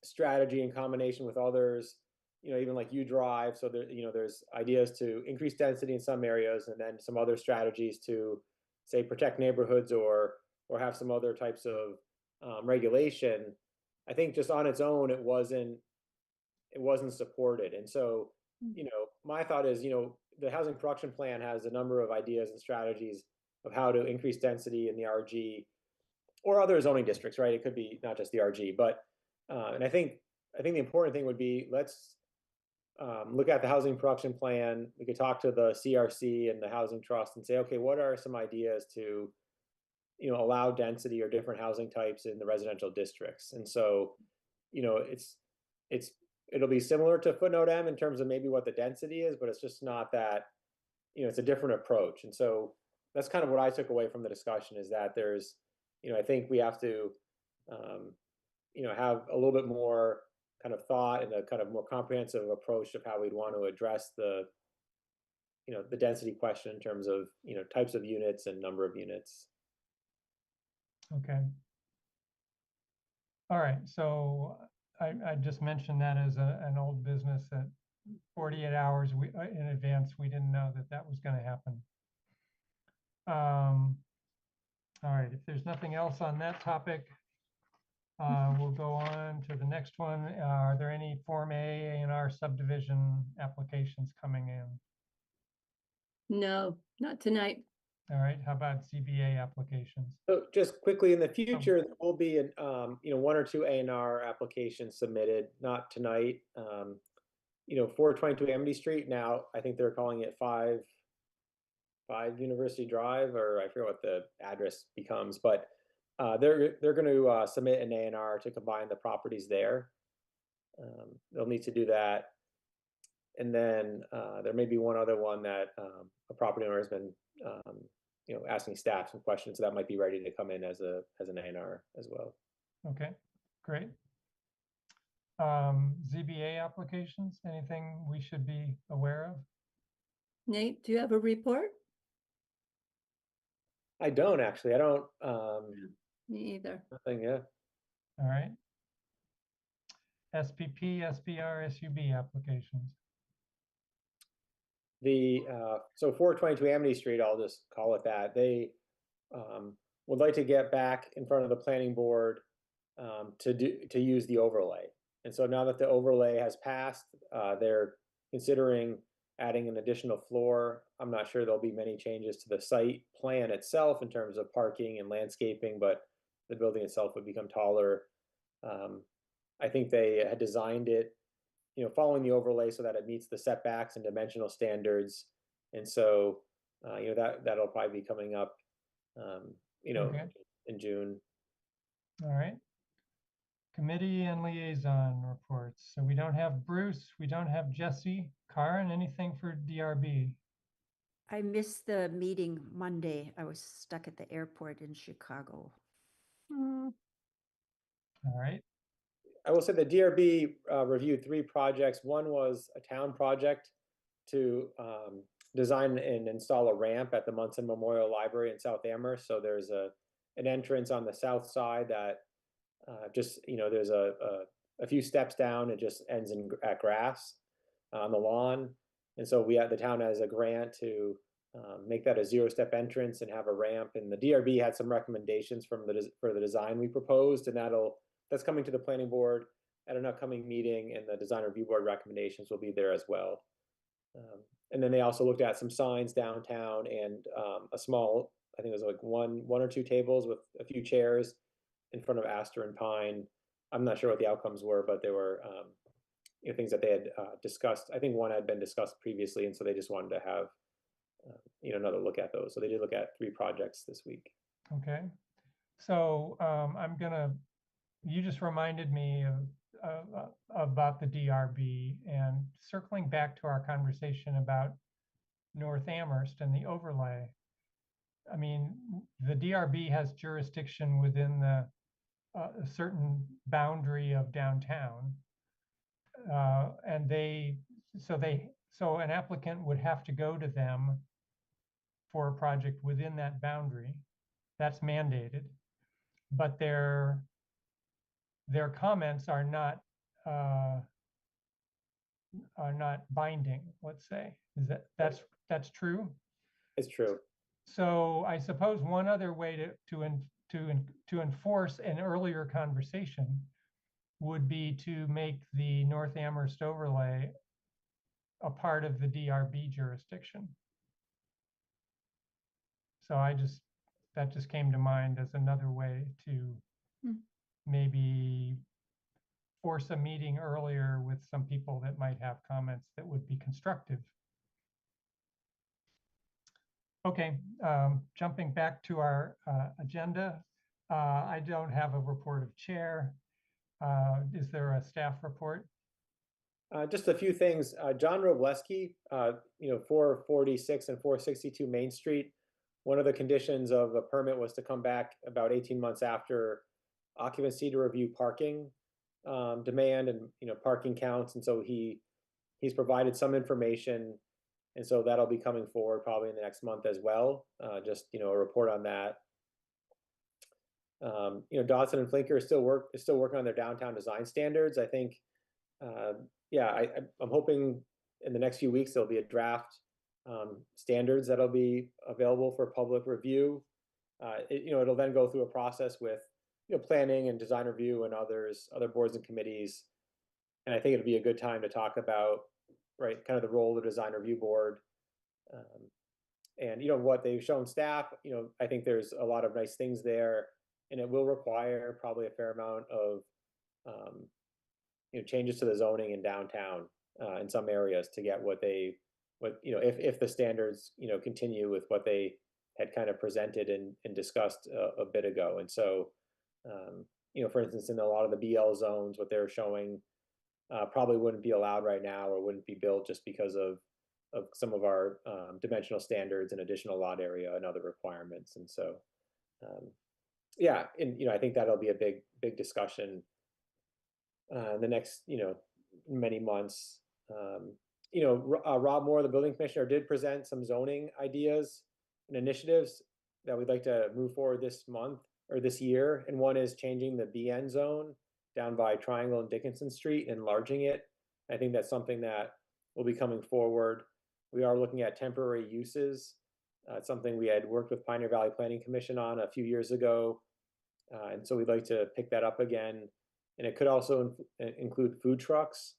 strategy in combination with others, even like U-Drive. So there, there's ideas to increase density in some areas and then some other strategies to say protect neighborhoods or have some other types of regulation. I think just on its own, it wasn't supported. And so, my thought is, the housing production plan has a number of ideas and strategies of how to increase density in the RG or other zoning districts, right? It could be not just the RG, but, and I think the important thing would be, let's look at the housing production plan. We could talk to the CRC and the housing trust and say, okay, what are some ideas to, allow density or different housing types in the residential districts? And so, it'll be similar to footnote M in terms of maybe what the density is, but it's just not that, it's a different approach. And so that's kind of what I took away from the discussion, is that there's, I think we have to, have a little bit more kind of thought and a kind of more comprehensive approach of how we'd want to address the density question in terms of, types of units and number of units. Okay. All right. So I just mentioned that as an old business that 48 hours in advance, we didn't know that was going to happen. All right. If there's nothing else on that topic, we'll go on to the next one. Are there any Form A and R subdivision applications coming in? No, not tonight. All right. How about CBA applications? So just quickly, in the future, there will be an, 1 or 2 A&R applications submitted, not tonight. 422 Amity Street, now I think they're calling it 5 University Drive, or I forget what the address becomes, but they're going to submit an A&R to combine the properties there. They'll need to do that. And then there may be one other one that a property owner has been asking staff some questions, so that might be ready to come in as an A&R as well. Okay, great. ZBA applications, anything we should be aware of? Nate, do you have a report? I don't actually. I don't. Me either. Nothing. Yeah. All right. SPP, SPR, SUB applications. So 422 Amity Street, I'll just call it that. They would like to get back in front of the planning board to use the overlay. And so now that the overlay has passed, they're considering adding an additional floor. I'm not sure there'll be many changes to the site plan itself in terms of parking and landscaping, but the building itself would become taller. I think they had designed it, following the overlay so that it meets the setbacks and dimensional standards. And so, that'll probably be coming up, Okay. in June. All right. Committee and liaison reports. So we don't have Bruce, we don't have Jesse. Karen, anything for DRB? I missed the meeting Monday. I was stuck at the airport in Chicago. All right. I will say the DRB reviewed 3 projects. One was a town project to design and install a ramp at the Munson Memorial Library in South Amherst. So there's an entrance on the south side that just, there's a few steps down. It just ends at grass on the lawn. And so the town has a grant to make that a 0-step entrance and have a ramp. And the DRB had some recommendations for the design we proposed, and that's coming to the planning board at an upcoming meeting, and the design review board recommendations will be there as well. And then they also looked at some signs downtown and a small, I think it was like one or two tables with a few chairs in front of Astor and Pine. I'm not sure what the outcomes were, but there were things that they had discussed. I think one had been discussed previously, and so they just wanted to have another look at those. So they did look at 3 projects this week. Okay. So you just reminded me about the DRB, and circling back to our conversation about North Amherst and the overlay. I mean, the DRB has jurisdiction within a certain boundary of downtown, and so an applicant would have to go to them for a project within that boundary. That's mandated, but their comments are not binding. Let's say, that's true? It's true. So I suppose one other way to enforce an earlier conversation would be to make the North Amherst overlay a part of the DRB jurisdiction. So that just came to mind as another way to maybe force a meeting earlier with some people that might have comments that would be constructive. Okay, jumping back to our agenda, I don't have a report of chair. Is there a staff report? Just a few things. John Robleski, 446 and 462 Main Street. One of the conditions of a permit was to come back about 18 months after occupancy to review parking demand and parking counts. And so he's provided some information, and so that'll be coming forward probably in the next month as well. Just a report on that. Dodson and Flinker is still working on their downtown design standards. I think, I'm hoping in the next few weeks there'll be a draft standards that'll be available for public review. It'll then go through a process with planning and design review and other boards and committees. And I think it'll be a good time to talk about kind of the role of the design review board. And what they've shown staff, I think there's a lot of nice things there, and it will require probably a fair amount of changes to the zoning in downtown in some areas to get if the standards continue with what they had kind of presented and discussed a bit ago. And so for instance, in a lot of the BL zones, what they're showing probably wouldn't be allowed right now or wouldn't be built just because of some of our dimensional standards and additional lot area and other requirements. And so I think that'll be a big discussion in the next many months. Rob Moore, the building commissioner, did present some zoning ideas and initiatives that we'd like to move forward this month or this year. And one is changing the BN zone down by Triangle and Dickinson Street, enlarging it. I think that's something that will be coming forward. We are looking at temporary uses. It's something we had worked with Pioneer Valley Planning Commission on a few years ago. And so we'd like to pick that up again. And it could also include food trucks,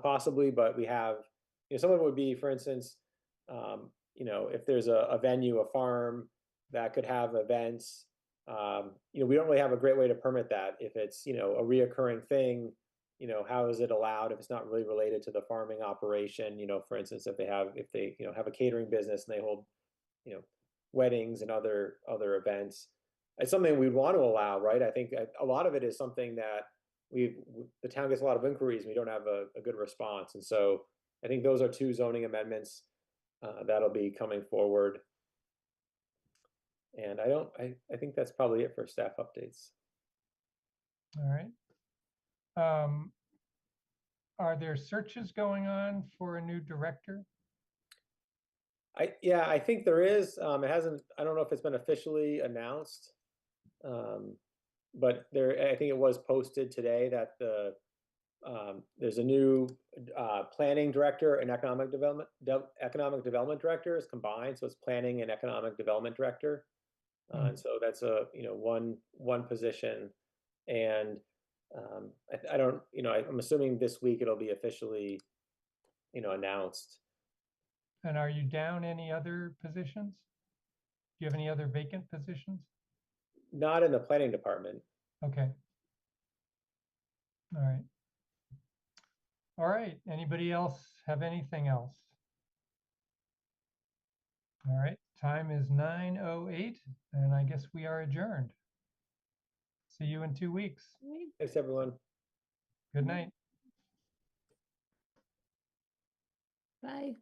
possibly, but we have, some of it would be, for instance, if there's a venue, a farm that could have events, we don't really have a great way to permit that. If it's, a reoccurring thing, how is it allowed if it's not really related to the farming operation? For instance, if they have a catering business and they hold, weddings and other events, it's something we'd want to allow, right? I think a lot of it is something that the town gets a lot of inquiries and we don't have a good response. And so I think those are 2 zoning amendments that'll be coming forward. And I think that's probably it for staff updates. All right. Are there searches going on for a new director? Yeah, I think there is. It hasn't. I don't know if it's been officially announced, but I think it was posted today that there's a new planning director and economic development director is combined, so it's planning and economic development director. And so that's a one position, and I don't, I'm assuming this week it'll be officially announced. And are you down any other positions? Do you have any other vacant positions? Not in the planning department. Okay. All right. All right. Anybody else have anything else? All right. Time is 9:08, and I guess we are adjourned. See you in 2 weeks. Thanks, everyone. Good night. Bye.